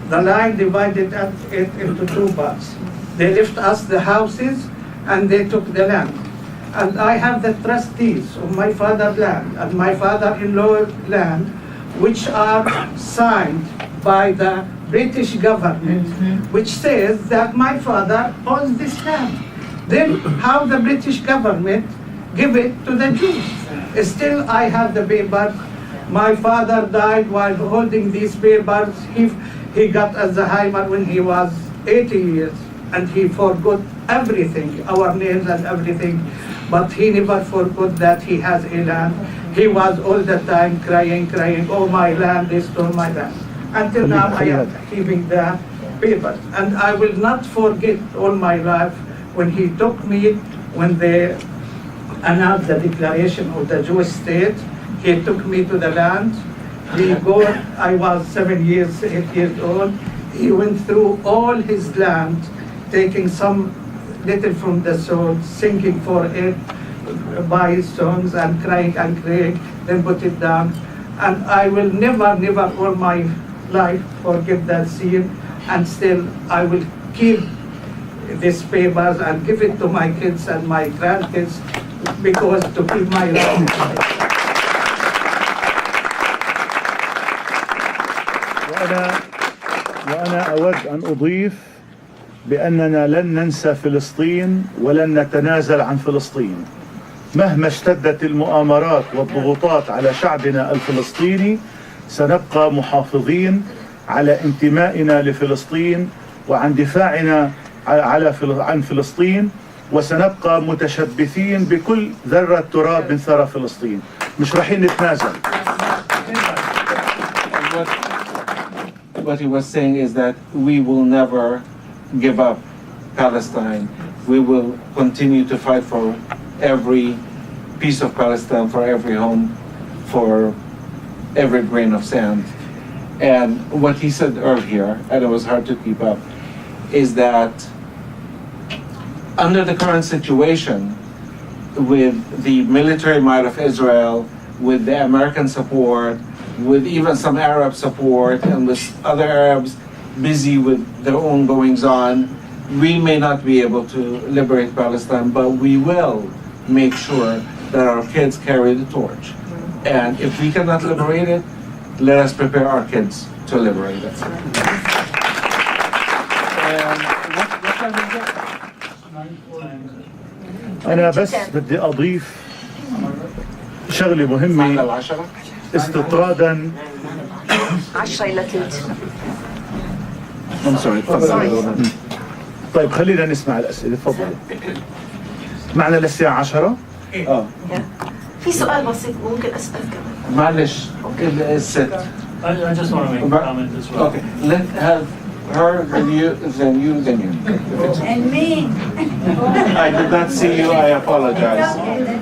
The line divided it into two parts. They left us the houses and they took the land. And I have the trustees of my father's land and my father-in-law land, which are signed by the British government, which says that my father owns this land. Then how the British government give it to the Jews? Still, I have the papers. My father died while holding these papers. He got Alzheimer when he was 80 years, and he forgot everything, our names and everything. But he never forgot that he has a land. He was all the time crying, oh my land, they stole my land. Until now I am keeping the papers. And I will not forget all my life when he took me, when they announced the declaration of the Jewish state, he took me to the land. I was 8 years old. He went through all his land, taking some little from the soul, singing for it by his songs and crying, then put it down. And I will never all my life forget that scene, and still I will keep these papers and give it to my kids and my grandkids because to keep my life. وأنا أود أن أضيف بأننا لن ننسى فلسطين ولن نتنازل عن فلسطين مهما اشتدت المؤامرات والضغوطات على شعبنا الفلسطيني. سنبقى محافظين على انتمائنا لفلسطين وعن دفاعنا عن فلسطين، وسنبقى متشبثين بكل ذرة تراب من ثرى فلسطين. مش رايحين نتنازل. What he was saying is that we will never give up Palestine. We will continue to fight for every piece of Palestine, for every home, for every grain of sand. And what he said earlier, and it was hard to keep up, is that under the current situation, with the military might of Israel, with the American support, with even some Arab support, and with other Arabs busy with their own goings-on, we may not be able to liberate Palestine, but we will make sure that our kids carry the torch. And if we cannot liberate it, let us prepare our kids to liberate it. أنا بس بدي أضيف شغلة مهمة استطرادا 10 إلى 3. I'm sorry. طيب خلينا نسمع الأسئلة، تفضل. معنا للساعة 10. في سؤال بسيط ممكن أسأل كمان. معلش الست. I just want to make a comment as well. Okay, let have her, then you. And me. I did not see you, I apologize.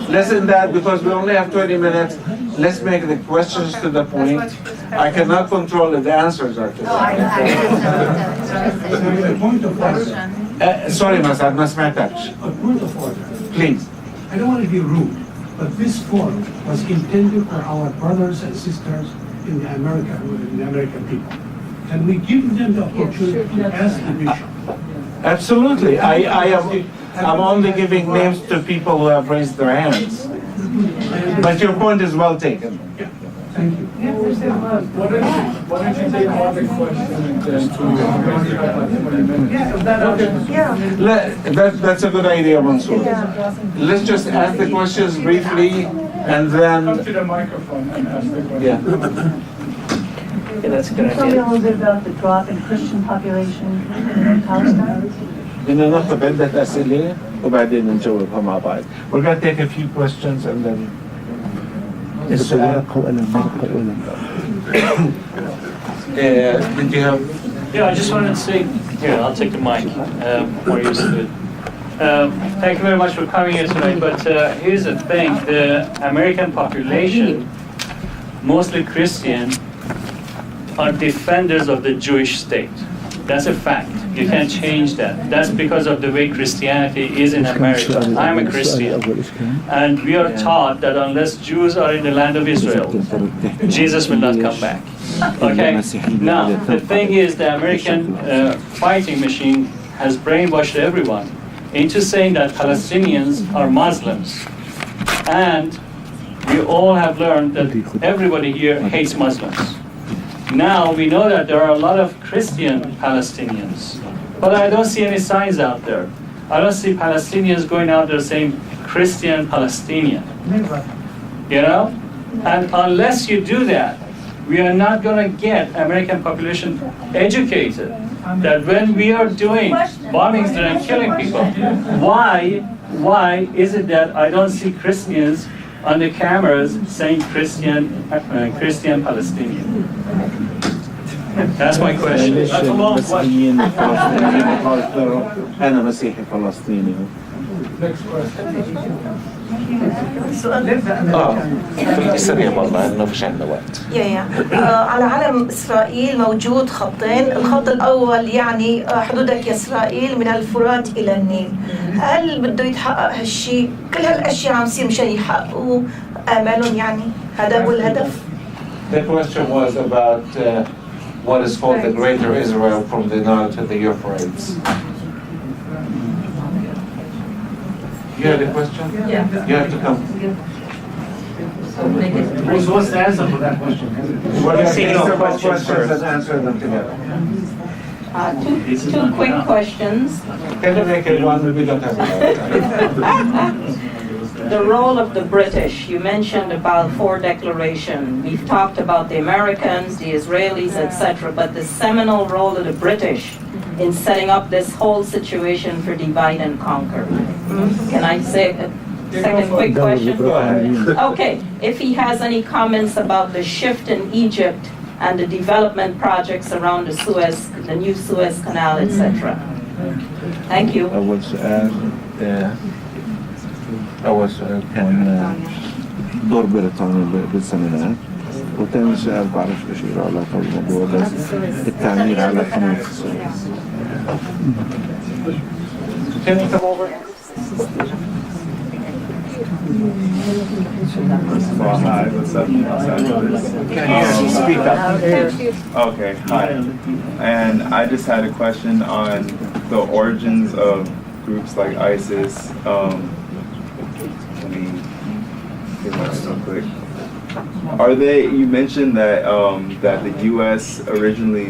Listen, Dad, because we only have 20 minutes, let's make the questions to the point. I cannot control if the answers are to the Point of order. Sorry, Masad, ما سمعتكش. A point of order. Please. I don't want to be rude, but this forum was intended for our brothers and sisters in the American people. Can we give them the opportunity to ask the bishop? Absolutely. I'm only giving names to people who have raised their hands. But your point is well taken. Thank you. Why don't you take all the questions and That's a good idea, Mansour. Let's just ask the questions briefly and then. Come to the microphone and ask the question. Yeah. That's a good Tell me a little bit about the drop in Christian population in Palestine. إنه ناخذ عدة أسئلة وبعدين نجاوبها مع بعض. We're going to take a few questions and then. Did you have? Yeah, I just wanted to say, here, I'll take the mic. More used to it. Thank you very much for coming here tonight. But here's the thing: the American population, mostly Christian, are defenders of the Jewish state. That's a fact. You can't change that. That's because of the way Christianity is in America. I'm a Christian. And we are taught that unless Jews are in the land of Israel, Jesus will not come back. Okay? Now, the thing is, the American fighting machine has brainwashed everyone into saying that Palestinians are Muslims. And we all have learned that everybody here hates Muslims. Now we know that there are a lot of Christian Palestinians, but I don't see any signs out there. I don't see Palestinians going out there saying Christian Palestinian. You know? And unless you do that, we are not going to get American population educated that when we are doing bombings there and killing people, why is it that I don't see Christians on the cameras saying Christian Palestinian? That's my question. That's a long question. أنا مسيحي فلسطيني. سريع والله انه فيش عندنا وقت. على علم اسرائيل موجود خطين، الخط الاول يعني حدودك يا اسرائيل من الفرات الى النيل. هل بده يتحقق هالشيء؟ كل هالاشياء عم تصير مشان يحققوا امالهم، يعني هذا هو الهدف. The question was about what is called the Greater Israel from the Nile to the Euphrates. You had a question? Yeah. You have to come. What's the answer for that question? Both questions and answer them together. Two quick questions. Can you make it one? We don't have time. The role of the British, you mentioned about Balfour Declaration. We've talked about the Americans, the Israelis, etc., but the seminal role of the British in setting up this whole situation for divide and conquer. Can I say a second quick question? Okay, if he has any comments about the shift in Egypt and the development projects around the new Suez Canal, etc. Thank you. أول سؤال كان دور بريطانيا بالسمنات، وثاني سؤال بعرف ايش له علاقة بالموضوع بس التعمير على قناة السويس. Can you come over? Hi, what's up? Can you speak up? Okay, hi. And I just had a question on the origins of groups like ISIS. Quick. Are they? You mentioned that that the U.S. originally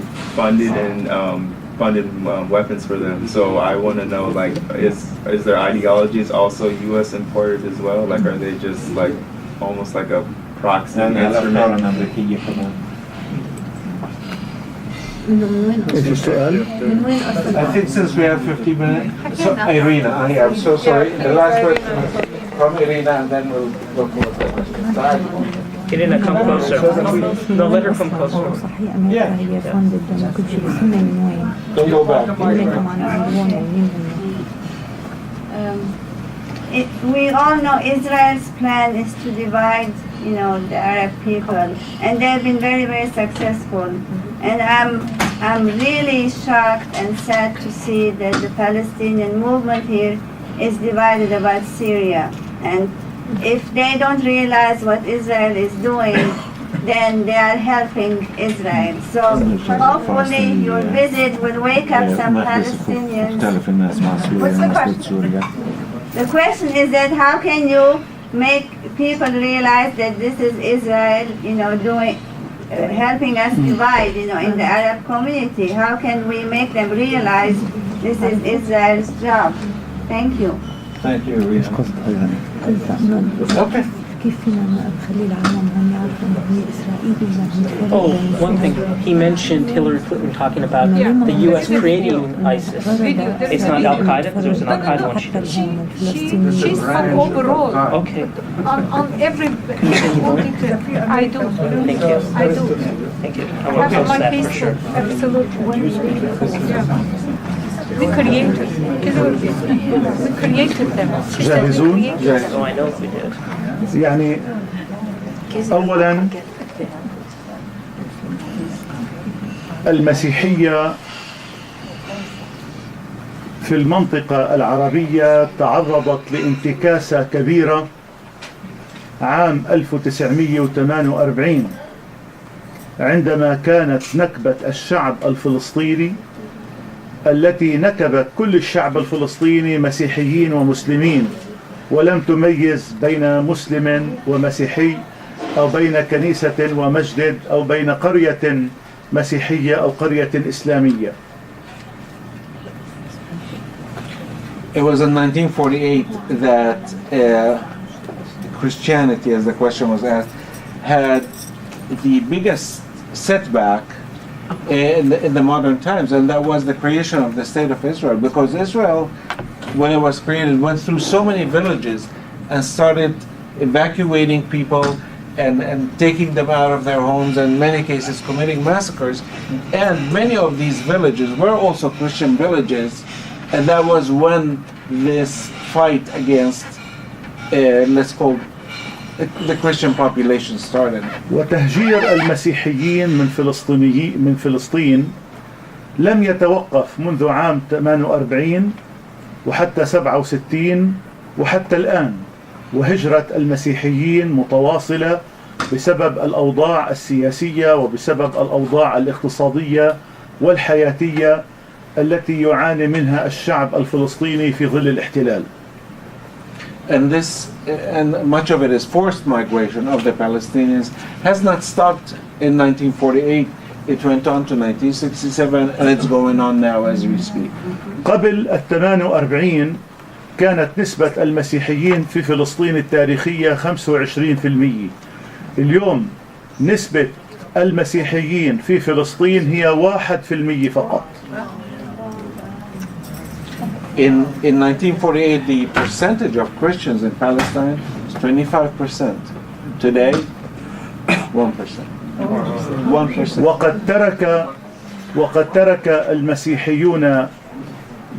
funded weapons for them. So I want to know, like, is their ideologies also U.S. imported as well? Like, are they just like almost like a proxy instrument? I think since we have 50 minutes, so Irina, I'm so sorry. The last question from Irina, and then we'll go for the question. Irina, come closer. No, let her come closer. Yeah. Don't go back. We all know Israel's plan is to divide, the Arab people, and they've been very, very successful. And I'm really shocked and sad to see that the Palestinian movement here is divided about Syria. And if they don't realize what Israel is doing, then they are helping Israel. So hopefully your visit will wake up some Palestinians. What's the question? The question is that how can you make people realize that this is Israel, helping us divide, in the Arab community? How can we make them realize this is Israel's job? Thank you. Thank you, Rita. Okay. Oh, one thing. He mentioned Hillary Clinton talking about the U.S. creating ISIS. It's not Al-Qaeda, because there was an Al-Qaeda one she did. She's on overall. Okay. On every I do. Thank you. I do. Thank you. I have my case, absolutely. We created. We created them. She said we جاهزون؟ created them. Oh, I know we did. يعني أولا المسيحية في المنطقة العربية تعرضت لانتكاسة كبيرة عام 1948 عندما كانت نكبة الشعب الفلسطيني التي نكبت كل الشعب الفلسطيني مسيحيين ومسلمين ولم تميز بين مسلم ومسيحي أو بين كنيسة ومسجد أو بين قرية مسيحية أو قرية إسلامية. It was in 1948 that Christianity, as the question was asked, had the biggest setback in the modern times, and that was the creation of the State of Israel. Because Israel, when it was created, went through so many villages and started evacuating people and taking them out of their homes, and in many cases committing massacres. And many of these villages were also Christian villages, and that was when this fight against, let's call the Christian population started. وتهجير المسيحيين من فلسطين لم يتوقف منذ عام 48 وحتى 67 وحتى الآن، وهجرة المسيحيين متواصلة بسبب الأوضاع السياسية وبسبب الأوضاع الاقتصادية والحياتية التي يعاني منها الشعب الفلسطيني في ظل الاحتلال. And much of it is forced migration of the Palestinians has not stopped in 1948. It went on to 1967 and it's going on now as we speak. قبل 48 كانت نسبة المسيحيين في فلسطين التاريخية 25%. اليوم نسبة المسيحيين في فلسطين هي 1% فقط. In 1948, the percentage of Christians in Palestine was 25%. Today, 1%. 1%. وقد ترك المسيحيون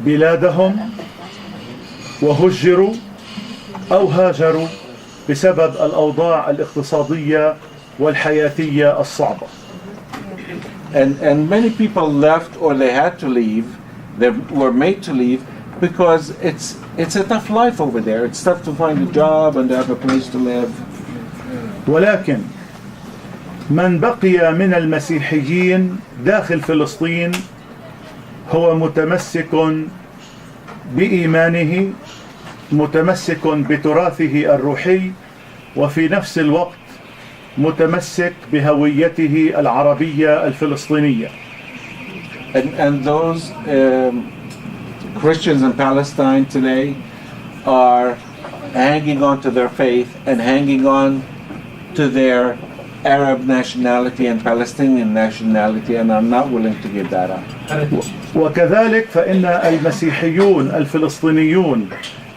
بلادهم وهجروا أو هاجروا بسبب الأوضاع الاقتصادية والحياتية الصعبة. And many people left or they had to leave. They were made to leave because it's a tough life over there. It's tough to find a job and to have a place to live. ولكن من بقي من المسيحيين داخل فلسطين هو متمسك بإيمانه، متمسك بتراثه الروحي، وفي نفس الوقت متمسك بهويته العربية الفلسطينية. And those Christians in Palestine today are hanging on to their faith and hanging on to their Arab nationality and Palestinian nationality and are not willing to give that up. وكذلك فإن المسيحيون الفلسطينيون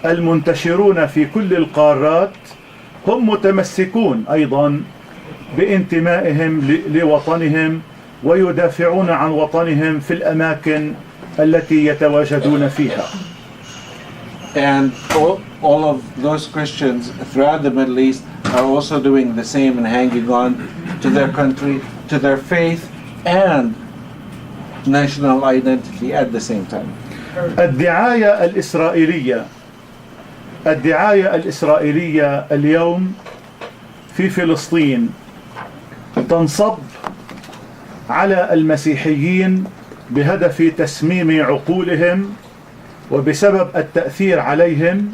المنتشرون في كل القارات هم متمسكون أيضا بانتمائهم لوطنهم ويدافعون عن وطنهم في الأماكن التي يتواجدون فيها. And all of those Christians throughout the Middle East are also doing the same and hanging on to their country, to their faith and national identity at the same time. الدعاية الإسرائيلية اليوم في فلسطين تنصب على المسيحيين بهدف تسميم عقولهم وبسبب التأثير عليهم،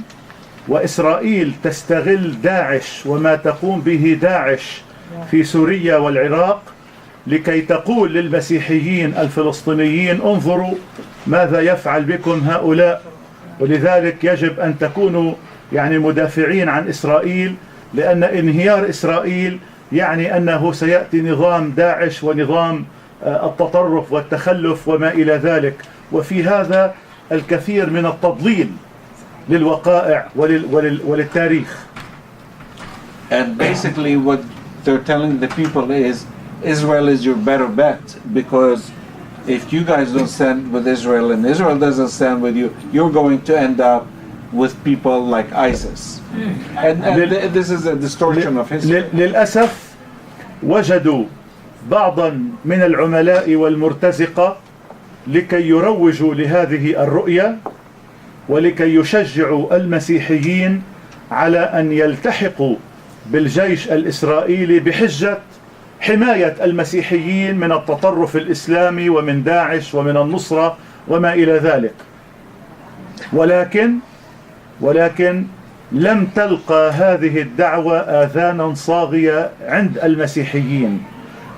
وإسرائيل تستغل داعش وما تقوم به داعش في سوريا والعراق لكي تقول للمسيحيين الفلسطينيين انظروا ماذا يفعل بكم هؤلاء. ولذلك يجب أن تكونوا مدافعين عن إسرائيل، لأن انهيار إسرائيل يعني أنه سيأتي نظام داعش ونظام التطرف والتخلف وما إلى ذلك، وفي هذا الكثير من التضليل للوقائع وللتاريخ. And basically what they're telling the people is Israel is your better bet because if you guys don't stand with Israel and Israel doesn't stand with you, you're going to end up with people like ISIS. And this is a distortion of history. للأسف وجدوا بعضا من العملاء والمرتزقة لكي يروجوا لهذه الرؤية ولكي يشجعوا المسيحيين على أن يلتحقوا بالجيش الإسرائيلي بحجة حماية المسيحيين من التطرف الإسلامي ومن داعش ومن النصرة وما إلى ذلك. ولكن لم تلقى هذه الدعوة آذانا صاغية عند المسيحيين.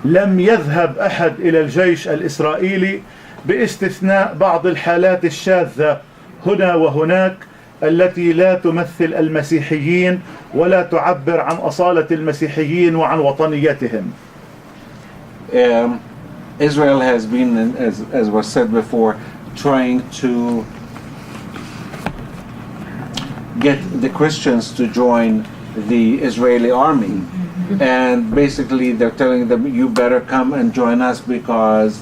لم يذهب أحد إلى الجيش الإسرائيلي باستثناء بعض الحالات الشاذة هنا وهناك التي لا تمثل المسيحيين ولا تعبر عن أصالة المسيحيين وعن وطنيتهم. Israel has been, as was said before, trying to get the Christians to join the Israeli army. And basically they're telling them, you better come and join us, because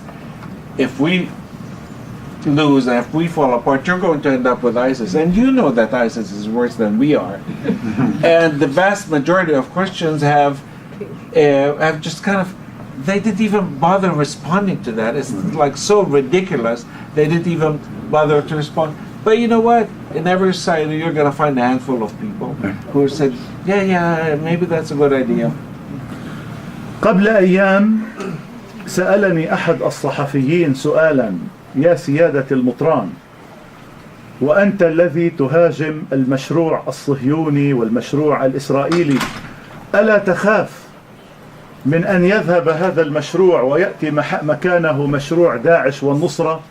if we lose and if we fall apart, you're going to end up with ISIS. And you know that ISIS is worse than we are. And the vast majority of Christians have just kind of, they didn't even bother responding to that. It's like so ridiculous. They didn't even bother to respond. But you know what? In every society, you're going to find a handful of people who said, yeah, maybe that's a good idea. قبل أيام سألني أحد الصحفيين سؤالا: يا سيادة المطران، وأنت الذي تهاجم المشروع الصهيوني والمشروع الإسرائيلي، ألا تخاف من أن يذهب هذا المشروع ويأتي مكانه مشروع داعش والنصرة؟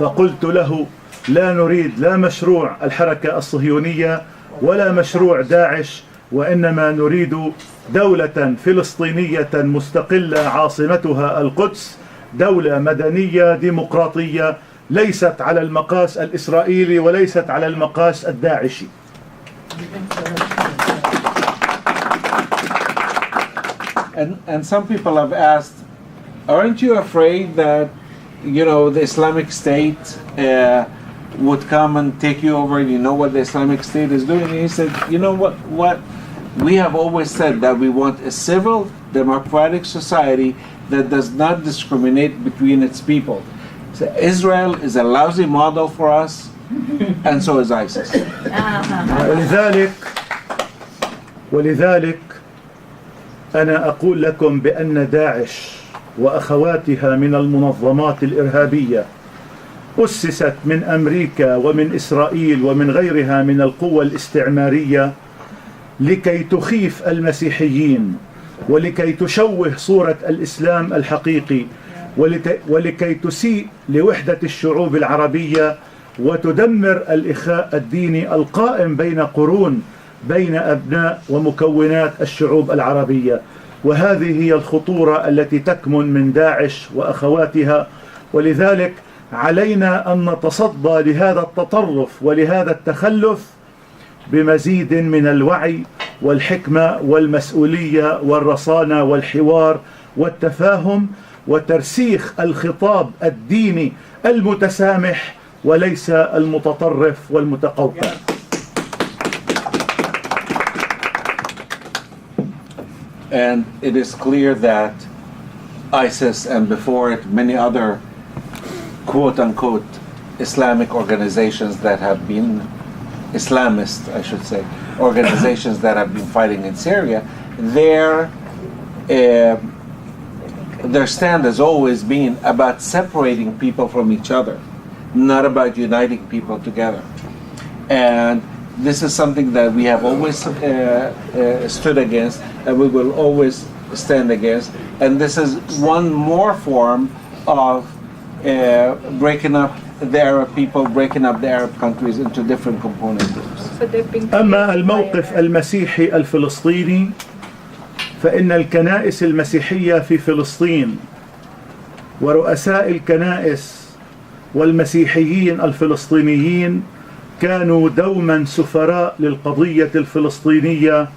فقلت له: لا نريد لا مشروع الحركة الصهيونية ولا مشروع داعش، وإنما نريد دولة فلسطينية مستقلة عاصمتها القدس، دولة مدنية ديمقراطية ليست على المقاس الإسرائيلي وليست على المقاس الداعشي. And some people have asked, aren't you afraid that, you know, the Islamic State would come and take you over? You know what the Islamic State is doing? And he said, you know what? We have always said that we want a civil, democratic society that does not discriminate between its people. So Israel is a lousy model for us, and so is ISIS. ولذلك أنا أقول لكم بأن داعش وأخواتها من المنظمات الإرهابية أسست من أمريكا ومن إسرائيل ومن غيرها من القوى الاستعمارية لكي تخيف المسيحيين ولكي تشوه صورة الإسلام الحقيقي ولكي تسيء لوحدة الشعوب العربية وتدمر الإخاء الديني القائم بين قرون بين أبناء ومكونات الشعوب العربية. وهذه هي الخطورة التي تكمن من داعش وأخواتها. ولذلك علينا أن نتصدى لهذا التطرف ولهذا التخلف بمزيد من الوعي والحكمة والمسؤولية والرصانة والحوار والتفاهم وترسيخ الخطاب الديني المتسامح وليس المتطرف والمتقوقع. And it is clear that ISIS and before it many other quote-unquote Islamic organizations that have been Islamist, I should say, organizations that have been fighting in Syria, their stand has always been about separating people from each other, not about uniting people together. And this is something that we have always stood against, and we will always stand against. And this is one more form of breaking up the Arab people, breaking up the Arab countries into different component groups. أما الموقف المسيحي الفلسطيني فإن الكنائس المسيحية في فلسطين ورؤساء الكنائس والمسيحيين الفلسطينيين كانوا دوما سفراء للقضية الفلسطينية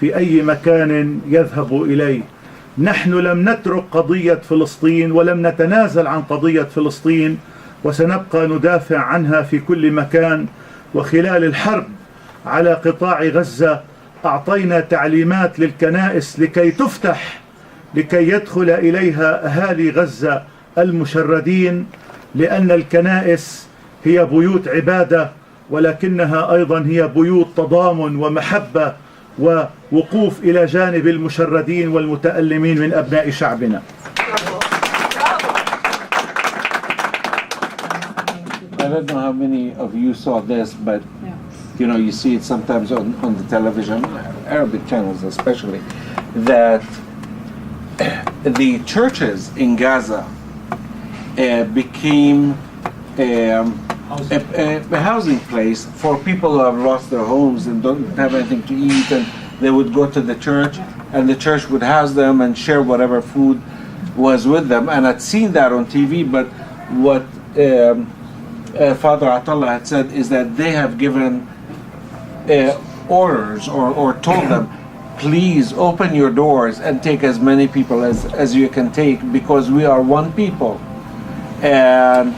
في أي مكان يذهبوا إليه. نحن لم نترك قضية فلسطين ولم نتنازل عن قضية فلسطين، وسنبقى ندافع عنها في كل مكان. وخلال الحرب على قطاع غزة أعطينا تعليمات للكنائس لكي تفتح، لكي يدخل إليها أهالي غزة المشردين، لأن الكنائس هي بيوت عبادة، ولكنها أيضا هي بيوت تضامن ومحبة ووقوف إلى جانب المشردين والمتألمين من أبناء شعبنا. I don't know how many of you saw this, but you know, you see it sometimes on the television, Arabic channels especially, that the churches in Gaza became a housing place for people who have lost their homes and don't have anything to eat, and they would go to the church and the church would house them and share whatever food was with them. And I'd seen that on TV, but what Father Atallah had said is that they have given orders or told them, please open your doors and take as many people as you can take, because we are one people. And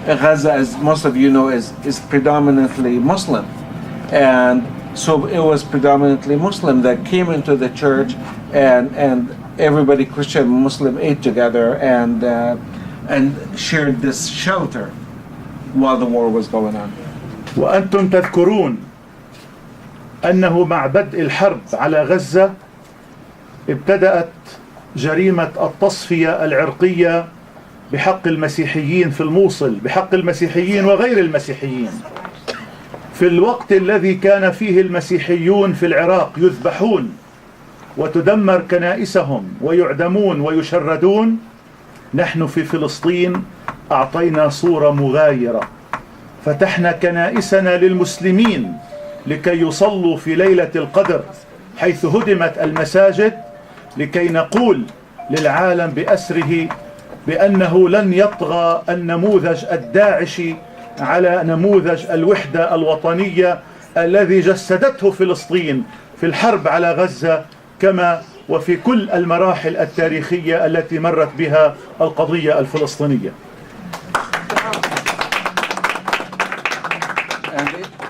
Gaza, as most of you know, is predominantly Muslim. And so it was predominantly Muslim that came into the church, and everybody, Christian and Muslim, ate together and shared this shelter while the war was going on. وأنتم تذكرون أنه مع بدء الحرب على غزة ابتدأت جريمة التصفية العرقية بحق المسيحيين في الموصل، بحق المسيحيين وغير المسيحيين. في الوقت الذي كان فيه المسيحيون في العراق يذبحون وتدمر كنائسهم ويعدمون ويشردون، نحن في فلسطين أعطينا صورة مغايرة. فتحنا كنائسنا للمسلمين لكي يصلوا في ليلة القدر حيث هدمت المساجد، لكي نقول للعالم بأسره بأنه لن يطغى النموذج الداعشي على نموذج الوحدة الوطنية الذي جسدته فلسطين في الحرب على غزة، كما وفي كل المراحل التاريخية التي مرت بها القضية الفلسطينية.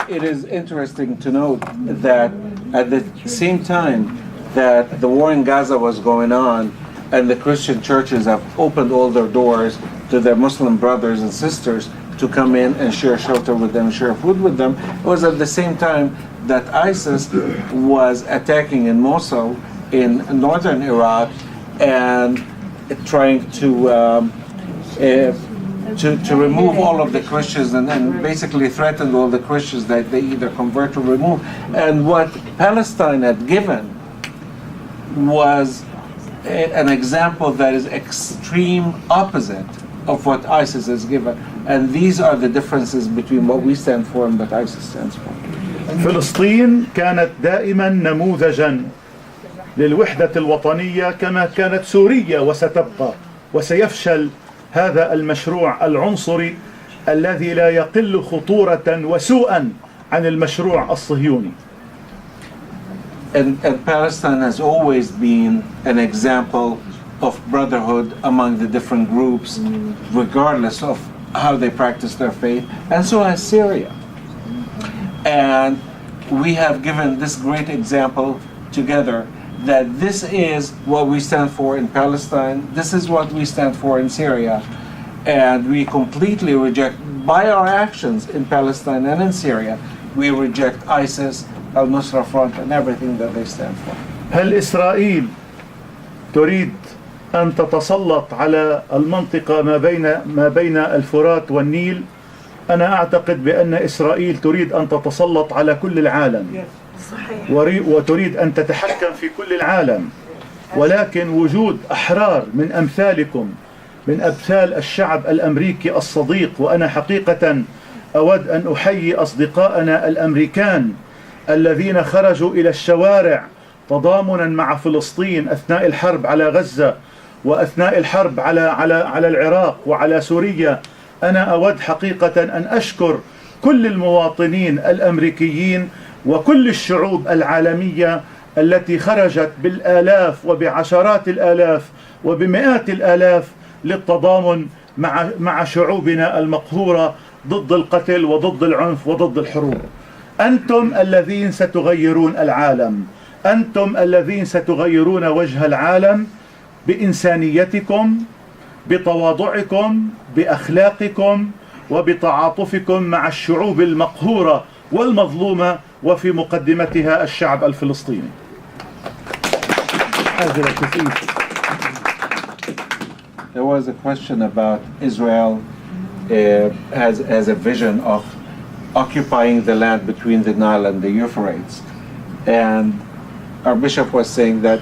It is interesting to note that at the same time that the war in Gaza was going on and the Christian churches have opened all their doors to their Muslim brothers and sisters to come in and share shelter with them, share food with them, it was at the same time that ISIS was attacking in Mosul in northern Iraq and trying to remove all of the Christians and basically threatened all the Christians that they either convert or remove. And what Palestine had given was an example that is extreme opposite of what ISIS has given. And these are the differences between what we stand for and what ISIS stands for. فلسطين كانت دائما نموذجا للوحدة الوطنية كما كانت سوريا، وستبقى وسيفشل هذا المشروع العنصري الذي لا يقل خطورة وسوءا عن المشروع الصهيوني. And Palestine has always been an example of brotherhood among the different groups, regardless of how they practice their faith, and so has Syria. And we have given this great example together that this is what we stand for in Palestine, this is what we stand for in Syria, and we completely reject, by our actions in Palestine and in Syria, we reject ISIS, Al-Nusra Front, and everything that they stand for. هل إسرائيل تريد أن تتسلط على المنطقة ما بين الفرات والنيل؟ أنا أعتقد بأن إسرائيل تريد أن تتسلط على كل العالم وتريد أن تتحكم في كل العالم، ولكن وجود أحرار من أمثالكم، من أمثال الشعب الأمريكي الصديق، وأنا حقيقة أود أن أحيي أصدقائنا الأمريكان الذين خرجوا إلى الشوارع تضامنا مع فلسطين أثناء الحرب على غزة وأثناء الحرب على العراق وعلى سوريا. أنا أود حقيقة أن أشكر كل المواطنين الأمريكيين وكل الشعوب العالمية التي خرجت بالآلاف وبعشرات الآلاف وبمئات الآلاف للتضامن مع شعوبنا المقهورة ضد القتل وضد العنف وضد الحروب. أنتم الذين ستغيرون العالم، أنتم الذين ستغيرون وجه العالم بإنسانيتكم، بتواضعكم، بأخلاقكم، وبتعاطفكم مع الشعوب المقهورة والمظلومة، وفي مقدمتها الشعب الفلسطيني. There was a question about Israel has a vision of occupying the land between the Nile and the Euphrates. And our bishop was saying that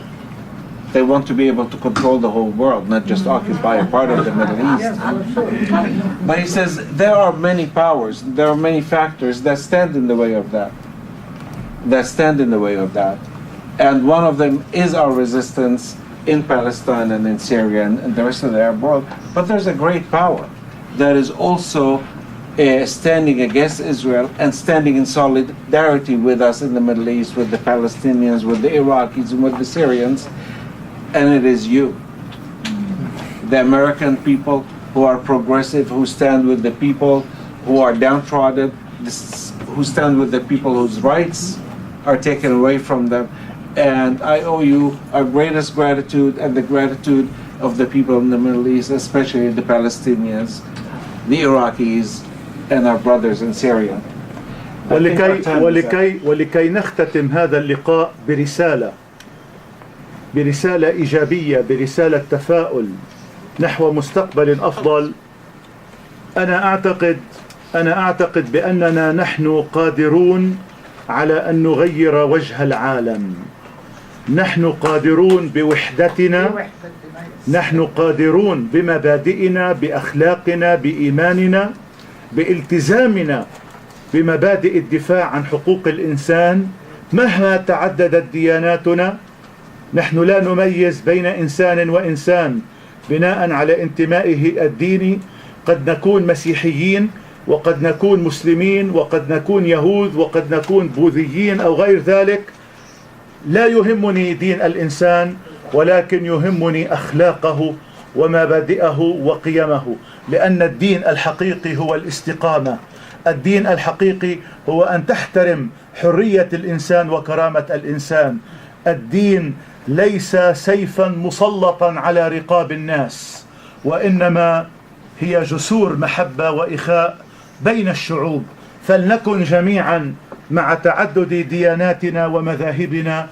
they want to be able to control the whole world, not just occupy a part of the Middle East. But he says there are many powers, there are many factors that stand in the way of that. And one of them is our resistance in Palestine and in Syria and the rest of the Arab world. But there's a great power that is also standing against Israel and standing in solidarity with us in the Middle East, with the Palestinians, with the Iraqis, and with the Syrians. And it is you, the American people who are progressive, who stand with the people who are downtrodden, who stand with the people whose rights are taken away from them. And I owe you our greatest gratitude and the gratitude of the people in the Middle East, especially the Palestinians, the Iraqis, and our brothers in Syria. ولكي نختتم هذا اللقاء برسالة إيجابية، برسالة تفاؤل نحو مستقبل أفضل. أنا أعتقد بأننا نحن قادرون على أن نغير وجه العالم. نحن قادرون بوحدتنا، نحن قادرون بمبادئنا، بأخلاقنا، بإيماننا، بالتزامنا بمبادئ الدفاع عن حقوق الإنسان مهما تعددت دياناتنا. نحن لا نميز بين إنسان وإنسان بناء على انتمائه الديني. قد نكون مسيحيين، وقد نكون مسلمين، وقد نكون يهود، وقد نكون بوذيين أو غير ذلك. لا يهمني دين الإنسان، ولكن يهمني أخلاقه ومبادئه وقيمه، لأن الدين الحقيقي هو الاستقامة. الدين الحقيقي هو أن تحترم حرية الإنسان وكرامة الإنسان. الدين ليس سيفا مسلطا على رقاب الناس، وإنما هي جسور محبة وإخاء بين الشعوب. فلنكن جميعا مع تعدد دياناتنا ومذاهبنا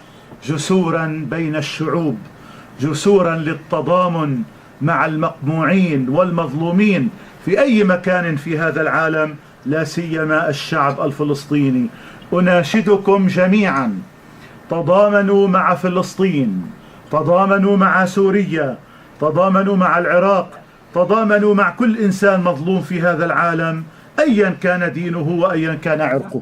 جسورا بين الشعوب، جسورا للتضامن مع المقموعين والمظلومين في أي مكان في هذا العالم، لا سيما الشعب الفلسطيني. أناشدكم جميعا، تضامنوا مع فلسطين، تضامنوا مع سوريا، تضامنوا مع العراق، تضامنوا مع كل إنسان مظلوم في هذا العالم أيا كان دينه وأيا كان عرقه.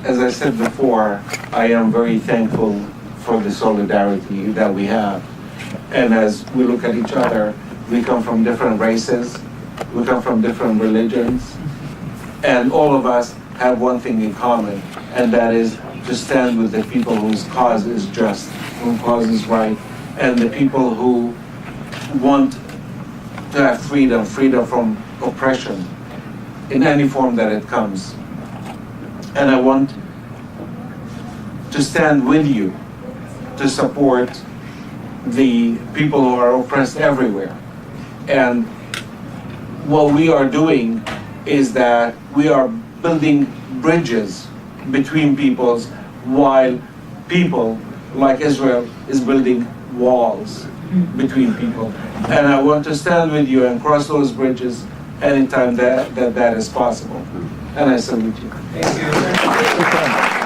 As I said before, I am very thankful for the solidarity that we have. And as we look at each other, we come from different races, we come from different religions, and all of us have one thing in common, and that is to stand with the people whose cause is just, whose cause is right, and the people who want to have freedom from oppression in any form that it comes. And I want to stand with you to support the people who are oppressed everywhere. And what we are doing is that we are building bridges between peoples, while people like Israel is building walls between people. And I want to stand with you and cross those bridges anytime that is possible. And I salute you. Thank you.